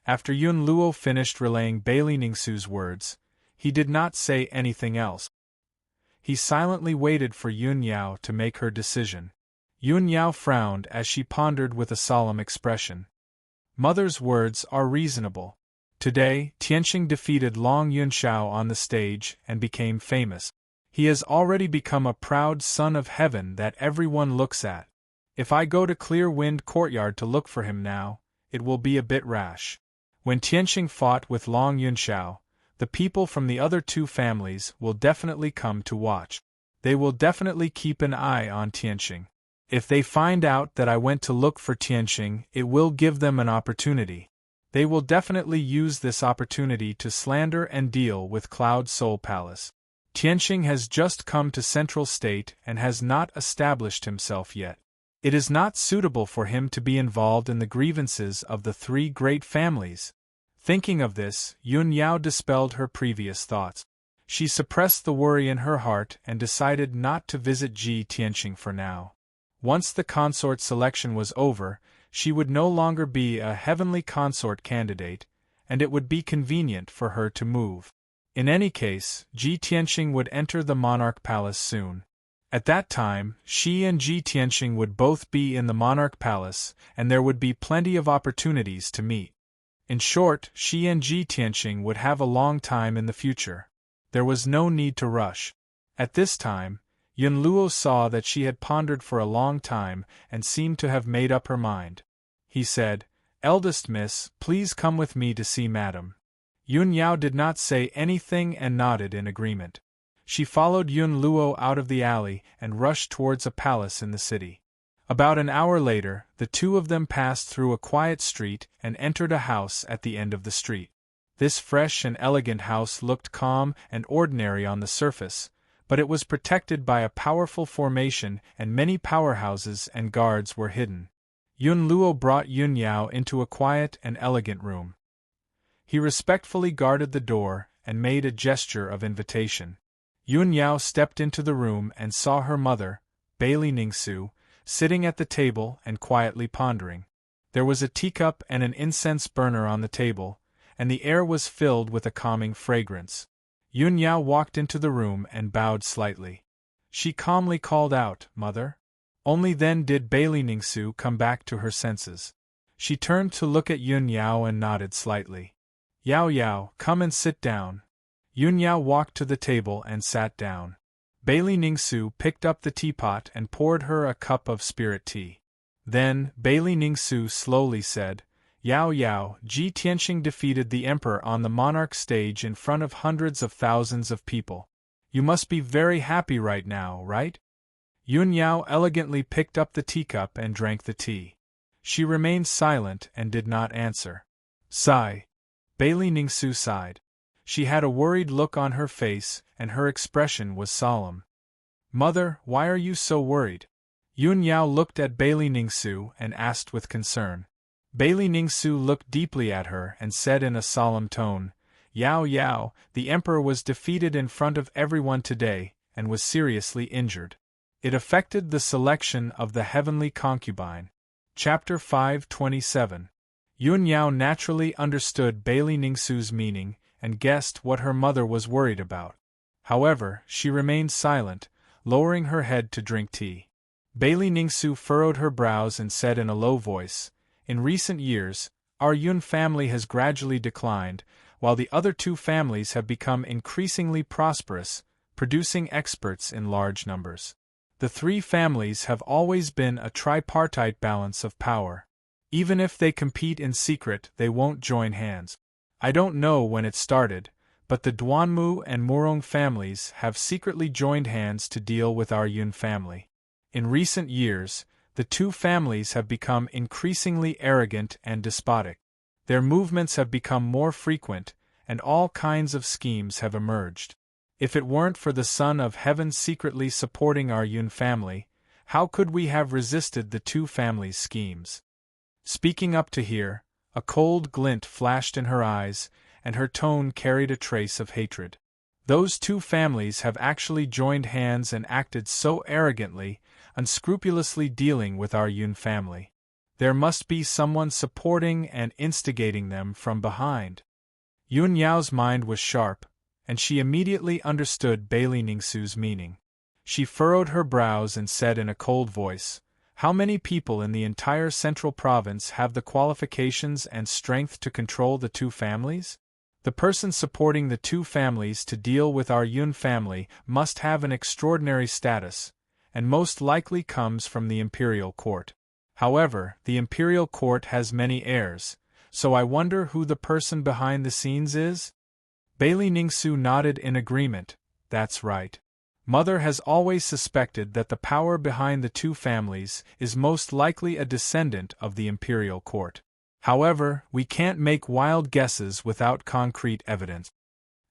After Yun Luo finished relaying Bailey Ningsu's words, he did not say anything else. He silently waited for Yun Yao to make her decision. Yun Yao frowned as she pondered with a solemn expression. "Mother's words are reasonable. Today, Tianxing defeated Long Yunshao on the stage and became famous. He has already become a proud son of heaven that everyone looks at. If I go to Clear Wind Courtyard to look for him now, it will be a bit rash. When Tianxing fought with Long Yunshao, the people from the other two families will definitely come to watch. They will definitely keep an eye on Tianxing. If they find out that I went to look for Tianxing, it will give them an opportunity. They will definitely use this opportunity to slander and deal with Cloud Soul Palace. Tianxing has just come to Central State and has not established himself yet. It is not suitable for him to be involved in the grievances of the three great families." Thinking of this, Yun Yao dispelled her previous thoughts. She suppressed the worry in her heart and decided not to visit Ji Tianxing for now. Once the consort selection was over, she would no longer be a heavenly consort candidate, and it would be convenient for her to move. In any case, Ji Tianxing would enter the Monarch Palace soon. At that time, she and Ji Tianxing would both be in the Monarch Palace, and there would be plenty of opportunities to meet. In short, she and Ji Tianxing would have a long time in the future. There was no need to rush. At this time, Yun Luo saw that she had pondered for a long time and seemed to have made up her mind. He said, "Eldest miss, please come with me to see Madam." Yun Yao did not say anything and nodded in agreement. She followed Yun Luo out of the alley and rushed towards a palace in the city. About an hour later, the two of them passed through a quiet street and entered a house at the end of the street. This fresh and elegant house looked calm and ordinary on the surface, but it was protected by a powerful formation and many powerhouses and guards were hidden. Yun Luo brought Yun Yao into a quiet and elegant room. He respectfully guarded the door and made a gesture of invitation. Yun Yao stepped into the room and saw her mother, Bailey Ningsu, sitting at the table and quietly pondering. There was a teacup and an incense burner on the table, and the air was filled with a calming fragrance. Yun Yao walked into the room and bowed slightly. She calmly called out, "Mother?" Only then did Bailey Ningsu come back to her senses. She turned to look at Yun Yao and nodded slightly. "Yao Yao, come and sit down." Yun Yao walked to the table and sat down. Bailey Ningsu picked up the teapot and poured her a cup of spirit tea. Then, Bailey Ningsu slowly said, "Yao Yao, Ji Tianxing defeated the emperor on the monarch stage in front of hundreds of thousands of people. You must be very happy right now, right?" Yun Yao elegantly picked up the teacup and drank the tea. She remained silent and did not answer. Sigh. Bailey Ningsu sighed. She had a worried look on her face, and her expression was solemn. "Mother, why are you so worried?" Yun Yao looked at Bailey Ningsu and asked with concern. Bailey Ningsu looked deeply at her and said in a solemn tone, "Yao Yao, the emperor was defeated in front of everyone today, and was seriously injured. It affected the selection of the heavenly concubine." Chapter 527. Yun Yao naturally understood Bailey Ningsu's meaning, and guessed what her mother was worried about. However, she remained silent, lowering her head to drink tea. Bailey Ningsu furrowed her brows and said in a low voice, "In recent years, our Yun family has gradually declined, while the other two families have become increasingly prosperous, producing experts in large numbers. The three families have always been a tripartite balance of power. Even if they compete in secret, they won't join hands. I don't know when it started, but the Duanmu and Murong families have secretly joined hands to deal with our Yun family. In recent years, the two families have become increasingly arrogant and despotic. Their movements have become more frequent, and all kinds of schemes have emerged. If it weren't for the Son of Heaven secretly supporting our Yun family, how could we have resisted the two families' schemes?" Speaking up to here, a cold glint flashed in her eyes, and her tone carried a trace of hatred. "Those two families have actually joined hands and acted so arrogantly, unscrupulously dealing with our Yun family. There must be someone supporting and instigating them from behind." Yun Yao's mind was sharp, and she immediately understood Bailey Ningsu's meaning. She furrowed her brows and said in a cold voice, "How many people in the entire central province have the qualifications and strength to control the two families? The person supporting the two families to deal with our Yun family must have an extraordinary status, and most likely comes from the imperial court. However, the imperial court has many heirs, so I wonder who the person behind the scenes is?" Bailey Ningsu nodded in agreement. "That's right. Mother has always suspected that the power behind the two families is most likely a descendant of the imperial court. However, we can't make wild guesses without concrete evidence."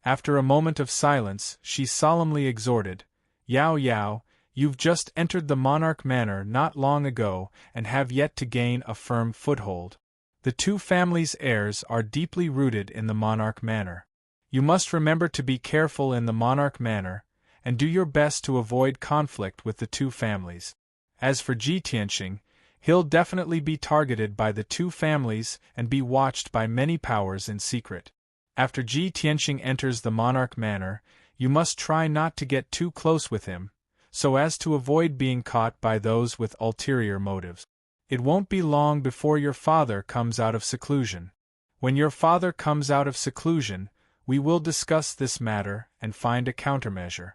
After a moment of silence, she solemnly exhorted, "Yao Yao, you've just entered the monarch manor not long ago and have yet to gain a firm foothold. The two families' heirs are deeply rooted in the monarch manor. You must remember to be careful in the monarch manor, and do your best to avoid conflict with the two families. As for Ji Tianxing, he'll definitely be targeted by the two families and be watched by many powers in secret. After Ji Tianxing enters the monarch manor, you must try not to get too close with him, so as to avoid being caught by those with ulterior motives. It won't be long before your father comes out of seclusion. When your father comes out of seclusion, we will discuss this matter and find a countermeasure."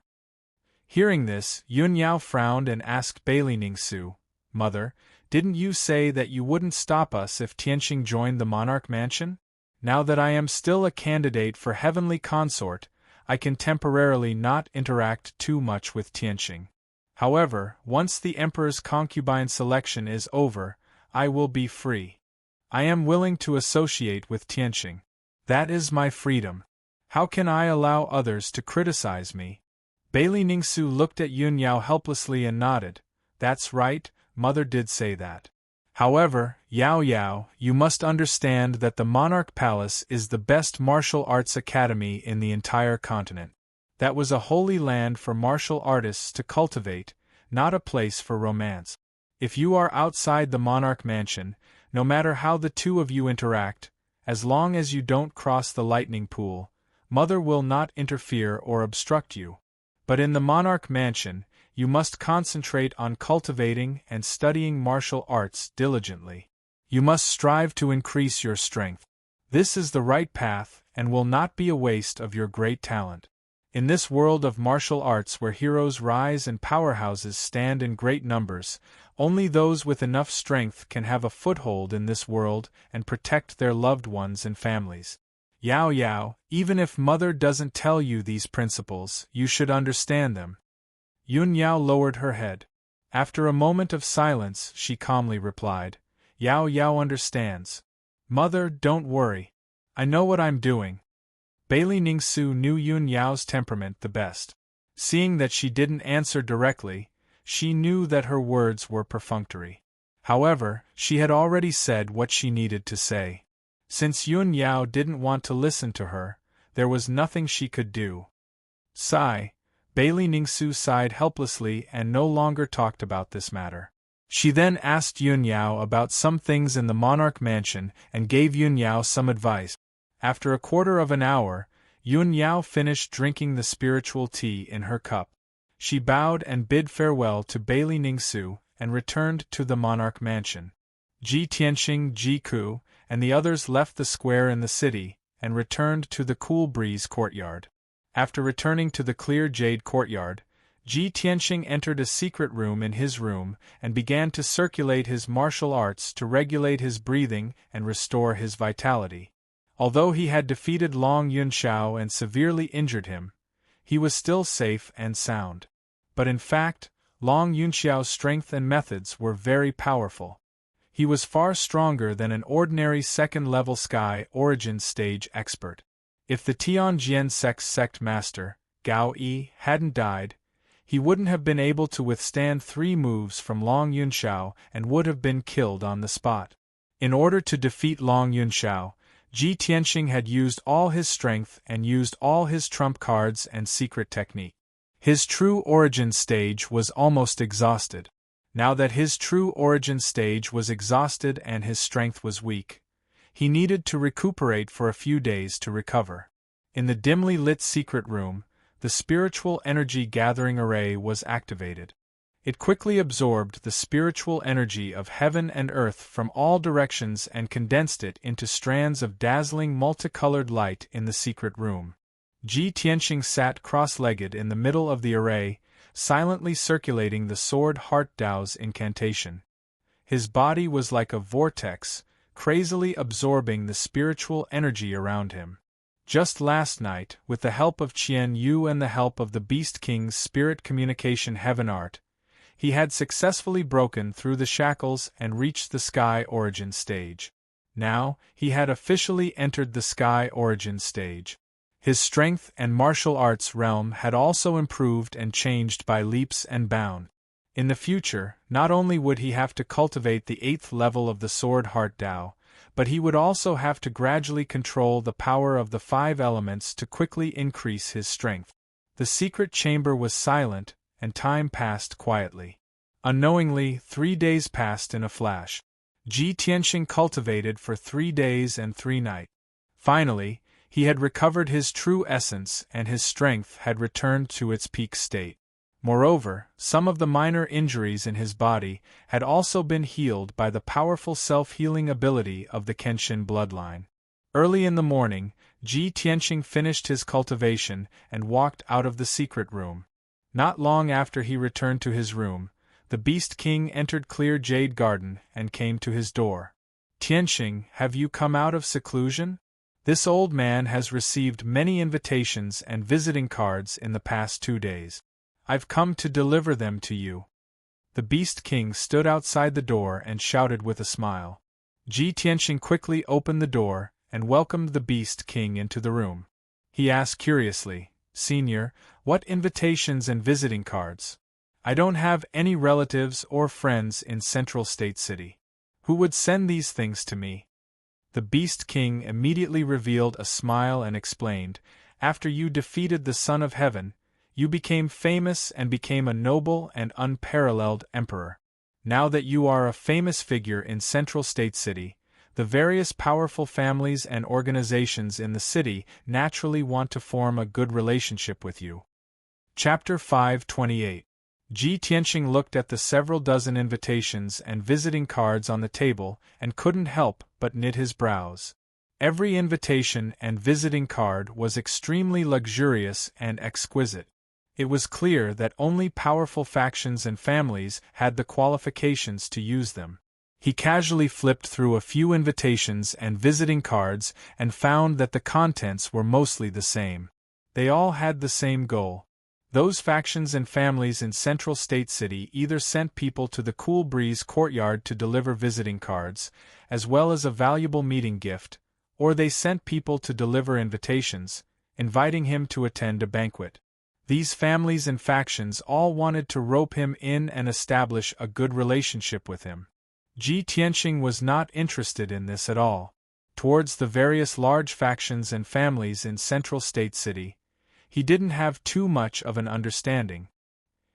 Hearing this, Yun Yao frowned and asked Bailey Ningsu, "Mother, didn't you say that you wouldn't stop us if Tianxing joined the monarch mansion? Now that I am still a candidate for heavenly consort, I can temporarily not interact too much with Tianxing. However, once the emperor's concubine selection is over, I will be free. I am willing to associate with Tianxing. That is my freedom. How can I allow others to criticize me?" Bailey Ningsu looked at Yun Yao helplessly and nodded. "That's right, Mother did say that. However, Yao Yao, you must understand that the Monarch Palace is the best martial arts academy in the entire continent. That was a holy land for martial artists to cultivate, not a place for romance. If you are outside the monarch mansion, no matter how the two of you interact, as long as you don't cross the lightning pool, Mother will not interfere or obstruct you. But in the monarch mansion, you must concentrate on cultivating and studying martial arts diligently. You must strive to increase your strength. This is the right path and will not be a waste of your great talent. In this world of martial arts where heroes rise and powerhouses stand in great numbers, only those with enough strength can have a foothold in this world and protect their loved ones and families. Yao Yao, even if Mother doesn't tell you these principles, you should understand them. Yun Yao lowered her head. After a moment of silence, she calmly replied, Yao Yao understands. Mother, don't worry. I know what I'm doing. Bailey Ningsu knew Yun Yao's temperament the best. Seeing that she didn't answer directly, she knew that her words were perfunctory. However, she had already said what she needed to say. Since Yun Yao didn't want to listen to her, there was nothing she could do. Sigh. Bailey Ningsu sighed helplessly and no longer talked about this matter. She then asked Yun Yao about some things in the monarch mansion and gave Yun Yao some advice. After a quarter of an hour, Yun Yao finished drinking the spiritual tea in her cup. She bowed and bid farewell to Bailey Ningsu and returned to the monarch mansion. Ji Tianxing, Ji Ku, and the others left the square in the city and returned to the Cool Breeze courtyard. After returning to the clear jade courtyard, Ji Tianxing entered a secret room in his room and began to circulate his martial arts to regulate his breathing and restore his vitality. Although he had defeated Long Yunxiao and severely injured him, he was still safe and sound. But in fact, Long Yunxiao's strength and methods were very powerful. He was far stronger than an ordinary second-level Sky Origin stage expert. If the Tianjian sect master, Gao Yi, hadn't died, he wouldn't have been able to withstand 3 moves from Long Yunxiao and would have been killed on the spot. In order to defeat Long Yunxiao, Ji Tianxing had used all his strength and used all his trump cards and secret technique. His true origin stage was almost exhausted. Now that his true origin stage was exhausted and his strength was weak, he needed to recuperate for a few days to recover. In the dimly lit secret room, the spiritual energy gathering array was activated. It quickly absorbed the spiritual energy of heaven and earth from all directions and condensed it into strands of dazzling multicolored light in the secret room. Ji Tianxing sat cross-legged in the middle of the array, silently circulating the Sword Heart Dao's incantation. His body was like a vortex, crazily absorbing the spiritual energy around him. Just last night, with the help of Qian Yu and the help of the Beast King's spirit communication heaven art, he had successfully broken through the shackles and reached the Sky Origin stage. Now, he had officially entered the Sky Origin stage. His strength and martial arts realm had also improved and changed by leaps and bounds. In the future, not only would he have to cultivate the 8th level of the Sword Heart Dao, but he would also have to gradually control the power of the 5 elements to quickly increase his strength. The secret chamber was silent, and time passed quietly. Unknowingly, 3 days passed in a flash. Ji Tianxing cultivated for 3 days and 3 nights. Finally, he had recovered his true essence and his strength had returned to its peak state. Moreover, some of the minor injuries in his body had also been healed by the powerful self-healing ability of the Kenshin bloodline. Early in the morning, Ji Tianxing finished his cultivation and walked out of the secret room. Not long after he returned to his room, the Beast King entered Clear Jade Garden and came to his door. Tianxing, have you come out of seclusion? This old man has received many invitations and visiting cards in the past 2 days. I've come to deliver them to you. The Beast King stood outside the door and shouted with a smile. Ji Tianxing quickly opened the door and welcomed the Beast King into the room. He asked curiously, Senior, what invitations and visiting cards? I don't have any relatives or friends in Central State City. Who would send these things to me? The Beast King immediately revealed a smile and explained, After you defeated the Son of Heaven, You became famous and became a noble and unparalleled emperor. Now that you are a famous figure in Central State City, the various powerful families and organizations in the city naturally want to form a good relationship with you. Chapter 528. Ji Tianxing looked at the several dozen invitations and visiting cards on the table and couldn't help but knit his brows. Every invitation and visiting card was extremely luxurious and exquisite. It was clear that only powerful factions and families had the qualifications to use them. He casually flipped through a few invitations and visiting cards and found that the contents were mostly the same. They all had the same goal. Those factions and families in Central State City either sent people to the Cool Breeze courtyard to deliver visiting cards, as well as a valuable meeting gift, or they sent people to deliver invitations, inviting him to attend a banquet. These families and factions all wanted to rope him in and establish a good relationship with him. Ji Tianxing was not interested in this at all. Towards the various large factions and families in Central State City, he didn't have too much of an understanding.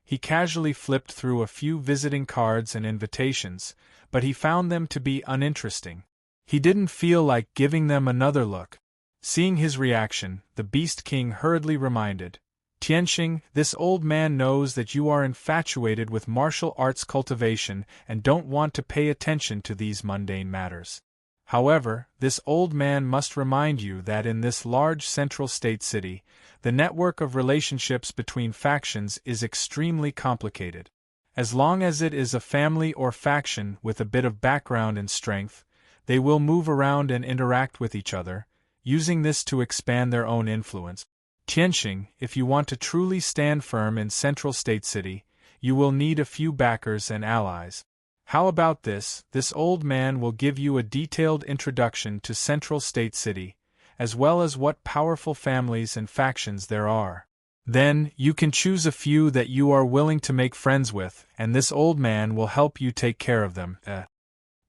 He casually flipped through a few visiting cards and invitations, but he found them to be uninteresting. He didn't feel like giving them another look. Seeing his reaction, the Beast King hurriedly reminded, Tianxing, this old man knows that you are infatuated with martial arts cultivation and don't want to pay attention to these mundane matters. However, this old man must remind you that in this large Central State City, the network of relationships between factions is extremely complicated. As long as it is a family or faction with a bit of background and strength, they will move around and interact with each other, using this to expand their own influence. Tianxing, if you want to truly stand firm in Central State City, you will need a few backers and allies. How about this? This old man will give you a detailed introduction to Central State City, as well as what powerful families and factions there are. Then, you can choose a few that you are willing to make friends with, and this old man will help you take care of them.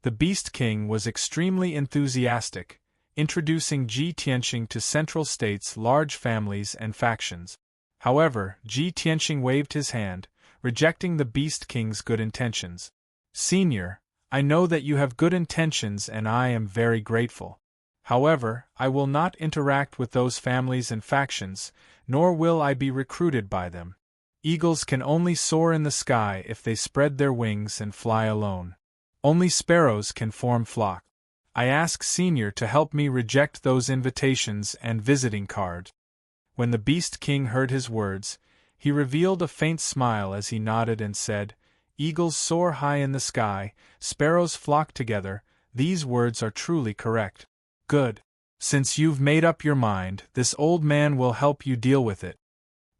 The Beast King was extremely enthusiastic, introducing Ji Tianxing to Central State's large families and factions. However, Ji Tianxing waved his hand, rejecting the Beast King's good intentions. Senior, I know that you have good intentions and I am very grateful. However, I will not interact with those families and factions, nor will I be recruited by them. Eagles can only soar in the sky if they spread their wings and fly alone. Only sparrows can form flocks. I ask Senior to help me reject those invitations and visiting cards. When the Beast King heard his words, he revealed a faint smile as he nodded and said, Eagles soar high in the sky, sparrows flock together, these words are truly correct. Good. Since you've made up your mind, this old man will help you deal with it.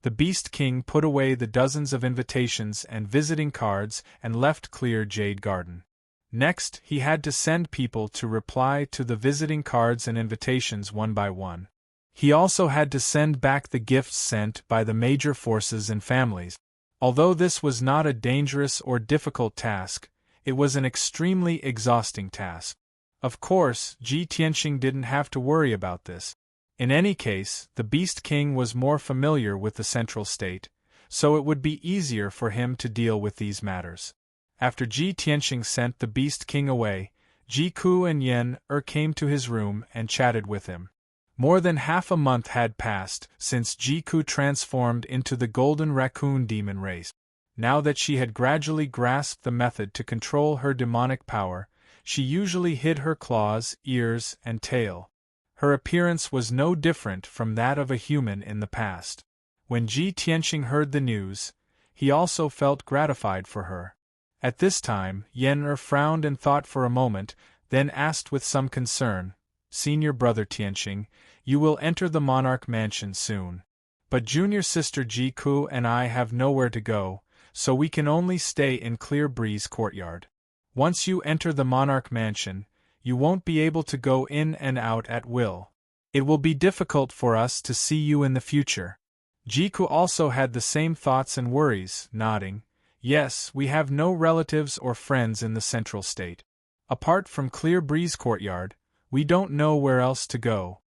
The Beast King put away the dozens of invitations and visiting cards and left clear Jade Garden. Next, he had to send people to reply to the visiting cards and invitations one by one. He also had to send back the gifts sent by the major forces and families. Although this was not a dangerous or difficult task, it was an extremely exhausting task. Of course, Ji Tianxing didn't have to worry about this. In any case, the Beast King was more familiar with the Central State, so it would be easier for him to deal with these matters. After Ji Tianxing sent the Beast King away, Ji Ku and Yen came to his room and chatted with him. More than half a month had passed since Ji Ku transformed into the golden raccoon demon race. Now that she had gradually grasped the method to control her demonic power, she usually hid her claws, ears, and tail. Her appearance was no different from that of a human in the past. When Ji Tianxing heard the news, he also felt gratified for her. At this time, Yen frowned and thought for a moment, then asked with some concern, Senior Brother Tianxing, you will enter the Monarch Mansion soon. But junior sister Ji Ku and I have nowhere to go, so we can only stay in Clear Breeze Courtyard. Once you enter the Monarch Mansion, you won't be able to go in and out at will. It will be difficult for us to see you in the future. Ji Ku also had the same thoughts and worries, nodding. Yes, we have no relatives or friends in the Central State. Apart from Clear Breeze Courtyard, we don't know where else to go.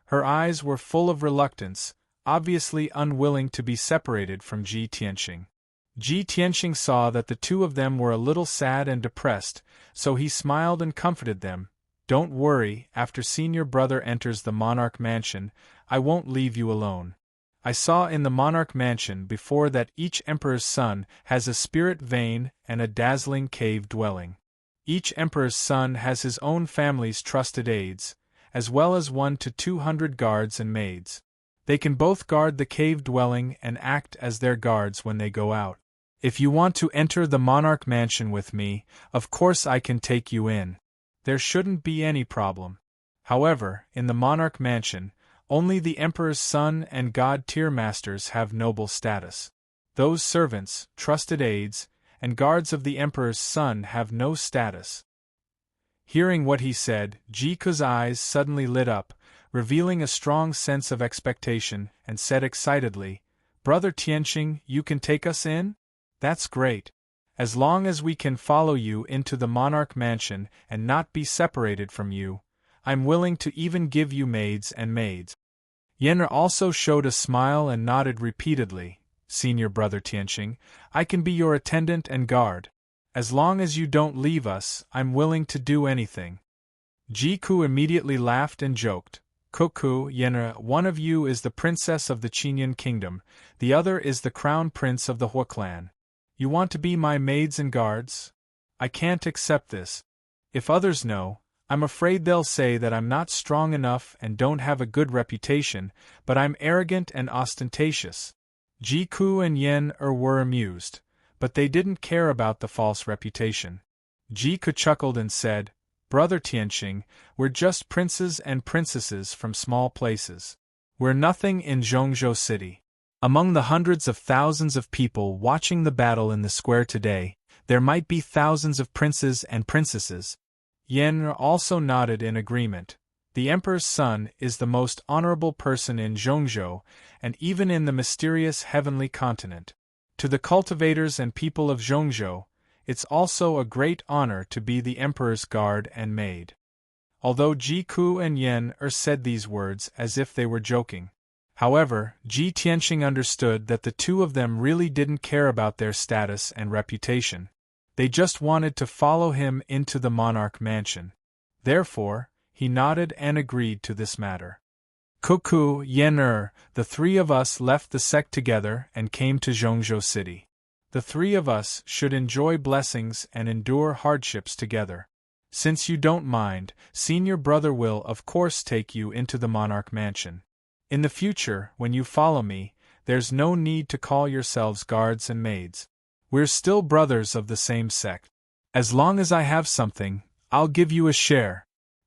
Her eyes were full of reluctance, obviously unwilling to be separated from Ji Tianqing. Ji Tianqing saw that the two of them were a little sad and depressed, so he smiled and comforted them. Don't worry, after senior brother enters the monarch mansion, I won't leave you alone. I saw in the monarch mansion before that each emperor's son has a spirit vein and a dazzling cave dwelling. Each emperor's son has his own family's trusted aides, as well as 1 to 200 guards and maids. They can both guard the cave dwelling and act as their guards when they go out. If you want to enter the monarch mansion with me, of course I can take you in. There shouldn't be any problem. However, in the monarch mansion, only the emperor's son and god-tier masters have noble status. Those servants, trusted aides, and guards of the emperor's son have no status. Hearing what he said, Ji Ke's eyes suddenly lit up, revealing a strong sense of expectation, and said excitedly, "Brother Tianqing, you can take us in? That's great. As long as we can follow you into the monarch mansion and not be separated from you, I'm willing to even give you maids and maids." Yen also showed a smile and nodded repeatedly. "Senior brother Tianqing, I can be your attendant and guard. As long as you don't leave us, I'm willing to do anything." Ji Ke immediately laughed and joked. "Cuckoo, Yen, one of you is the princess of the Qinyan kingdom, the other is the crown prince of the Hua clan. You want to be my maids and guards? I can't accept this. If others know, I'm afraid they'll say that I'm not strong enough and don't have a good reputation, but I'm arrogant and ostentatious." Ji Ke and Yen were amused, but they didn't care about the false reputation. Ji Ke chuckled and said, "Brother Tianqing, we're just princes and princesses from small places. We're nothing in Zhongzhou City. Among the hundreds of thousands of people watching the battle in the square today, there might be thousands of princes and princesses." Yen also nodded in agreement. The emperor's son is the most honorable person in Zhongzhou, and even in the mysterious heavenly continent. To the cultivators and people of Zhongzhou, it's also a great honor to be the emperor's guard and maid. Although Ji Ke and Yen said these words as if they were joking. However, Ji Tianqing understood that the two of them really didn't care about their status and reputation. They just wanted to follow him into the monarch mansion. Therefore, he nodded and agreed to this matter. Cuckoo, Yen, the three of us left the sect together and came to Zhongzhou City. The three of us should enjoy blessings and endure hardships together. Since you don't mind, senior brother will of course take you into the monarch mansion. In the future, when you follow me, there's no need to call yourselves guards and maids. We're still brothers of the same sect. As long as I have something, I'll give you a share."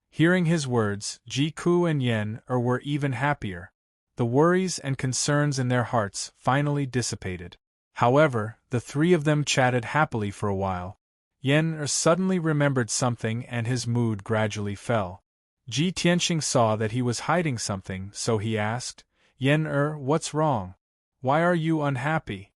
Hearing his words, Ji Ke and Yen were even happier. The worries and concerns in their hearts finally dissipated. However, the three of them chatted happily for a while. Yen suddenly remembered something and his mood gradually fell. Ji Tianqing saw that he was hiding something, so he asked, "Yen, what's wrong? Why are you unhappy?"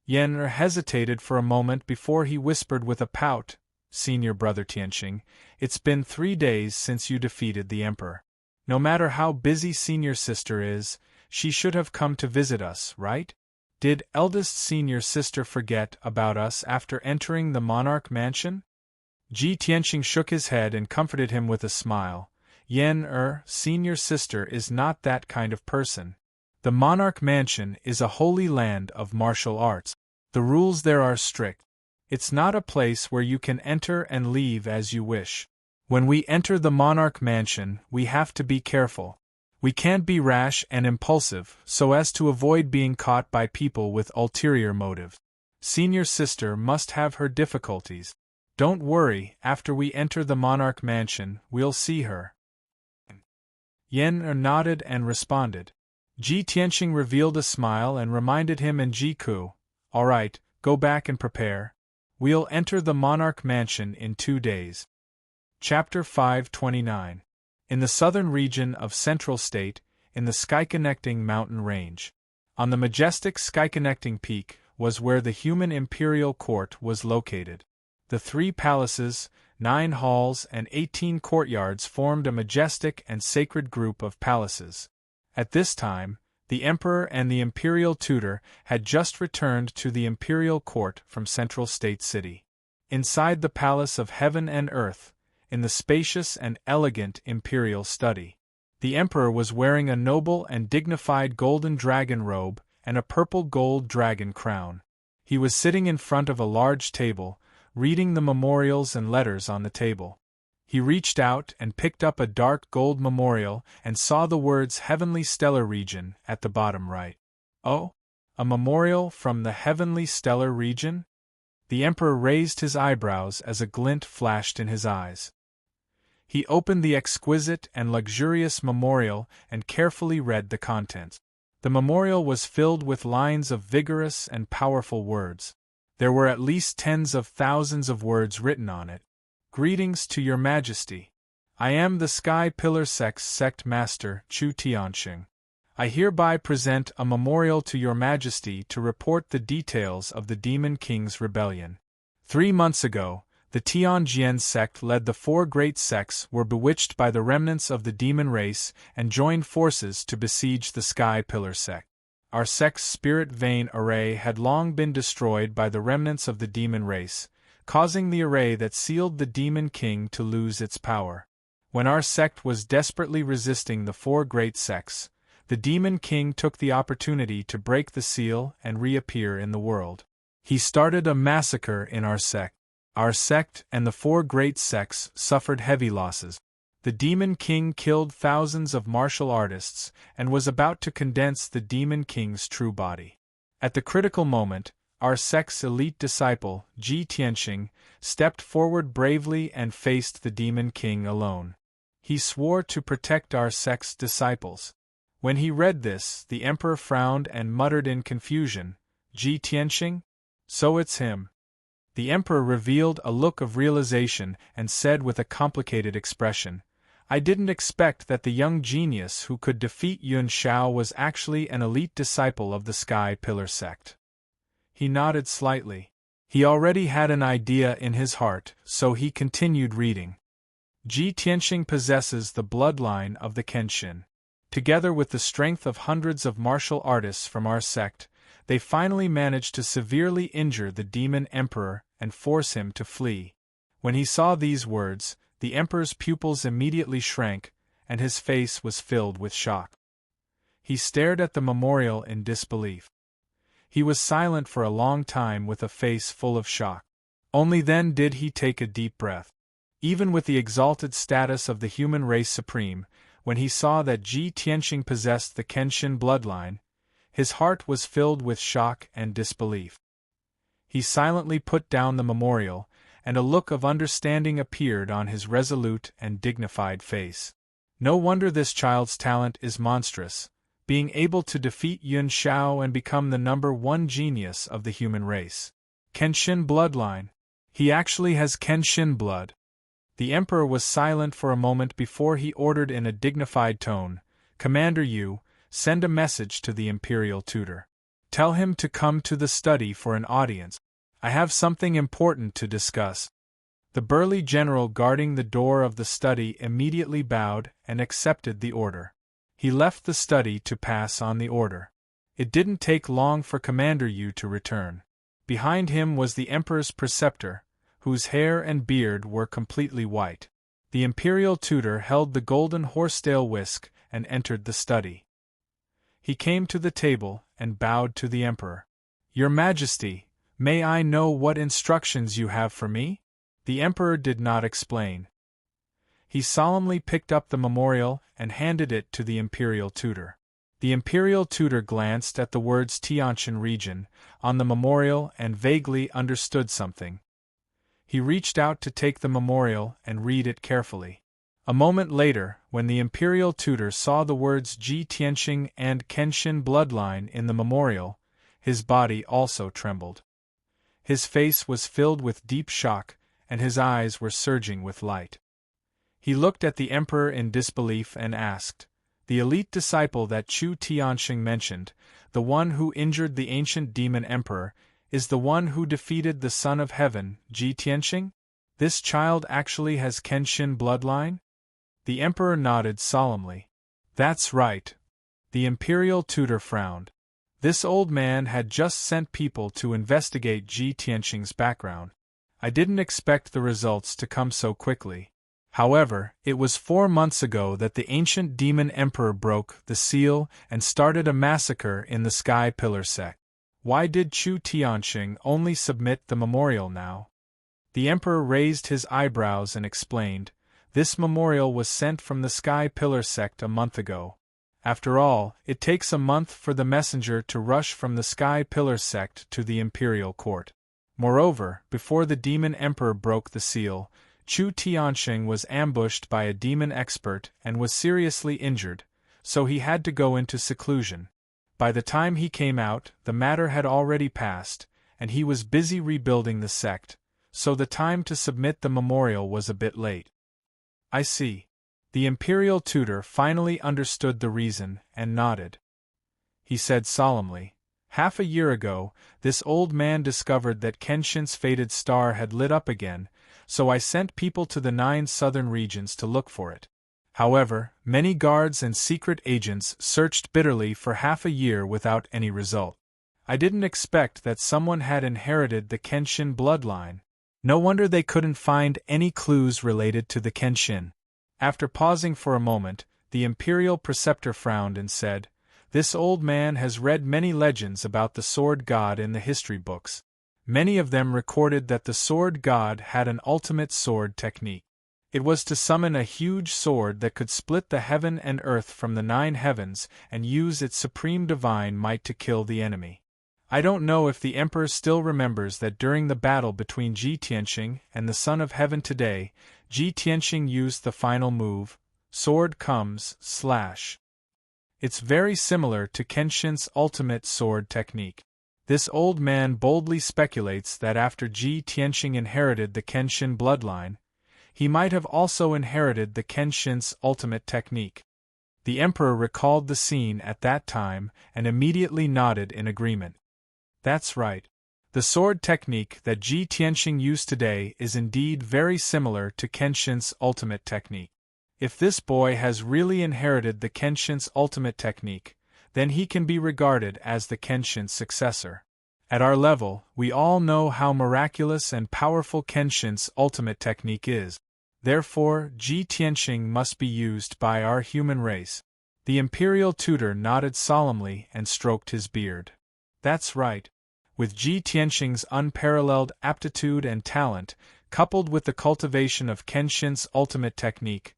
Yen hesitated for a moment before he whispered with a pout, "Senior brother Tianqing, it's been 3 days since you defeated the emperor. No matter how busy senior sister is, she should have come to visit us, right? Did eldest senior sister forget about us after entering the monarch mansion?" Ji Tianqing shook his head and comforted him with a smile. "Yen, senior sister is not that kind of person. The monarch mansion is a holy land of martial arts. The rules there are strict. It's not a place where you can enter and leave as you wish. When we enter the monarch mansion, we have to be careful. We can't be rash and impulsive, so as to avoid being caught by people with ulterior motives. Senior sister must have her difficulties. Don't worry, after we enter the monarch mansion, we'll see her." Yen nodded and responded. Ji Tianqing revealed a smile and reminded him and Ji Ke, "All right, go back and prepare. We'll enter the monarch mansion in 2 days." Chapter 529. In the southern region of Central State, in the sky-connecting mountain range. On the majestic sky-connecting peak was where the human imperial court was located. The 3 palaces, 9 halls and 18 courtyards formed a majestic and sacred group of palaces. At this time, The emperor and the imperial tutor had just returned to the imperial court from Central State City. Inside the palace of heaven and earth, in the spacious and elegant imperial study, the emperor was wearing a noble and dignified golden dragon robe and a purple gold dragon crown. He was sitting in front of a large table, reading the memorials and letters on the table. He reached out and picked up a dark gold memorial and saw the words Heavenly Stellar Region at the bottom right. Oh, a memorial from the Heavenly Stellar Region? The emperor raised his eyebrows as a glint flashed in his eyes. He opened the exquisite and luxurious memorial and carefully read the contents. The memorial was filled with lines of vigorous and powerful words. There were at least tens of thousands of words written on it. Greetings to your majesty. I am the Sky Pillar Sect Master Chu Tianxing. I hereby present a memorial to your majesty to report the details of the Demon King's rebellion. 3 months ago, the Tianjian sect led the 4 great sects were bewitched by the remnants of the demon race and joined forces to besiege the Sky Pillar sect. Our sect's spirit vein array had long been destroyed by the remnants of the demon race, causing the array that sealed the Demon King to lose its power. When our sect was desperately resisting the 4 great sects, the Demon King took the opportunity to break the seal and reappear in the world. He started a massacre in our sect. Our sect and the 4 great sects suffered heavy losses. The Demon King killed thousands of martial artists and was about to condense the Demon King's true body. At the critical moment, our sect's elite disciple, Ji Tianxing, stepped forward bravely and faced the Demon King alone. He swore to protect our sect's disciples. When he read this, the emperor frowned and muttered in confusion, "Ji Tianxing? So it's him." The emperor revealed a look of realization and said with a complicated expression, "I didn't expect that the young genius who could defeat Yuan Shao was actually an elite disciple of the Sky Pillar sect." He nodded slightly. He already had an idea in his heart, so he continued reading. Ji Tianxing possesses the bloodline of the Kenshin. Together with the strength of hundreds of martial artists from our sect, they finally managed to severely injure the demon emperor and force him to flee. When he saw these words, the emperor's pupils immediately shrank, and his face was filled with shock. He stared at the memorial in disbelief. He was silent for a long time with a face full of shock. Only then did he take a deep breath. Even with the exalted status of the human race supreme, when he saw that Ji Tianxing possessed the Kenshin bloodline, his heart was filled with shock and disbelief. He silently put down the memorial, and a look of understanding appeared on his resolute and dignified face. No wonder this child's talent is monstrous, being able to defeat Yuan Shao and become the #1 genius of the human race. Kenshin bloodline. He actually has Kenshin blood. The emperor was silent for a moment before he ordered in a dignified tone, "Commander Yu, send a message to the imperial tutor. Tell him to come to the study for an audience. I have something important to discuss." The burly general guarding the door of the study immediately bowed and accepted the order. He left the study to pass on the order. It didn't take long for Commander Yu to return. Behind him was the emperor's preceptor, whose hair and beard were completely white. The imperial tutor held the golden horsetail whisk and entered the study. He came to the table and bowed to the emperor. "Your Majesty, may I know what instructions you have for me?" The emperor did not explain. He solemnly picked up the memorial and handed it to the imperial tutor. The imperial tutor glanced at the words Tianjin region on the memorial and vaguely understood something. He reached out to take the memorial and read it carefully. A moment later, when the imperial tutor saw the words Ji Tianxing and Kenshin bloodline in the memorial, his body also trembled. His face was filled with deep shock, and his eyes were surging with light. He looked at the emperor in disbelief and asked, "The elite disciple that Chu Tianxing mentioned, the one who injured the ancient demon emperor, is the one who defeated the Son of Heaven, Ji Tianxing? This child actually has Kenshin bloodline?" The emperor nodded solemnly. "That's right. The imperial tutor frowned. This old man had just sent people to investigate Ji Tianxing's background. I didn't expect the results to come so quickly. However, it was 4 months ago that the ancient demon emperor broke the seal and started a massacre in the Sky Pillar sect. Why did Chu Tianxing only submit the memorial now? The emperor raised his eyebrows and explained, "This memorial was sent from the Sky Pillar sect a month ago. After all, it takes a month for the messenger to rush from the Sky Pillar sect to the imperial court. Moreover, before the demon emperor broke the seal, Chu Tianxing was ambushed by a demon expert and was seriously injured, so he had to go into seclusion. By the time he came out, the matter had already passed, and he was busy rebuilding the sect, so the time to submit the memorial was a bit late." "I see." The imperial tutor finally understood the reason and nodded. He said solemnly, "Half a year ago, this old man discovered that Kenshin's fated star had lit up again, so I sent people to the 9 southern regions to look for it. However, many guards and secret agents searched bitterly for half a year without any result. I didn't expect that someone had inherited the Kenshin bloodline. No wonder they couldn't find any clues related to the Kenshin." After pausing for a moment, the imperial preceptor frowned and said, "This old man has read many legends about the sword god in the history books. Many of them recorded that the sword god had an ultimate sword technique. It was to summon a huge sword that could split the heaven and earth from the 9 heavens and use its supreme divine might to kill the enemy. I don't know if the emperor still remembers that during the battle between Ji Tianxing and the Son of Heaven today, Ji Tianxing used the final move, sword comes, slash. It's very similar to Kenshin's ultimate sword technique. This old man boldly speculates that after Ji Tianxing inherited the Kenshin bloodline, he might have also inherited the Kenshin's ultimate technique." The emperor recalled the scene at that time and immediately nodded in agreement. "That's right. The sword technique that Ji Tianxing used today is indeed very similar to Kenshin's ultimate technique. If this boy has really inherited the Kenshin's ultimate technique, then he can be regarded as the Kenshin's successor. At our level, we all know how miraculous and powerful Kenshin's ultimate technique is. Therefore, Ji Tianxing must be used by our human race." The imperial tutor nodded solemnly and stroked his beard. "That's right. With Ji Tianxing's unparalleled aptitude and talent, coupled with the cultivation of Kenshin's ultimate technique,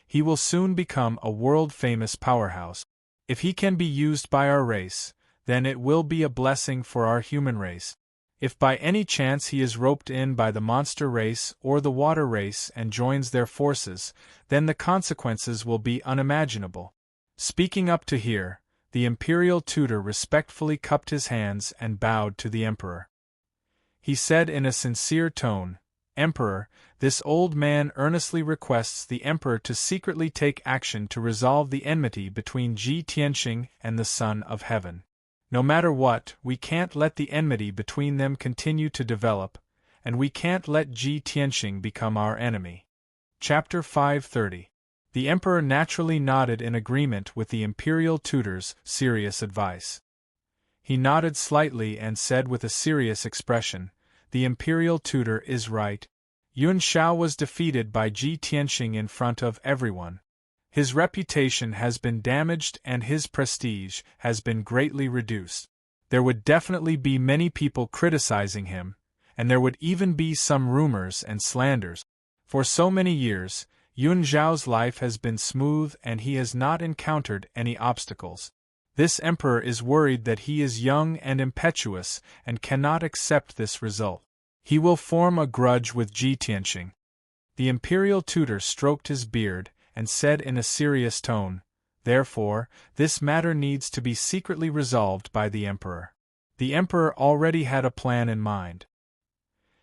he will soon become a world-famous powerhouse. If he can be used by our race, then it will be a blessing for our human race. If by any chance he is roped in by the monster race or the water race and joins their forces, then the consequences will be unimaginable." Speaking up to here, the imperial tutor respectfully cupped his hands and bowed to the emperor. He said in a sincere tone, "Emperor, this old man earnestly requests the emperor to secretly take action to resolve the enmity between Ji Tianxing and the Son of Heaven. No matter what, we can't let the enmity between them continue to develop, and we can't let Ji Tianxing become our enemy." Chapter 530. The emperor naturally nodded in agreement with the imperial tutor's serious advice. He nodded slightly and said with a serious expression, "The imperial tutor is right. Yuan Shao was defeated by Ji Tianxing in front of everyone. His reputation has been damaged and his prestige has been greatly reduced. There would definitely be many people criticizing him, and there would even be some rumors and slanders. For so many years, Yuan Zhao's life has been smooth and he has not encountered any obstacles. This emperor is worried that he is young and impetuous and cannot accept this result. He will form a grudge with Ji Tianxing." The imperial tutor stroked his beard and said in a serious tone, "Therefore, this matter needs to be secretly resolved by the emperor." The emperor already had a plan in mind.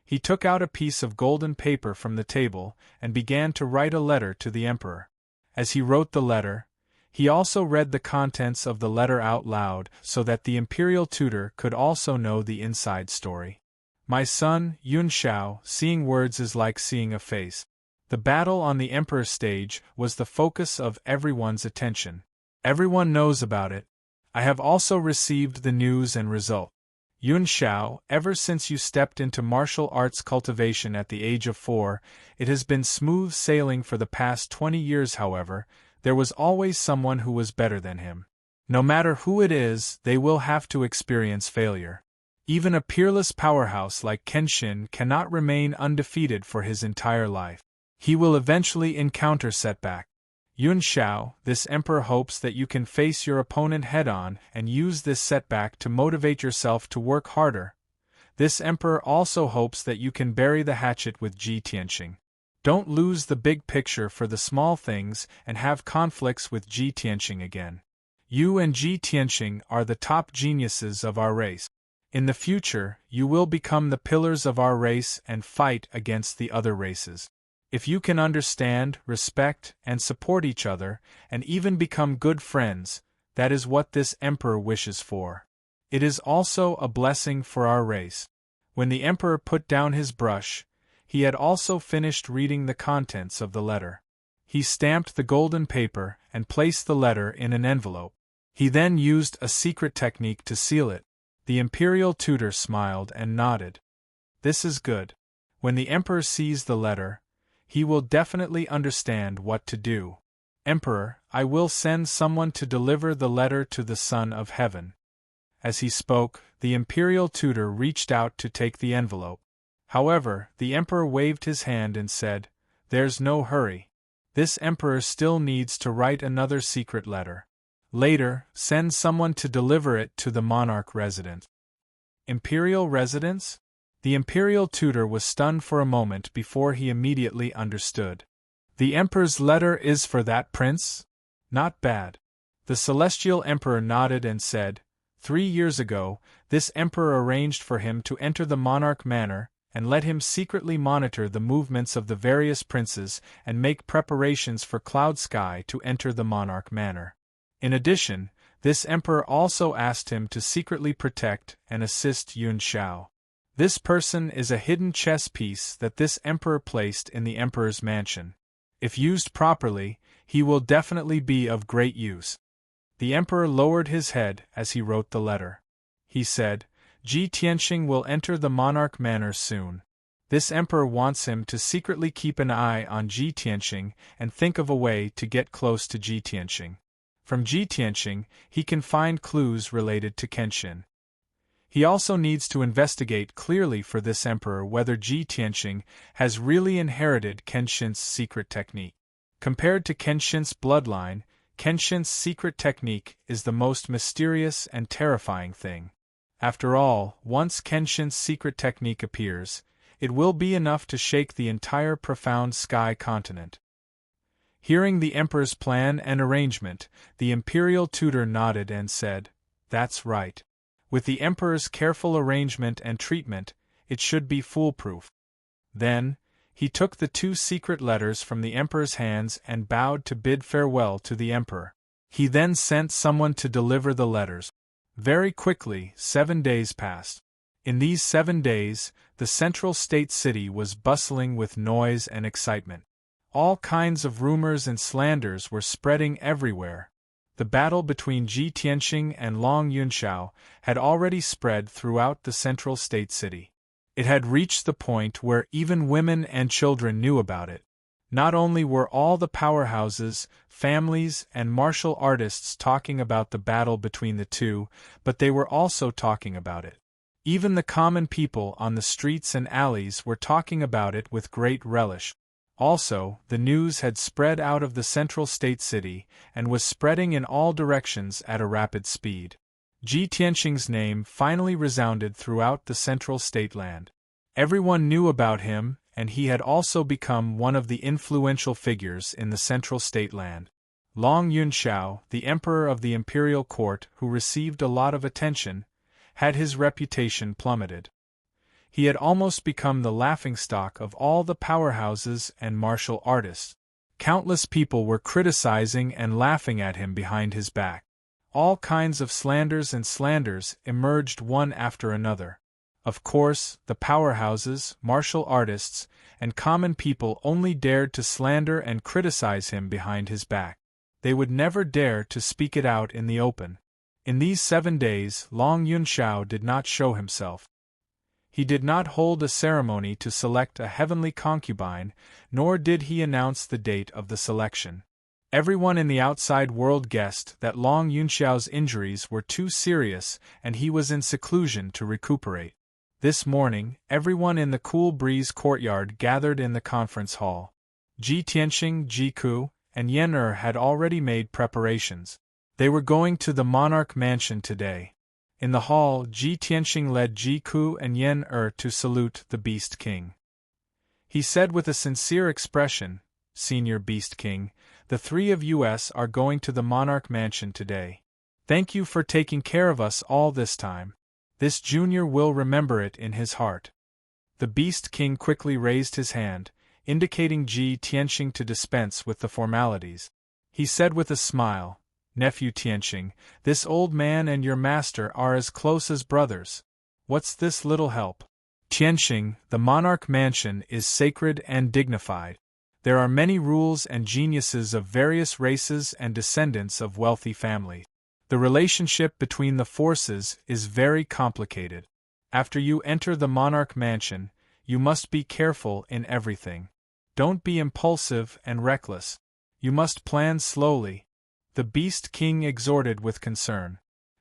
He took out a piece of golden paper from the table and began to write a letter to the emperor. As he wrote the letter, he also read the contents of the letter out loud so that the imperial tutor could also know the inside story. "My son, Yuan Shao, seeing words is like seeing a face." The battle on the emperor's stage was the focus of everyone's attention. Everyone knows about it. I have also received the news and result. Yun Xiao, ever since you stepped into martial arts cultivation at the age of 4, it has been smooth sailing for the past 20 years. However, there was always someone who was better than him. No matter who it is, they will have to experience failure. Even a peerless powerhouse like Kenshin cannot remain undefeated for his entire life. He will eventually encounter setback. Yun Xiao, this emperor hopes that you can face your opponent head-on and use this setback to motivate yourself to work harder. This emperor also hopes that you can bury the hatchet with Ji Tianxing. Don't lose the big picture for the small things and have conflicts with Ji Tianxing again. You and Ji Tianxing are the top geniuses of our race. In the future, you will become the pillars of our race and fight against the other races. If you can understand, respect, and support each other, and even become good friends, that is what this emperor wishes for. It is also a blessing for our race. When the emperor put down his brush, he had also finished reading the contents of the letter. He stamped the golden paper and placed the letter in an envelope. He then used a secret technique to seal it. The imperial tutor smiled and nodded. This is good. When the emperor sees the letter, he will definitely understand what to do. Emperor, I will send someone to deliver the letter to the Son of Heaven. As he spoke, the imperial tutor reached out to take the envelope. However, the emperor waved his hand and said, "There's no hurry. This emperor still needs to write another secret letter. Later, send someone to deliver it to the monarch residence." Imperial residence? The imperial tutor was stunned for a moment before he immediately understood. The emperor's letter is for that prince? Not bad. The celestial emperor nodded and said, 3 years ago, this emperor arranged for him to enter the monarch manor, and let him secretly monitor the movements of the various princes and make preparations for Cloud Sky to enter the monarch manor. In addition, this emperor also asked him to secretly protect and assist Yun Xiao. This person is a hidden chess piece that this emperor placed in the emperor's mansion. If used properly, he will definitely be of great use. The emperor lowered his head as he wrote the letter. He said, Ji Tianxing will enter the monarch manor soon. This emperor wants him to secretly keep an eye on Ji Tianxing and think of a way to get close to Ji Tianxing. From Ji Tianxing, he can find clues related to Kenshin. He also needs to investigate clearly for this emperor whether Ji Tianxing has really inherited Kenshin's secret technique. Compared to Kenshin's bloodline, Kenshin's secret technique is the most mysterious and terrifying thing. After all, once Kenshin's secret technique appears, it will be enough to shake the entire profound sky continent. Hearing the emperor's plan and arrangement, the imperial tutor nodded and said, "That's right. With the emperor's careful arrangement and treatment, it should be foolproof." Then, he took the 2 secret letters from the emperor's hands and bowed to bid farewell to the emperor. He then sent someone to deliver the letters. Very quickly, 7 days passed. In these 7 days, the central state city was bustling with noise and excitement. All kinds of rumors and slanders were spreading everywhere. The battle between Ji Tianxing and Long Yunxiao had already spread throughout the central state city. It had reached the point where even women and children knew about it. Not only were all the powerhouses, families, and martial artists talking about the battle between the two, but they were also talking about it. Even the common people on the streets and alleys were talking about it with great relish. Also, the news had spread out of the central state city and was spreading in all directions at a rapid speed. Ji Tianxing's name finally resounded throughout the central state land. Everyone knew about him, and he had also become one of the influential figures in the central state land. Long Yunxiao, the emperor of the imperial court who received a lot of attention, had his reputation plummeted. He had almost become the laughingstock of all the powerhouses and martial artists. Countless people were criticizing and laughing at him behind his back. All kinds of slanders emerged one after another. Of course, the powerhouses, martial artists, and common people only dared to slander and criticize him behind his back. They would never dare to speak it out in the open. In these 7 days, Long Yunxiao did not show himself. He did not hold a ceremony to select a heavenly concubine, nor did he announce the date of the selection. Everyone in the outside world guessed that Long Yunxiao's injuries were too serious and he was in seclusion to recuperate. This morning, everyone in the Cool Breeze courtyard gathered in the conference hall. Ji Tianxing, Ji Ku, and Yen had already made preparations. They were going to the monarch mansion today. In the hall, Ji Tianxing led Ji Ku and Yen to salute the Beast King. He said with a sincere expression, "Senior Beast King, the 3 of us are going to the monarch mansion today. Thank you for taking care of us all this time. This junior will remember it in his heart." The Beast King quickly raised his hand, indicating Ji Tianxing to dispense with the formalities. He said with a smile, "Nephew Tianxing, this old man and your master are as close as brothers. What's this little help?" "Tianxing, the monarch mansion is sacred and dignified. There are many rules and geniuses of various races and descendants of wealthy families. The relationship between the forces is very complicated. After you enter the monarch mansion, you must be careful in everything. Don't be impulsive and reckless. You must plan slowly," the Beast King exhorted with concern.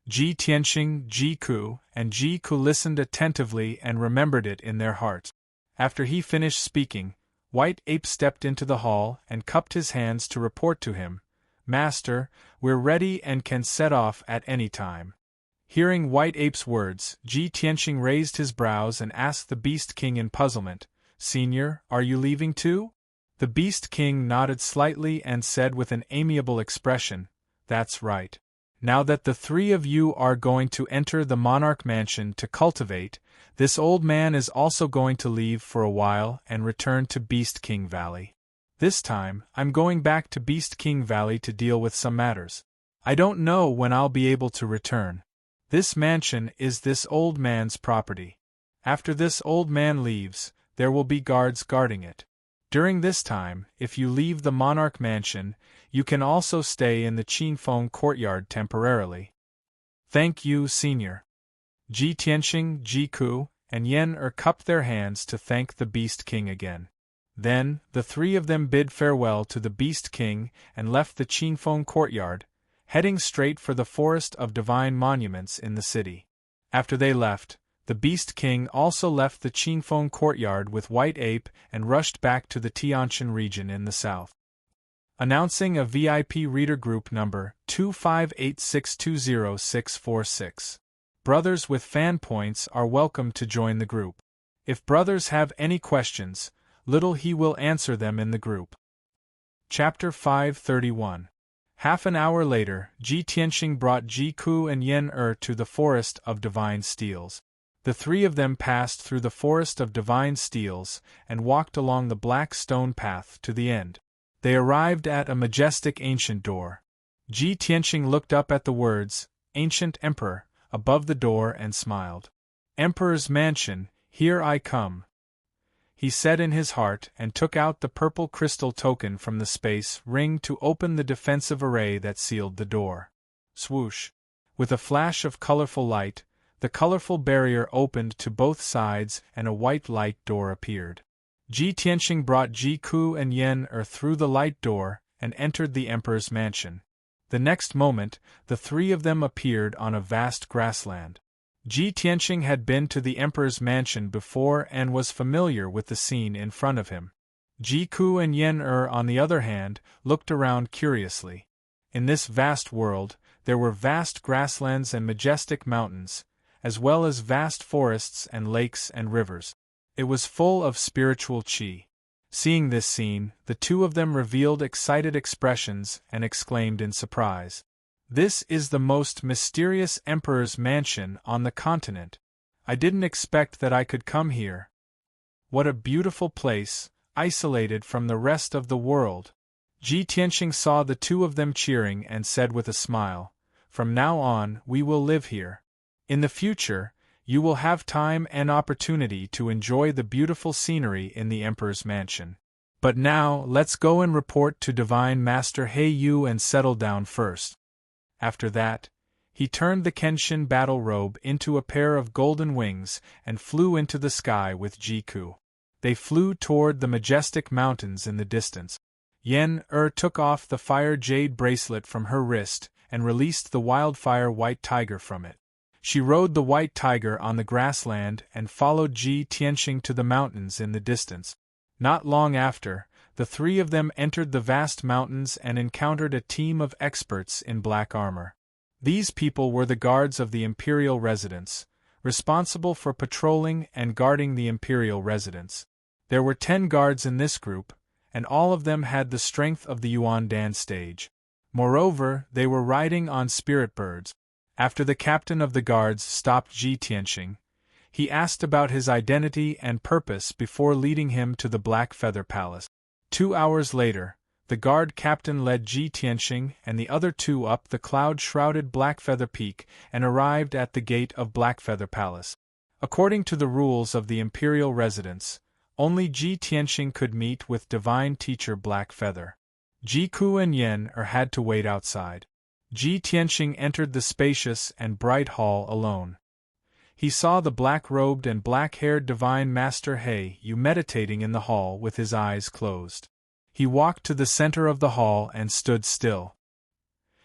Ji Tianxing, Ji Ku, and Ji Ku listened attentively and remembered it in their hearts. After he finished speaking, White Ape stepped into the hall and cupped his hands to report to him, "Master, we're ready and can set off at any time." Hearing White Ape's words, Ji Tianxing raised his brows and asked the Beast King in puzzlement, "Senior, are you leaving too?" The Beast King nodded slightly and said with an amiable expression, "That's right. Now that the 3 of you are going to enter the monarch mansion to cultivate, this old man is also going to leave for a while and return to Beast King Valley. This time, I'm going back to Beast King Valley to deal with some matters. I don't know when I'll be able to return. This mansion is this old man's property. After this old man leaves, there will be guards guarding it. During this time, if you leave the monarch mansion, you can also stay in the Qinfeng courtyard temporarily." "Thank you, Senior." Ji Tianxing, Ji Ku, and Yen cupped their hands to thank the Beast King again. Then, the 3 of them bid farewell to the Beast King and left the Qinfeng courtyard, heading straight for the Forest of Divine Monuments in the city. After they left, the Beast King also left the Qinfeng courtyard with White Ape and rushed back to the Tianshan region in the south. Announcing a VIP reader group number 258620646. Brothers with fan points are welcome to join the group. If brothers have any questions, Little He will answer them in the group. Chapter 531. Half an hour later, Ji Tianxing brought Ji Ku and Yen to the Forest of Divine Steels. The 3 of them passed through the Forest of Divine Steels and walked along the black stone path to the end. They arrived at a majestic ancient door. Ji Tianxing looked up at the words, "Ancient Emperor," above the door and smiled. "Emperor's mansion, here I come," he said in his heart and took out the purple crystal token from the space ring to open the defensive array that sealed the door. Swoosh! With a flash of colorful light, the colorful barrier opened to both sides and a white light door appeared. Ji Tianxing brought Ji Ku and Yen through the light door and entered the Emperor's mansion. The next moment, the 3 of them appeared on a vast grassland. Ji Tianxing had been to the Emperor's mansion before and was familiar with the scene in front of him. Ji Ku and Yen on the other hand, looked around curiously. In this vast world, there were vast grasslands and majestic mountains, as well as vast forests and lakes and rivers. It was full of spiritual qi. Seeing this scene, the 2 of them revealed excited expressions and exclaimed in surprise, "This is the most mysterious Emperor's mansion on the continent. I didn't expect that I could come here. What a beautiful place, isolated from the rest of the world." Ji Tianxing saw the 2 of them cheering and said with a smile, "From now on, we will live here. In the future, you will have time and opportunity to enjoy the beautiful scenery in the Emperor's mansion." But now, let's go and report to Divine Master Heiyu and settle down first. After that, he turned the Kenshin battle robe into a pair of golden wings and flew into the sky with Jiku. They flew toward the majestic mountains in the distance. Yen-Er took off the fire jade bracelet from her wrist and released the wildfire white tiger from it. She rode the white tiger on the grassland and followed Ji Tianxing to the mountains in the distance. Not long after, the three of them entered the vast mountains and encountered a team of experts in black armor. These people were the guards of the imperial residence, responsible for patrolling and guarding the imperial residence. There were 10 guards in this group, and all of them had the strength of the Yuandan stage. Moreover, they were riding on spirit birds. After the captain of the guards stopped Ji Tianxing, he asked about his identity and purpose before leading him to the Black Feather Palace. 2 hours later, the guard captain led Ji Tianxing and the other 2 up the cloud-shrouded Blackfeather Peak and arrived at the gate of Blackfeather Palace. According to the rules of the imperial residence, only Ji Tianxing could meet with Divine Teacher Blackfeather. Jiku and Yen-Er had to wait outside. Ji Tianxing entered the spacious and bright hall alone. He saw the black-robed and black-haired Divine Master Heiyu meditating in the hall with his eyes closed. He walked to the center of the hall and stood still.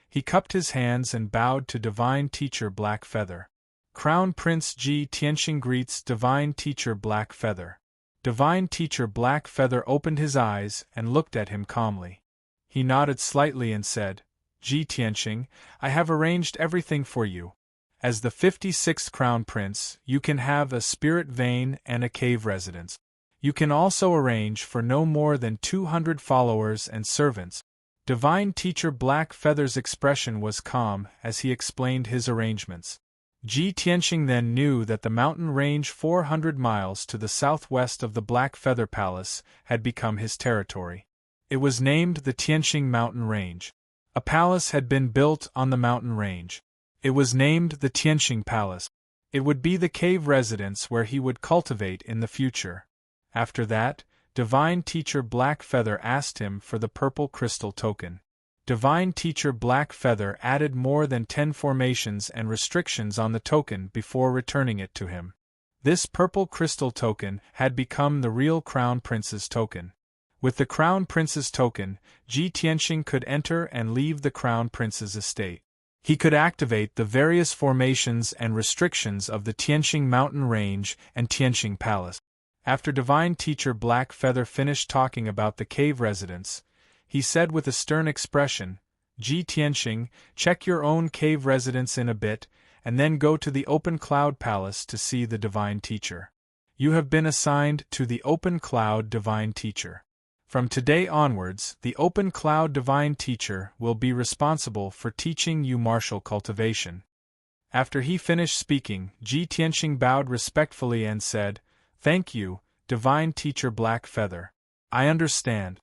He cupped his hands and bowed to Divine Teacher Blackfeather. Crown Prince Ji Tianxing greets Divine Teacher Blackfeather. Divine Teacher Blackfeather opened his eyes and looked at him calmly. He nodded slightly and said, Ji Tianxing, I have arranged everything for you. As the 56th Crown Prince, you can have a spirit vein and a cave residence. You can also arrange for no more than 200 followers and servants. Divine Teacher Blackfeather's expression was calm as he explained his arrangements. Ji Tianxing then knew that the mountain range 400 miles to the southwest of the Black Feather Palace had become his territory. It was named the Tianxing Mountain Range. A palace had been built on the mountain range. It was named the Tianxing Palace. It would be the cave residence where he would cultivate in the future. After that, Divine Teacher Blackfeather asked him for the purple crystal token. Divine Teacher Blackfeather added more than 10 formations and restrictions on the token before returning it to him. This purple crystal token had become the real Crown Prince's token. With the Crown Prince's token, Ji Tianxing could enter and leave the Crown Prince's estate. He could activate the various formations and restrictions of the Tianxing Mountain Range and Tianxing Palace. After Divine Teacher Blackfeather finished talking about the cave residence, he said with a stern expression, Ji Tianxing, check your own cave residence in a bit, and then go to the Open Cloud Palace to see the Divine Teacher. You have been assigned to the Open Cloud Divine Teacher. From today onwards, the Open Cloud Divine Teacher will be responsible for teaching you martial cultivation. After he finished speaking, Ji Tianxing bowed respectfully and said, Thank you, Divine Teacher Blackfeather. I understand.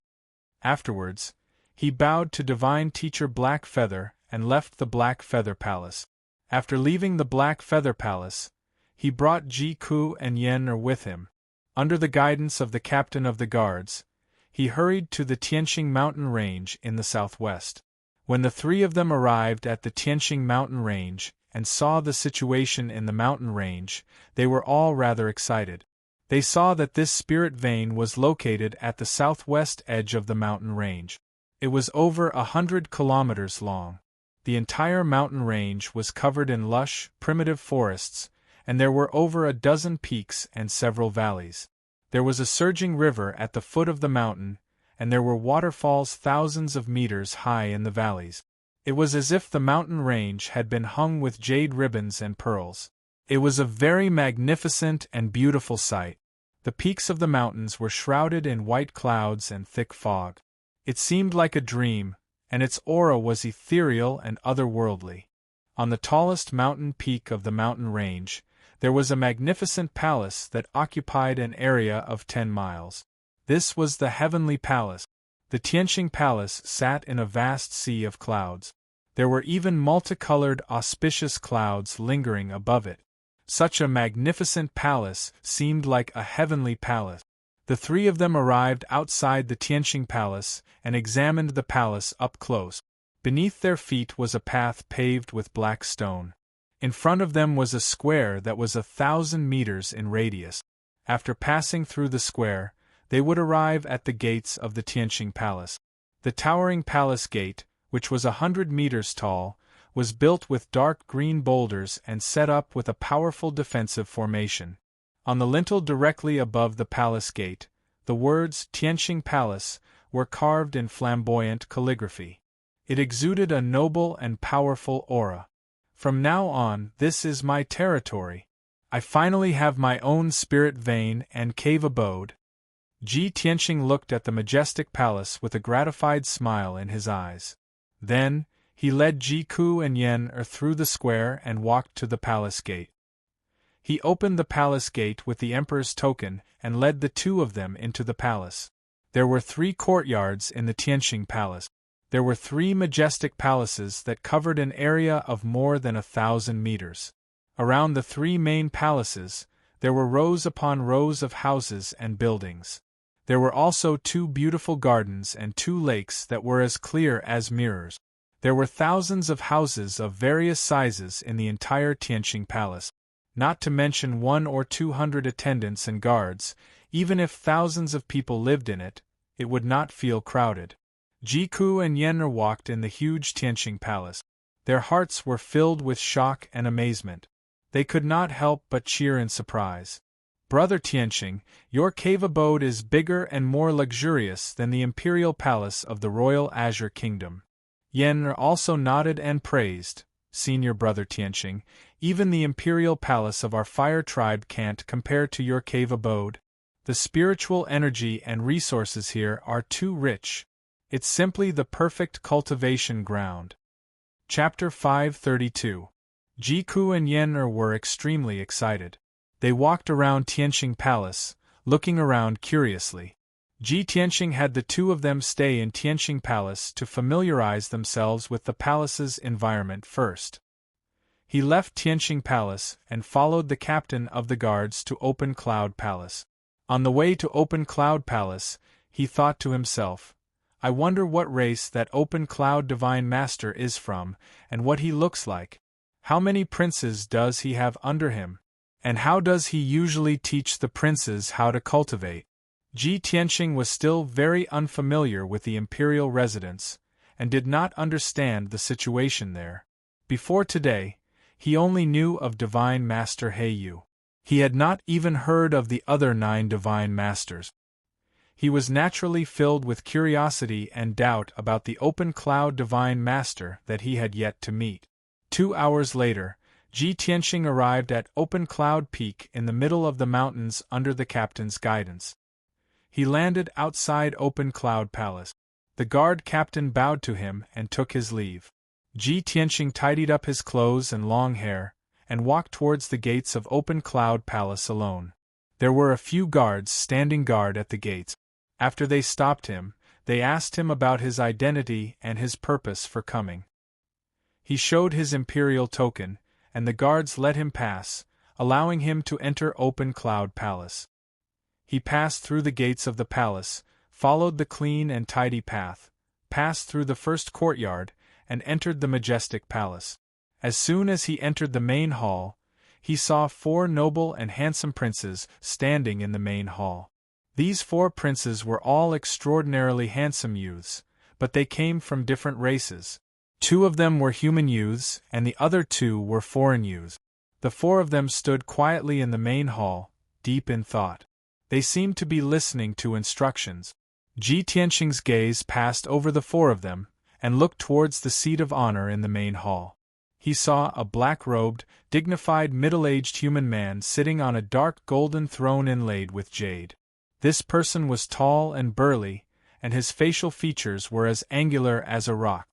Afterwards, he bowed to Divine Teacher Blackfeather and left the Black Feather Palace. After leaving the Black Feather Palace, he brought Jiku and Yen-Er with him. Under the guidance of the captain of the guards, he hurried to the Tianxing Mountain Range in the southwest. When the 3 of them arrived at the Tianxing Mountain Range and saw the situation in the mountain range, they were all rather excited. They saw that this spirit vein was located at the southwest edge of the mountain range. It was over 100 kilometers long. The entire mountain range was covered in lush, primitive forests, and there were over a dozen peaks and several valleys. There was a surging river at the foot of the mountain, and there were waterfalls thousands of meters high in the valleys. It was as if the mountain range had been hung with jade ribbons and pearls. It was a very magnificent and beautiful sight. The peaks of the mountains were shrouded in white clouds and thick fog. It seemed like a dream, and its aura was ethereal and otherworldly. On the tallest mountain peak of the mountain range, there was a magnificent palace that occupied an area of 10 miles. This was the Heavenly Palace. The Tianxing Palace sat in a vast sea of clouds. There were even multicolored auspicious clouds lingering above it. Such a magnificent palace seemed like a heavenly palace. The three of them arrived outside the Tianqing Palace and examined the palace up close. Beneath their feet was a path paved with black stone. In front of them was a square that was 1,000 meters in radius. After passing through the square, they would arrive at the gates of the Tianqing Palace. The towering palace gate, which was 100 meters tall, was built with dark green boulders and set up with a powerful defensive formation. On the lintel directly above the palace gate, the words Tianqing Palace were carved in flamboyant calligraphy. It exuded a noble and powerful aura. From now on, this is my territory. I finally have my own spirit vein and cave abode. Ji Tianqing looked at the majestic palace with a gratified smile in his eyes. Then, he led Ji Ku and Yen through the square and walked to the palace gate. He opened the palace gate with the emperor's token and led the two of them into the palace. There were 3 courtyards in the Tianqing Palace. There were 3 majestic palaces that covered an area of more than 1,000 meters. Around the 3 main palaces, there were rows upon rows of houses and buildings. There were also 2 beautiful gardens and 2 lakes that were as clear as mirrors. There were thousands of houses of various sizes in the entire Tianqing Palace. Not to mention 100 or 200 attendants and guards. Even if thousands of people lived in it, it would not feel crowded. Ji Ku and Yen walked in the huge Tianqing Palace. Their hearts were filled with shock and amazement. They could not help but cheer in surprise. Brother Tianqing, your cave abode is bigger and more luxurious than the imperial palace of the Royal Azure Kingdom. Yen also nodded and praised. Senior Brother Tianqing, even the imperial palace of our fire tribe can't compare to your cave abode. The spiritual energy and resources here are too rich. It's simply the perfect cultivation ground. Chapter 532. Ji Ku and Yen were extremely excited. They walked around Tianqing Palace, looking around curiously. Ji Tianqing had the two of them stay in Tianqing Palace to familiarize themselves with the palace's environment first. He left Tianqing Palace and followed the captain of the guards to Open Cloud Palace. On the way to Open Cloud Palace, he thought to himself, I wonder what race that Open Cloud Divine Master is from, and what he looks like. How many princes does he have under him? And how does he usually teach the princes how to cultivate? Ji Tianqing was still very unfamiliar with the imperial residence, and did not understand the situation there. Before today, he only knew of Divine Master Heiyu. He had not even heard of the other 9 Divine Masters. He was naturally filled with curiosity and doubt about the Open Cloud Divine Master that he had yet to meet. 2 hours later, Ji Tianqing arrived at Open Cloud Peak in the middle of the mountains under the captain's guidance. He landed outside Open Cloud Palace. The guard captain bowed to him and took his leave. Ji Tianqing tidied up his clothes and long hair, and walked towards the gates of Open Cloud Palace alone. There were a few guards standing guard at the gates. After they stopped him, they asked him about his identity and his purpose for coming. He showed his imperial token, and the guards let him pass, allowing him to enter Open Cloud Palace. He passed through the gates of the palace, followed the clean and tidy path, passed through the first courtyard, and entered the majestic palace. As soon as he entered the main hall, he saw 4 noble and handsome princes standing in the main hall. These 4 princes were all extraordinarily handsome youths, but they came from different races. 2 of them were human youths, and the other 2 were foreign youths. The 4 of them stood quietly in the main hall, deep in thought. They seemed to be listening to instructions. Ji Tianqing's gaze passed over the 4 of them, and looked towards the seat of honor in the main hall. He saw a black-robed, dignified middle-aged human man sitting on a dark golden throne inlaid with jade. This person was tall and burly, and his facial features were as angular as a rock.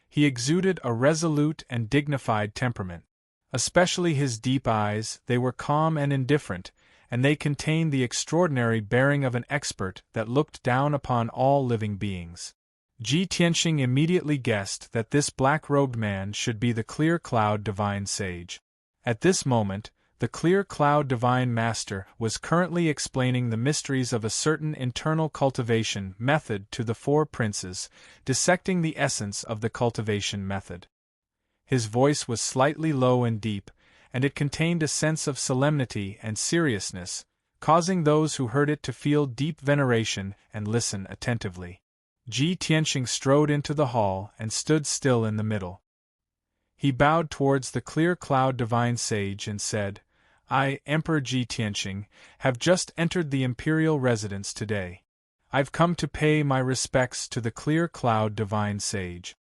He exuded a resolute and dignified temperament. Especially his deep eyes, they were calm and indifferent, and they contained the extraordinary bearing of an expert that looked down upon all living beings. Ji Tianqing immediately guessed that this black-robed man should be the Clear Cloud Divine Sage. At this moment, The clear cloud divine master was currently explaining the mysteries of a certain internal cultivation method to the four princes, dissecting the essence of the cultivation method. His voice was slightly low and deep, and it contained a sense of solemnity and seriousness, causing those who heard it to feel deep veneration and listen attentively. Ji Tianqing strode into the hall and stood still in the middle. He bowed towards the clear cloud divine sage and said, "I, Emperor Ji Tianqing, have just entered the imperial residence today. I've come to pay my respects to the clear cloud divine sage."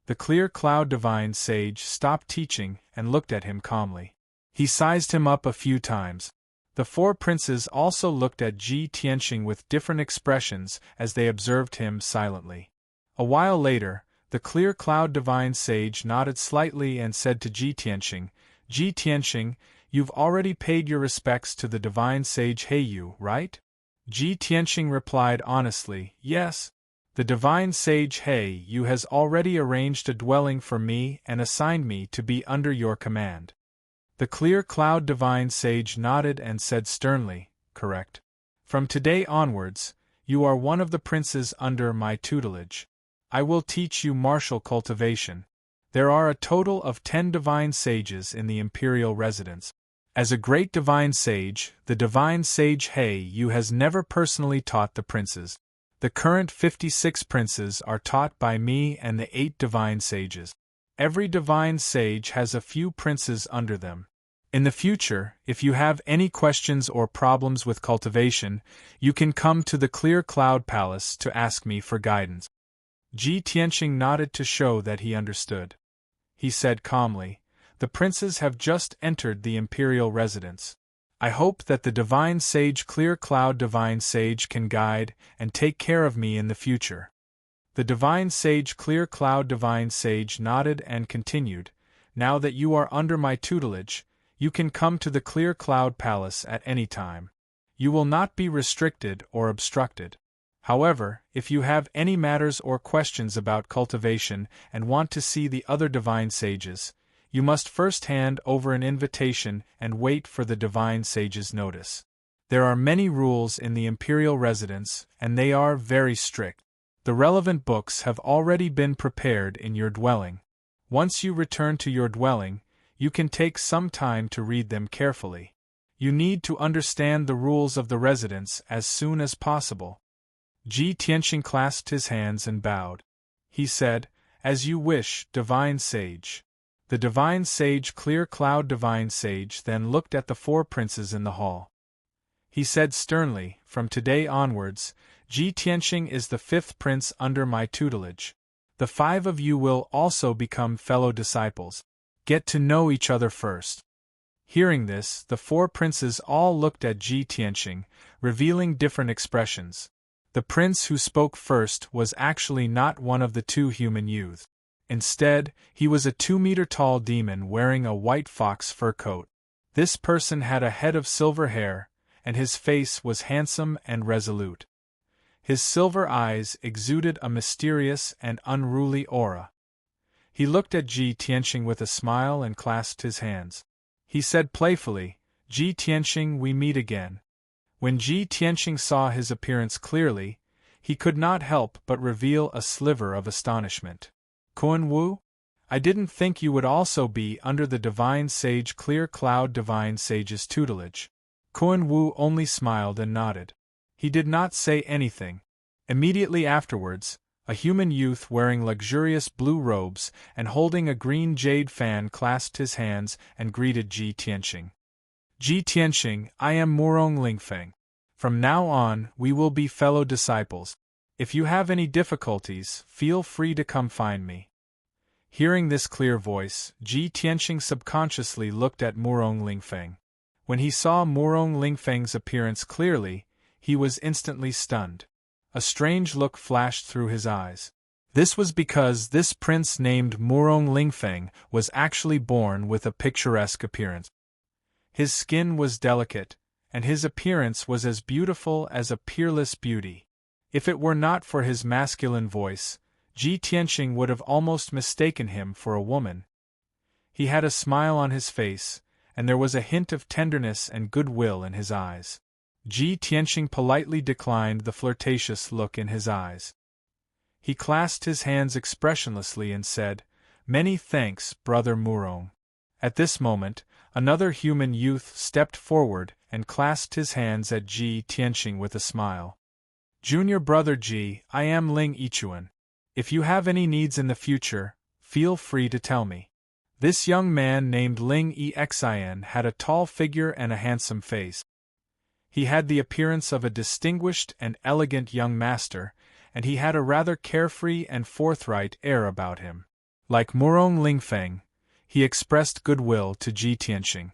The clear cloud divine sage stopped teaching and looked at him calmly. He sized him up a few times. The four princes also looked at Ji Tianqing with different expressions as they observed him silently. A while later, the clear cloud divine sage nodded slightly and said to Ji Tianqing, "Ji Tianqing, you've already paid your respects to the divine sage Heiyu, right?" Ji Tianqing replied honestly, "Yes. The divine sage Heiyu has already arranged a dwelling for me and assigned me to be under your command." The clear cloud divine sage nodded and said sternly, "Correct. From today onwards, you are one of the princes under my tutelage. I will teach you martial cultivation. There are a total of 10 divine sages in the imperial residence. As a great divine sage, the divine sage Heiyu has never personally taught the princes. The current 56 princes are taught by me and the 8 divine sages. Every divine sage has a few princes under them. In the future, if you have any questions or problems with cultivation, you can come to the Clear Cloud Palace to ask me for guidance." Ji Tianqing nodded to show that he understood. He said calmly, "The princes have just entered the imperial residence. I hope that the divine sage Clear Cloud divine sage can guide and take care of me in the future." The divine sage Clear Cloud divine sage nodded and continued, "Now that you are under my tutelage, you can come to the Clear Cloud Palace at any time. You will not be restricted or obstructed. However, if you have any matters or questions about cultivation and want to see the other divine sages, you must first hand over an invitation and wait for the divine sage's notice. There are many rules in the imperial residence, and they are very strict. The relevant books have already been prepared in your dwelling. Once you return to your dwelling, you can take some time to read them carefully. You need to understand the rules of the residence as soon as possible." Ji Tianqing clasped his hands and bowed. He said, "As you wish, divine sage." The divine sage Clear Cloud divine sage then looked at the four princes in the hall. He said sternly, "From today onwards, Ji Tianqing is the 5th prince under my tutelage. The 5 of you will also become fellow disciples. Get to know each other first." Hearing this, the 4 princes all looked at Ji Tianqing, revealing different expressions. The prince who spoke first was actually not one of the 2 human youths. Instead, he was a 2-meter-tall demon wearing a white fox fur coat. This person had a head of silver hair, and his face was handsome and resolute. His silver eyes exuded a mysterious and unruly aura. He looked at Ji Tianqing with a smile and clasped his hands. He said playfully, "Ji Tianqing, we meet again." When Ji Tianqing saw his appearance clearly, he could not help but reveal a sliver of astonishment. "Kun Wu? I didn't think you would also be under the divine sage Clear Cloud divine sage's tutelage." Kun Wu only smiled and nodded. He did not say anything. Immediately afterwards, a human youth wearing luxurious blue robes and holding a green jade fan clasped his hands and greeted Ji Tianqing. "Ji Tianqing, I am Murong Lingfeng. From now on, we will be fellow disciples. If you have any difficulties, feel free to come find me." Hearing this clear voice, Ji Tianqing subconsciously looked at Murong Lingfeng. When he saw Murong Lingfeng's appearance clearly, he was instantly stunned. A strange look flashed through his eyes. This was because this prince named Murong Lingfeng was actually born with a picturesque appearance. His skin was delicate, and his appearance was as beautiful as a peerless beauty. If it were not for his masculine voice, Ji Tianqing would have almost mistaken him for a woman. He had a smile on his face, and there was a hint of tenderness and goodwill in his eyes. Ji Tianqing politely declined the flirtatious look in his eyes. He clasped his hands expressionlessly and said, "Many thanks, Brother Murong." At this moment, another human youth stepped forward and clasped his hands at Ji Tianqing with a smile. "Junior Brother Ji, I am Ling Yichuan. If you have any needs in the future, feel free to tell me." This young man named Ling Xin had a tall figure and a handsome face. He had the appearance of a distinguished and elegant young master, and he had a rather carefree and forthright air about him. Like Murong Lingfeng, he expressed goodwill to Ji Tianqing.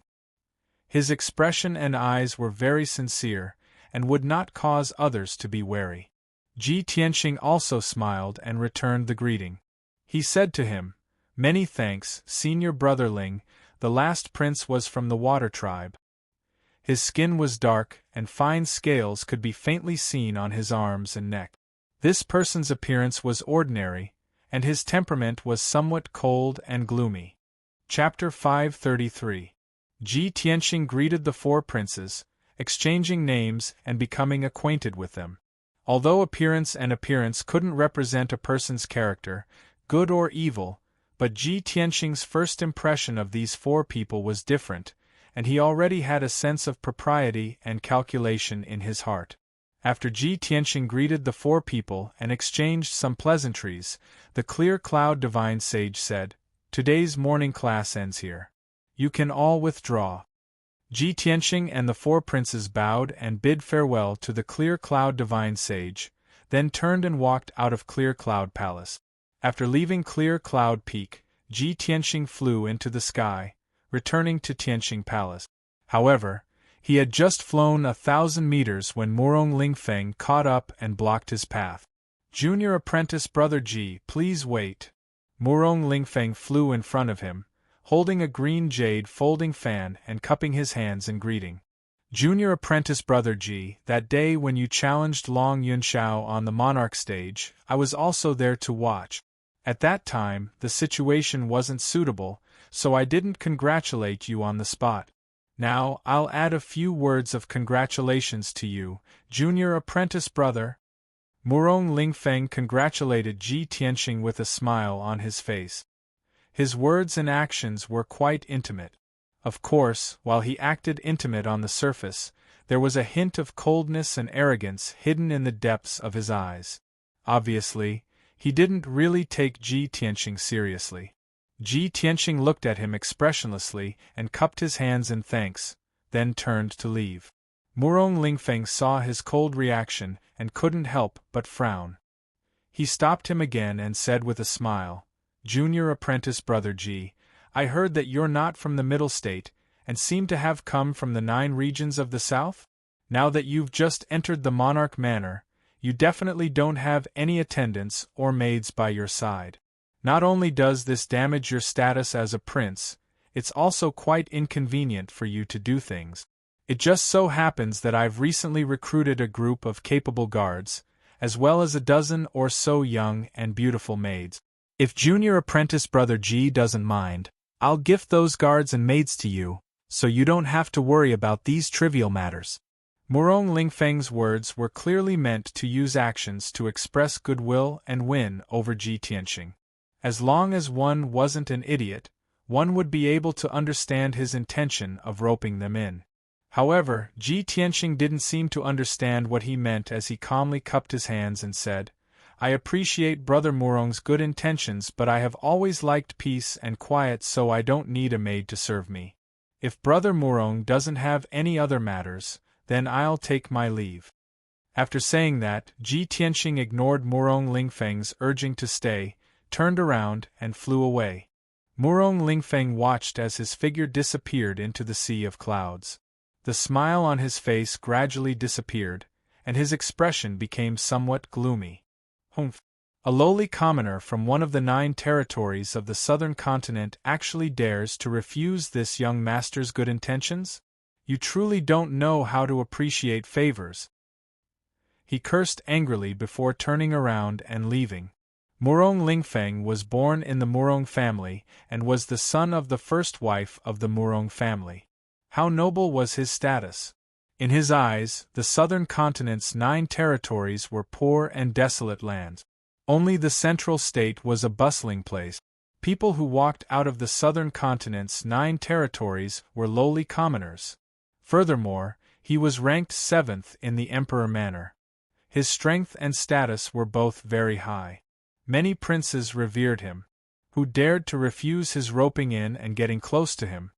His expression and eyes were very sincere, and would not cause others to be wary. Ji Tianqing also smiled and returned the greeting. He said to him, "Many thanks, Senior Brother Ling, the last prince was from the Water Tribe." His skin was dark, and fine scales could be faintly seen on his arms and neck. This person's appearance was ordinary, and his temperament was somewhat cold and gloomy. Chapter 533. Ji Tianqing greeted the four princes, exchanging names and becoming acquainted with them. Although appearance couldn't represent a person's character, good or evil, but Ji Tianqing's first impression of these four people was different, and he already had a sense of propriety and calculation in his heart. After Ji Tianqing greeted the four people and exchanged some pleasantries, the Clear Cloud Divine Sage said, "Today's morning class ends here. You can all withdraw." Ji Tianqing and the four princes bowed and bid farewell to the Clear Cloud Divine Sage, then turned and walked out of Clear Cloud Palace. After leaving Clear Cloud Peak, Ji Tianqing flew into the sky, returning to Tianqing Palace. However, he had just flown 1,000 meters when Murong Lingfeng caught up and blocked his path. "Junior Apprentice Brother Ji, please wait." Murong Lingfeng flew in front of him, holding a green jade folding fan and cupping his hands in greeting. "Junior Apprentice Brother Ji, that day when you challenged Long Yunshao on the Monarch stage, I was also there to watch. At that time, the situation wasn't suitable, so I didn't congratulate you on the spot. Now, I'll add a few words of congratulations to you, Junior Apprentice Brother." Murong Lingfeng congratulated Ji Tianqing with a smile on his face. His words and actions were quite intimate. Of course, while he acted intimate on the surface, there was a hint of coldness and arrogance hidden in the depths of his eyes. Obviously, he didn't really take Ji Tianqing seriously. Ji Tianqing looked at him expressionlessly and cupped his hands in thanks, then turned to leave. Murong Lingfeng saw his cold reaction and couldn't help but frown. He stopped him again and said with a smile, "Junior Apprentice Brother Ji, I heard that you're not from the Middle State, and seem to have come from the 9 regions of the South? Now that you've just entered the Monarch Manor, you definitely don't have any attendants or maids by your side. Not only does this damage your status as a prince, it's also quite inconvenient for you to do things. It just so happens that I've recently recruited a group of capable guards, as well as a dozen or so young and beautiful maids. If Junior Apprentice Brother Ji doesn't mind, I'll gift those guards and maids to you, so you don't have to worry about these trivial matters." Murong Lingfeng's words were clearly meant to use actions to express goodwill and win over Ji Tianqing. As long as one wasn't an idiot, one would be able to understand his intention of roping them in. However, Ji Tianqing didn't seem to understand what he meant as he calmly cupped his hands and said, "I appreciate Brother Murong's good intentions, but I have always liked peace and quiet, so I don't need a maid to serve me. If Brother Murong doesn't have any other matters, then I'll take my leave." After saying that, Ji Tianqing ignored Murong Lingfeng's urging to stay, turned around, and flew away. Murong Lingfeng watched as his figure disappeared into the sea of clouds. The smile on his face gradually disappeared, and his expression became somewhat gloomy. "Humph! A lowly commoner from one of the 9 territories of the southern continent actually dares to refuse this young master's good intentions? You truly don't know how to appreciate favors." He cursed angrily before turning around and leaving. Murong Lingfeng was born in the Murong family and was the son of the first wife of the Murong family. How noble was his status! In his eyes, the southern continent's 9 territories were poor and desolate lands. Only the central state was a bustling place. People who walked out of the southern continent's 9 territories were lowly commoners. Furthermore, he was ranked 7th in the emperor manner. His strength and status were both very high. Many princes revered him. Who dared to refuse his roping in and getting close to him?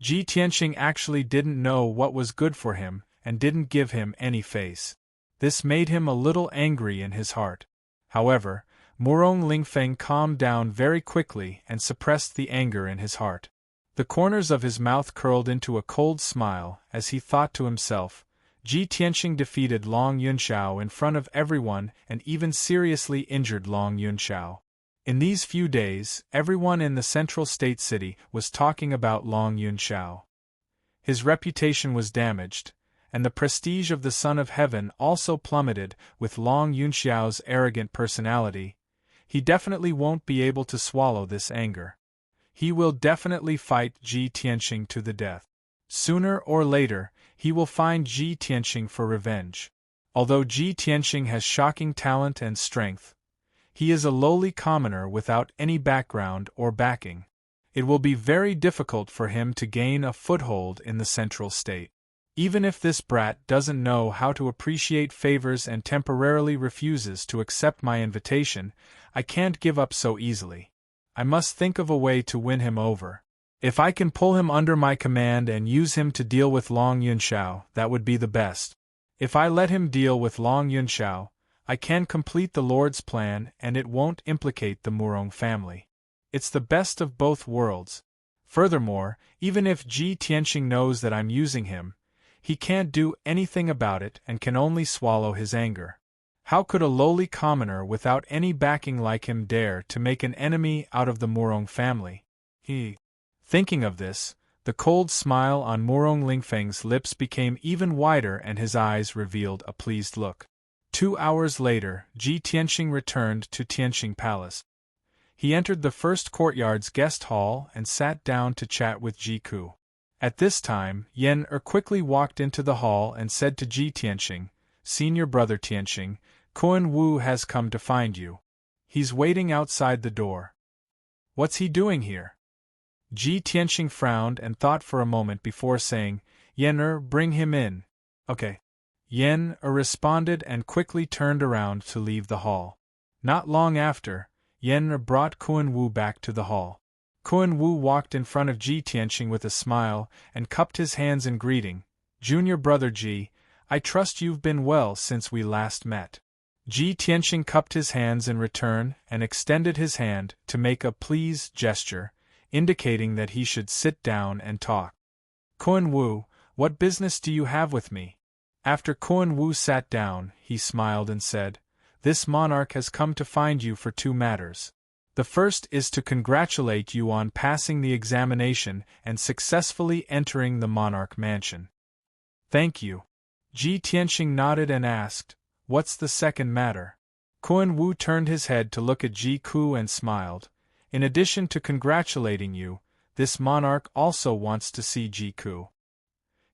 Ji Tianqing actually didn't know what was good for him, and didn't give him any face. This made him a little angry in his heart. However, Murong Lingfeng calmed down very quickly and suppressed the anger in his heart. The corners of his mouth curled into a cold smile as he thought to himself, Ji Tianqing defeated Long Yunxiao in front of everyone and even seriously injured Long Yunxiao. In these few days, everyone in the central state city was talking about Long Yunxiao. His reputation was damaged, and the prestige of the Son of Heaven also plummeted with Long Yunxiao's arrogant personality. He definitely won't be able to swallow this anger. He will definitely fight Ji Tianqing to the death. Sooner or later, he will find Ji Tianqing for revenge. Although Ji Tianqing has shocking talent and strength, he is a lowly commoner without any background or backing. It will be very difficult for him to gain a foothold in the central state. Even if this brat doesn't know how to appreciate favors and temporarily refuses to accept my invitation, I can't give up so easily. I must think of a way to win him over. If I can pull him under my command and use him to deal with Long Yunxiao, that would be the best. If I let him deal with Long Yunxiao, I can complete the Lord's plan and it won't implicate the Murong family. It's the best of both worlds. Furthermore, even if Ji Tianqing knows that I'm using him, he can't do anything about it and can only swallow his anger. How could a lowly commoner without any backing like him dare to make an enemy out of the Murong family? Thinking of this, the cold smile on Murong Lingfeng's lips became even wider and his eyes revealed a pleased look. 2 hours later, Ji Tianqing returned to Tianqing Palace. He entered the first courtyard's guest hall and sat down to chat with Ji Ku. At this time, Yan quickly walked into the hall and said to Ji Tianqing, "Senior brother Tianqing, Kuan Wu has come to find you. He's waiting outside the door." "What's he doing here?" Ji Tianqing frowned and thought for a moment before saying, "Yan bring him in." "Okay." Yan responded and quickly turned around to leave the hall. Not long after, Yan brought Kuan Wu back to the hall. Kuan Wu walked in front of Ji Tianqing with a smile and cupped his hands in greeting. "Junior brother Ji, I trust you've been well since we last met." Ji Tianqing cupped his hands in return and extended his hand to make a please gesture, indicating that he should sit down and talk. "Kuan Wu, what business do you have with me?" After Kuan Wu sat down, he smiled and said, "This monarch has come to find you for 2 matters. The first is to congratulate you on passing the examination and successfully entering the monarch mansion." "Thank you." Ji Tianqing nodded and asked, "What's the second matter?" Kuan Wu turned his head to look at Ji Ku and smiled. "In addition to congratulating you, this monarch also wants to see Ji Ku."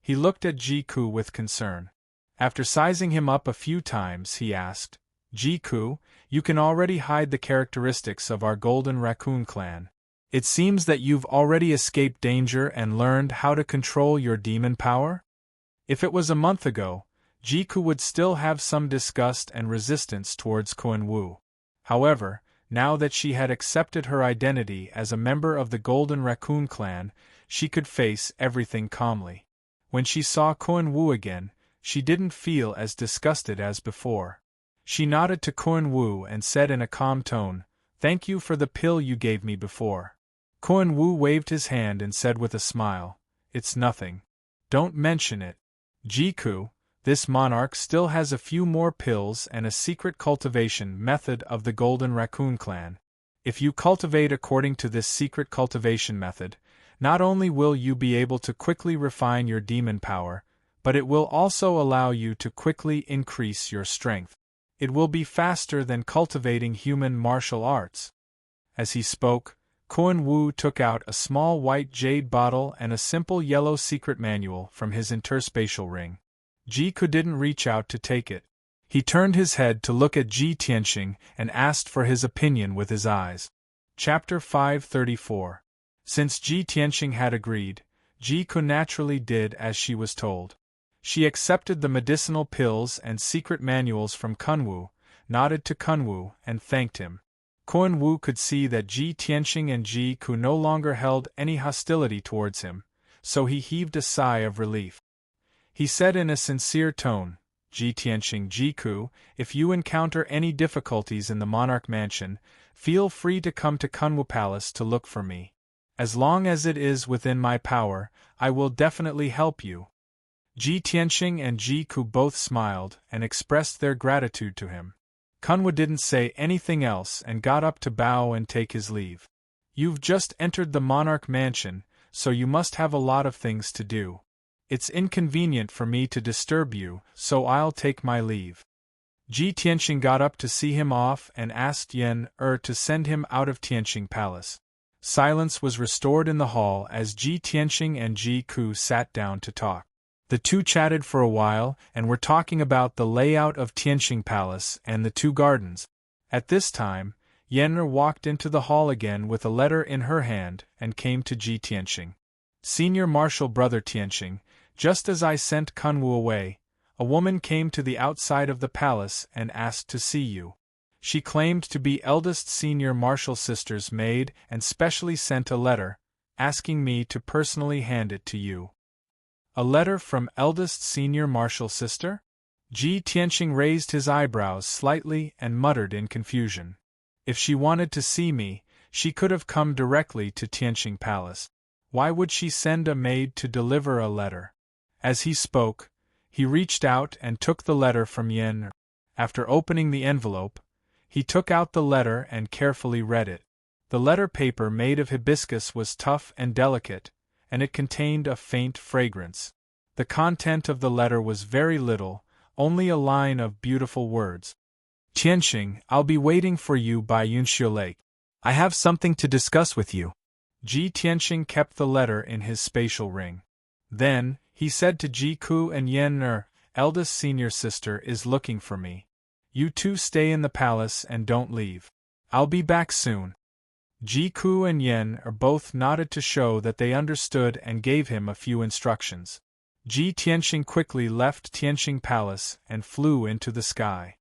He looked at Ji Ku with concern. After sizing him up a few times, he asked, "Ji Ku, you can already hide the characteristics of our Golden Raccoon clan. It seems that you've already escaped danger and learned how to control your demon power?" If it was a month ago, Ji Ku would still have some disgust and resistance towards Kuan Wu. However, now that she had accepted her identity as a member of the Golden Raccoon clan, she could face everything calmly. When she saw Kuan Wu again, she didn't feel as disgusted as before. She nodded to Kuan Wu and said in a calm tone, "Thank you for the pill you gave me before." Kuan Wu waved his hand and said with a smile, "It's nothing. Don't mention it. Ji Ku, this monarch still has a few more pills and a secret cultivation method of the Golden Raccoon clan. If you cultivate according to this secret cultivation method, not only will you be able to quickly refine your demon power, but it will also allow you to quickly increase your strength. It will be faster than cultivating human martial arts." As he spoke, Koan Wu took out a small white jade bottle and a simple yellow secret manual from his interspatial ring. Ji Ku didn't reach out to take it. He turned his head to look at Ji Tianxing and asked for his opinion with his eyes. Chapter 534. Since Ji Tianxing had agreed, Ji Ku naturally did as she was told. She accepted the medicinal pills and secret manuals from Kunwu, nodded to Kunwu, and thanked him. Koan Wu could see that Ji Tianxing and Ji Ku no longer held any hostility towards him, so he heaved a sigh of relief. He said in a sincere tone, Ji Tianxing, Ji Ku, if you encounter any difficulties in the monarch mansion, feel free to come to Kunwu Palace to look for me. As long as it is within my power, I will definitely help you. Ji Tianxing and Ji Ku both smiled and expressed their gratitude to him. Kunwu didn't say anything else and got up to bow and take his leave. You've just entered the monarch mansion, so you must have a lot of things to do. It's inconvenient for me to disturb you, so I'll take my leave. Ji Tianxing got up to see him off and asked Yen to send him out of Tianxing Palace. Silence was restored in the hall as Ji Tianxing and Ji Ku sat down to talk. The two chatted for a while and were talking about the layout of Tianxing Palace and the two gardens. At this time, Yen walked into the hall again with a letter in her hand and came to Ji Tianxing. Senior Marshal Brother Tianxing, just as I sent Kunwu away, a woman came to the outside of the palace and asked to see you. She claimed to be eldest senior marshal sister's maid and specially sent a letter, asking me to personally hand it to you. A letter from eldest senior marshal sister? Ji Tianxing raised his eyebrows slightly and muttered in confusion. If she wanted to see me, she could have come directly to Tianxing Palace. Why would she send a maid to deliver a letter? As he spoke, he reached out and took the letter from Yen. After opening the envelope, he took out the letter and carefully read it. The letter paper made of hibiscus was tough and delicate, and it contained a faint fragrance. The content of the letter was very little, only a line of beautiful words. Tianxing, I'll be waiting for you by Yunxiu Lake. I have something to discuss with you. Ji Tianxing kept the letter in his spatial ring. Then, he said to Ji Ku and Yen, eldest senior sister is looking for me. You two stay in the palace and don't leave. I'll be back soon. Ji Ku and Yen both nodded to show that they understood and gave him a few instructions. Ji Tianxing quickly left Tianxing Palace and flew into the sky.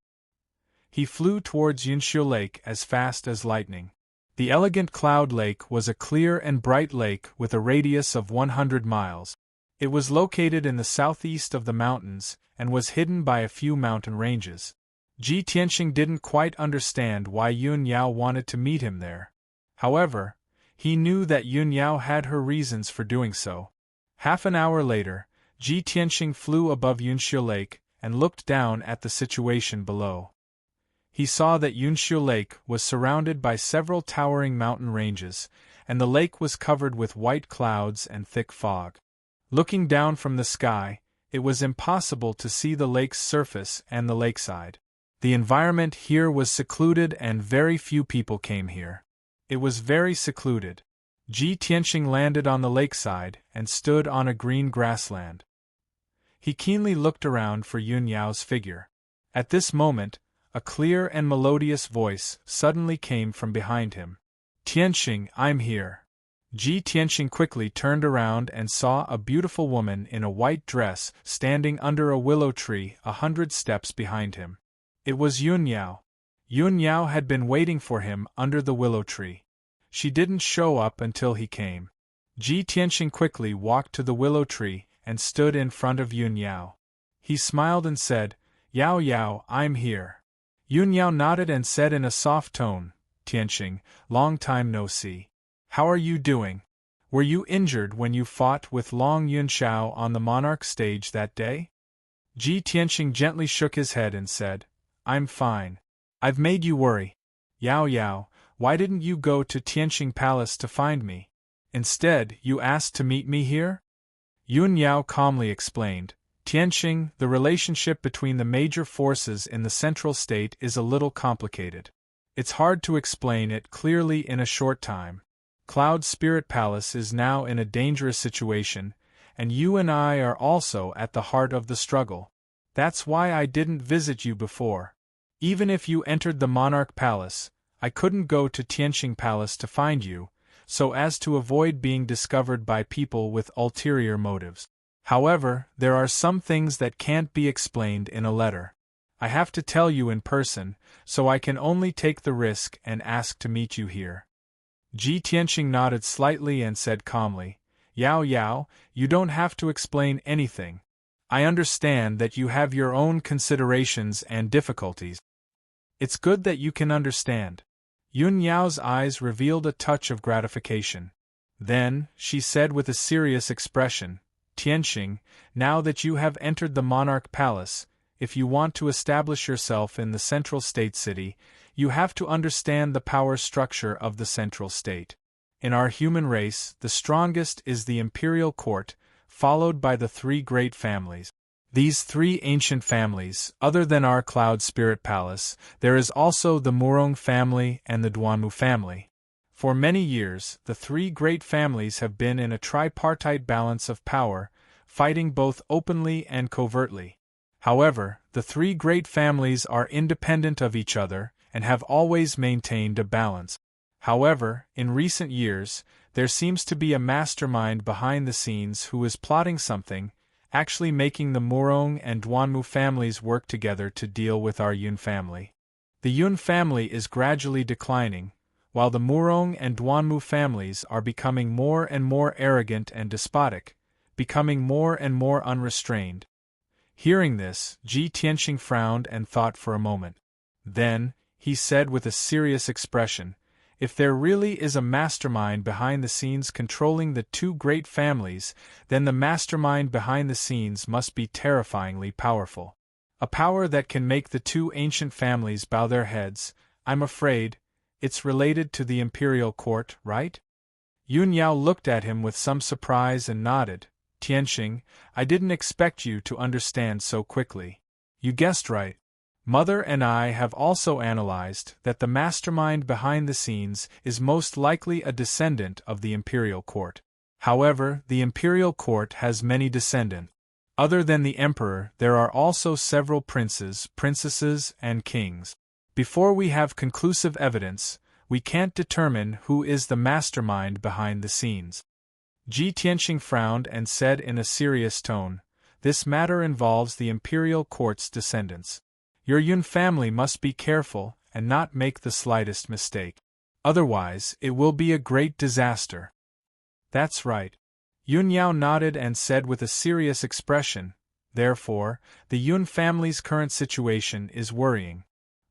He flew towards Yunxiu Lake as fast as lightning. The elegant cloud lake was a clear and bright lake with a radius of 100 miles. It was located in the southeast of the mountains and was hidden by a few mountain ranges. Ji Tianxing didn't quite understand why Yun Yao wanted to meet him there. However, he knew that Yun Yao had her reasons for doing so. Half an hour later, Ji Tianxing flew above Yunxiu Lake and looked down at the situation below. He saw that Yunxiu Lake was surrounded by several towering mountain ranges, and the lake was covered with white clouds and thick fog. Looking down from the sky, it was impossible to see the lake's surface and the lakeside. The environment here was secluded and very few people came here. It was very secluded. Ji Tianxing landed on the lakeside and stood on a green grassland. He keenly looked around for Yun Yao's figure. At this moment, a clear and melodious voice suddenly came from behind him. Tianxing, I'm here. Ji Tianxing quickly turned around and saw a beautiful woman in a white dress standing under a willow tree 100 steps behind him. It was Yun Yao. Yun Yao had been waiting for him under the willow tree. She didn't show up until he came. Ji Tianxing quickly walked to the willow tree and stood in front of Yun Yao. He smiled and said, Yao Yao, I'm here. Yun Yao nodded and said in a soft tone, Tianxing, long time no see. How are you doing? Were you injured when you fought with Long Yunxiao on the monarch stage that day? Ji Tianxing gently shook his head and said, I'm fine. I've made you worry. Yao Yao, why didn't you go to Tianxing Palace to find me? Instead, you asked to meet me here? Yun Yao calmly explained, Tianxing, the relationship between the major forces in the central state is a little complicated. It's hard to explain it clearly in a short time. Cloud Spirit Palace is now in a dangerous situation, and you and I are also at the heart of the struggle. That's why I didn't visit you before. Even if you entered the Monarch Palace, I couldn't go to Tianqing Palace to find you, so as to avoid being discovered by people with ulterior motives. However, there are some things that can't be explained in a letter. I have to tell you in person, so I can only take the risk and ask to meet you here. Ji Tianqing nodded slightly and said calmly, Yao Yao, you don't have to explain anything. I understand that you have your own considerations and difficulties. It's good that you can understand. Yun Yao's eyes revealed a touch of gratification. Then, she said with a serious expression, Tianqing, now that you have entered the Monarch Palace, if you want to establish yourself in the central state city, you have to understand the power structure of the central state. In our human race, the strongest is the imperial court, followed by the three great families. These three ancient families, other than our Cloud Spirit Palace, there is also the Murong family and the Duanmu family. For many years, the three great families have been in a tripartite balance of power, fighting both openly and covertly. However, the three great families are independent of each other and have always maintained a balance. However, in recent years, there seems to be a mastermind behind the scenes who is plotting something, actually making the Murong and Duanmu families work together to deal with our Yun family. The Yun family is gradually declining, while the Murong and Duanmu families are becoming more and more arrogant and despotic, becoming more and more unrestrained. Hearing this, Ji Tianqing frowned and thought for a moment. Then, he said with a serious expression, if there really is a mastermind behind the scenes controlling the two great families, then the mastermind behind the scenes must be terrifyingly powerful. A power that can make the two ancient families bow their heads. I'm afraid it's related to the imperial court, right? Yun Yao looked at him with some surprise and nodded. Tianqing, I didn't expect you to understand so quickly. You guessed right. Mother and I have also analyzed that the mastermind behind the scenes is most likely a descendant of the imperial court. However, the imperial court has many descendants. Other than the emperor, there are also several princes, princesses, and kings. Before we have conclusive evidence, we can't determine who is the mastermind behind the scenes. Ji Tianqing frowned and said in a serious tone, this matter involves the imperial court's descendants. Your Yun family must be careful and not make the slightest mistake. Otherwise, it will be a great disaster. That's right. Yun Yao nodded and said with a serious expression, therefore, the Yun family's current situation is worrying.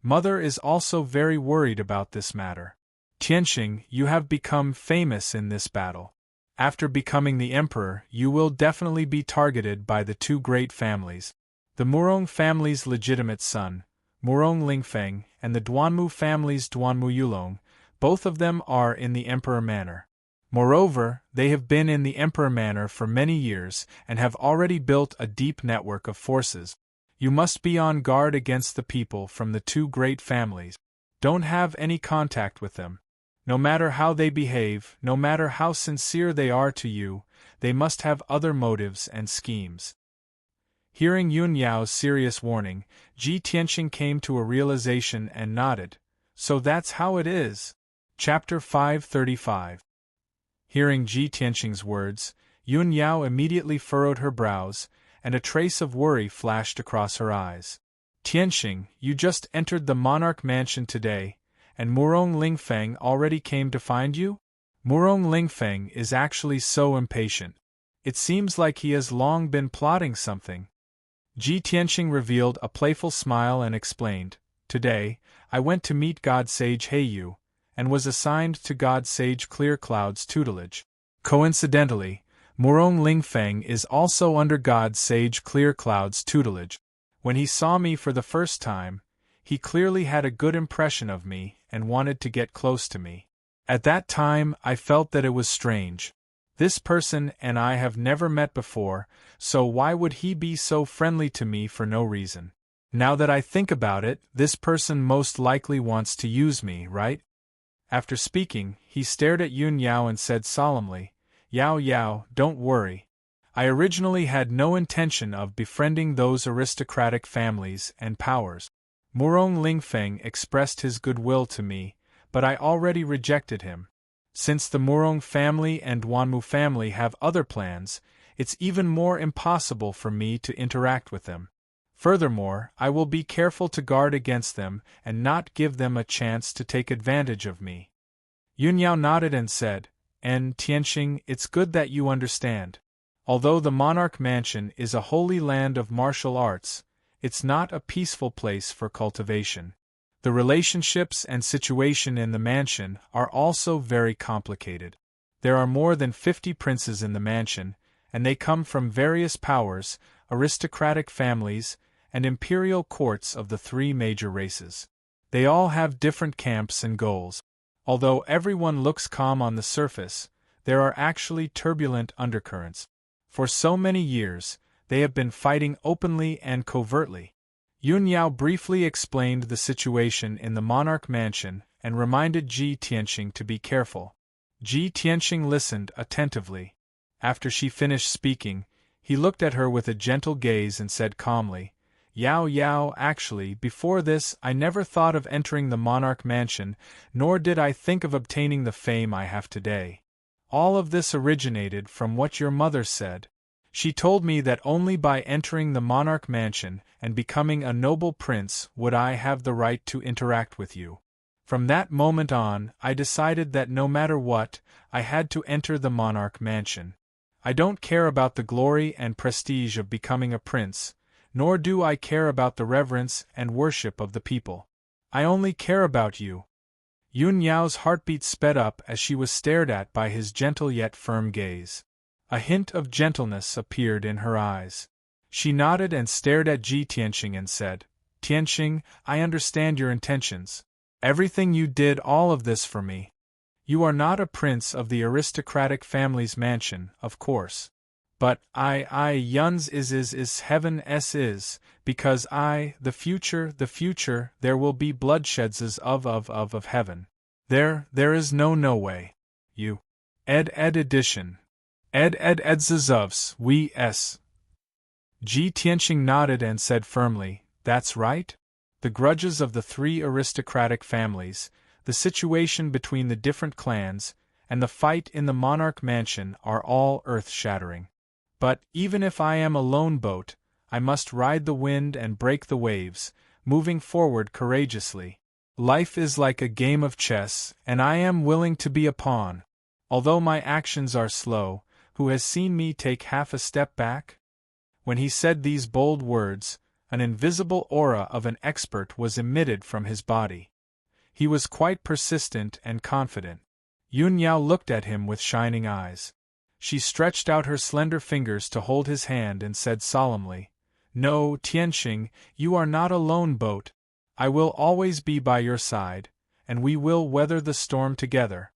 Mother is also very worried about this matter. Tianqing, you have become famous in this battle. After becoming the emperor, you will definitely be targeted by the two great families. The Murong family's legitimate son, Murong Lingfeng, and the Duanmu family's Duanmu Yulong, both of them are in the Emperor Manor. Moreover, they have been in the Emperor Manor for many years and have already built a deep network of forces. You must be on guard against the people from the two great families. Don't have any contact with them. No matter how they behave, no matter how sincere they are to you, they must have other motives and schemes. Hearing Yun Yao's serious warning, Ji Tianqing came to a realization and nodded. So that's how it is. Chapter 535. Hearing Ji Tianqing's words, Yun Yao immediately furrowed her brows, and a trace of worry flashed across her eyes. Tianqing, you just entered the monarch mansion today, and Murong Lingfeng already came to find you? Murong Lingfeng is actually so impatient. It seems like he has long been plotting something. Ji Tianqing revealed a playful smile and explained, today, I went to meet God Sage Heiyu, and was assigned to God Sage Clear Cloud's tutelage. Coincidentally, Murong Lingfeng is also under God Sage Clear Cloud's tutelage. When he saw me for the first time, he clearly had a good impression of me and wanted to get close to me. At that time, I felt that it was strange. This person and I have never met before, so why would he be so friendly to me for no reason? Now that I think about it, this person most likely wants to use me, right? After speaking, he stared at Yun Yao and said solemnly, "Yao Yao, don't worry. I originally had no intention of befriending those aristocratic families and powers. Murong Lingfeng expressed his goodwill to me, but I already rejected him. Since the Murong family and Duanmu family have other plans, it's even more impossible for me to interact with them. Furthermore, I will be careful to guard against them and not give them a chance to take advantage of me." Yun Yao nodded and said, "And Tianxing, it's good that you understand. Although the monarch mansion is a holy land of martial arts, it's not a peaceful place for cultivation. The relationships and situation in the mansion are also very complicated. There are more than 50 princes in the mansion, and they come from various powers, aristocratic families, and imperial courts of the 3 major races. They all have different camps and goals. Although everyone looks calm on the surface, there are actually turbulent undercurrents. For so many years, they have been fighting openly and covertly." Yun Yao briefly explained the situation in the monarch mansion and reminded Ji Tianxing to be careful. Ji Tianxing listened attentively. After she finished speaking, he looked at her with a gentle gaze and said calmly, "Yao Yao, actually, before this I never thought of entering the monarch mansion, nor did I think of obtaining the fame I have today. All of this originated from what your mother said. She told me that only by entering the monarch mansion and becoming a noble prince would I have the right to interact with you. From that moment on, I decided that no matter what, I had to enter the monarch mansion. I don't care about the glory and prestige of becoming a prince, nor do I care about the reverence and worship of the people. I only care about you." Yun Yao's heartbeat sped up as she was stared at by his gentle yet firm gaze. A hint of gentleness appeared in her eyes. She nodded and stared at Ji Tianxing and said, "Tianxing, I understand your intentions. Everything you did all of this for me. You are not a prince of the aristocratic family's mansion, of course. But Yun's is heaven is, because the future, there will be bloodsheds of heaven. There is no way. You. Edition. Edzovs, we s." Ji Tianxing nodded and said firmly, "That's right. The grudges of the 3 aristocratic families, the situation between the different clans, and the fight in the monarch mansion are all earth-shattering. But, even if I am a lone boat, I must ride the wind and break the waves, moving forward courageously. Life is like a game of chess, and I am willing to be a pawn. Although my actions are slow, who has seen me take half a step back?" When he said these bold words, an invisible aura of an expert was emitted from his body. He was quite persistent and confident. Yun Yao looked at him with shining eyes. She stretched out her slender fingers to hold his hand and said solemnly, "No, Tianxing, you are not a lone boat. I will always be by your side, and we will weather the storm together."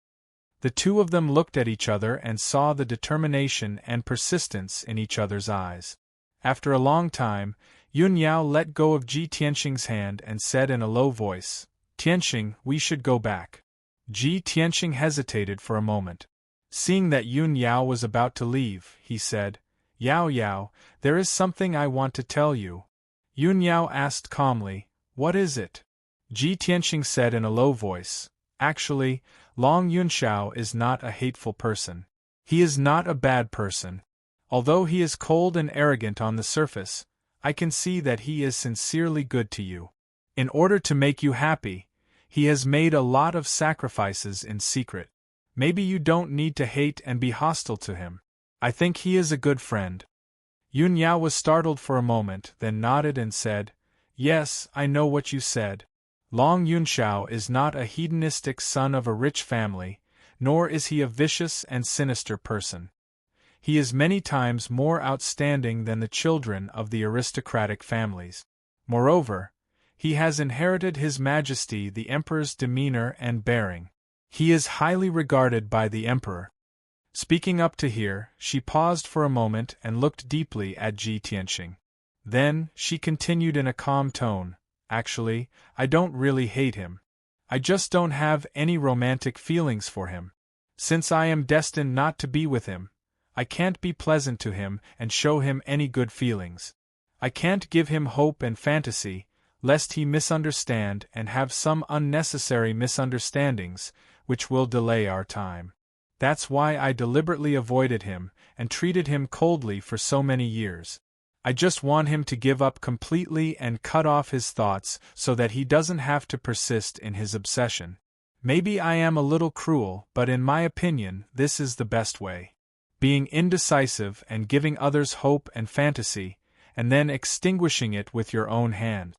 The 2 of them looked at each other and saw the determination and persistence in each other's eyes. After a long time, Yun Yao let go of Ji Tianxing's hand and said in a low voice, "Tianxing, we should go back." Ji Tianxing hesitated for a moment. Seeing that Yun Yao was about to leave, he said, "Yao Yao, there is something I want to tell you." Yun Yao asked calmly, "What is it?" Ji Tianxing said in a low voice, "Actually, Long Yunxiao is not a hateful person. He is not a bad person. Although he is cold and arrogant on the surface, I can see that he is sincerely good to you. In order to make you happy, he has made a lot of sacrifices in secret. Maybe you don't need to hate and be hostile to him. I think he is a good friend." Yun Yao was startled for a moment, then nodded and said, "Yes, I know what you said. Long Yunxiao is not a hedonistic son of a rich family, nor is he a vicious and sinister person. He is many times more outstanding than the children of the aristocratic families. Moreover, he has inherited His Majesty the Emperor's demeanor and bearing. He is highly regarded by the Emperor." Speaking up to here, she paused for a moment and looked deeply at Ji Tianxing. Then, she continued in a calm tone, "Actually, I don't really hate him. I just don't have any romantic feelings for him. Since I am destined not to be with him, I can't be pleasant to him and show him any good feelings. I can't give him hope and fantasy, lest he misunderstand and have some unnecessary misunderstandings, which will delay our time. That's why I deliberately avoided him and treated him coldly for so many years. I just want him to give up completely and cut off his thoughts so that he doesn't have to persist in his obsession. Maybe I am a little cruel, but in my opinion, this is the best way. Being indecisive and giving others hope and fantasy, and then extinguishing it with your own hand.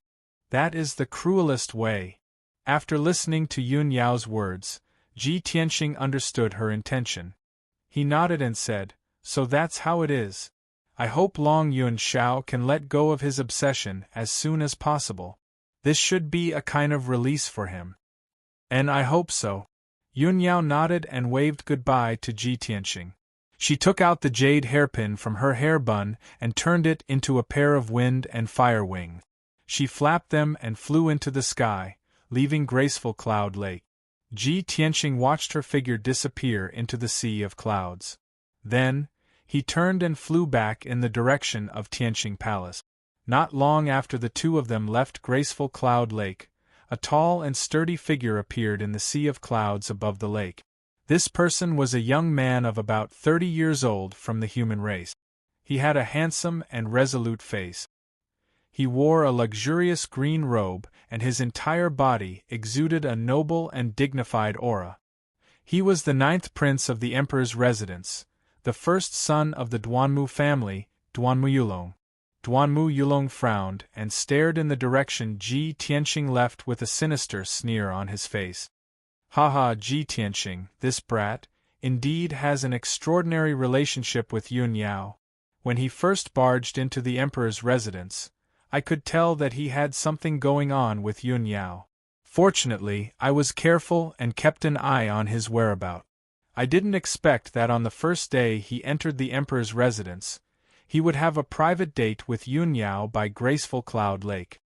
That is the cruelest way. After listening to Yun Yao's words, Ji Tianxing understood her intention. He nodded and said, "So that's how it is. I hope Long Yun Shao can let go of his obsession as soon as possible. This should be a kind of release for him." "And I hope so." Yun Yao nodded and waved goodbye to Ji Tianxing. She took out the jade hairpin from her hair bun and turned it into a pair of wind and fire wings. She flapped them and flew into the sky, leaving graceful Cloud Lake. Ji Tianxing watched her figure disappear into the sea of clouds. Then, he turned and flew back in the direction of Tianxing Palace. Not long after the two of them left graceful Cloud Lake, a tall and sturdy figure appeared in the sea of clouds above the lake. This person was a young man of about 30 years old from the human race. He had a handsome and resolute face. He wore a luxurious green robe, and his entire body exuded a noble and dignified aura. He was the 9th prince of the emperor's residence, the first son of the Duanmu family, Duanmu Yulong. Duanmu Yulong frowned and stared in the direction Ji Tianxing left with a sinister sneer on his face. "Haha, Ji Tianxing, this brat, indeed has an extraordinary relationship with Yun Yao. When he first barged into the emperor's residence, I could tell that he had something going on with Yun Yao. Fortunately, I was careful and kept an eye on his whereabouts. I didn't expect that on the first day he entered the emperor's residence, he would have a private date with Yun Yao by graceful Cloud Lake.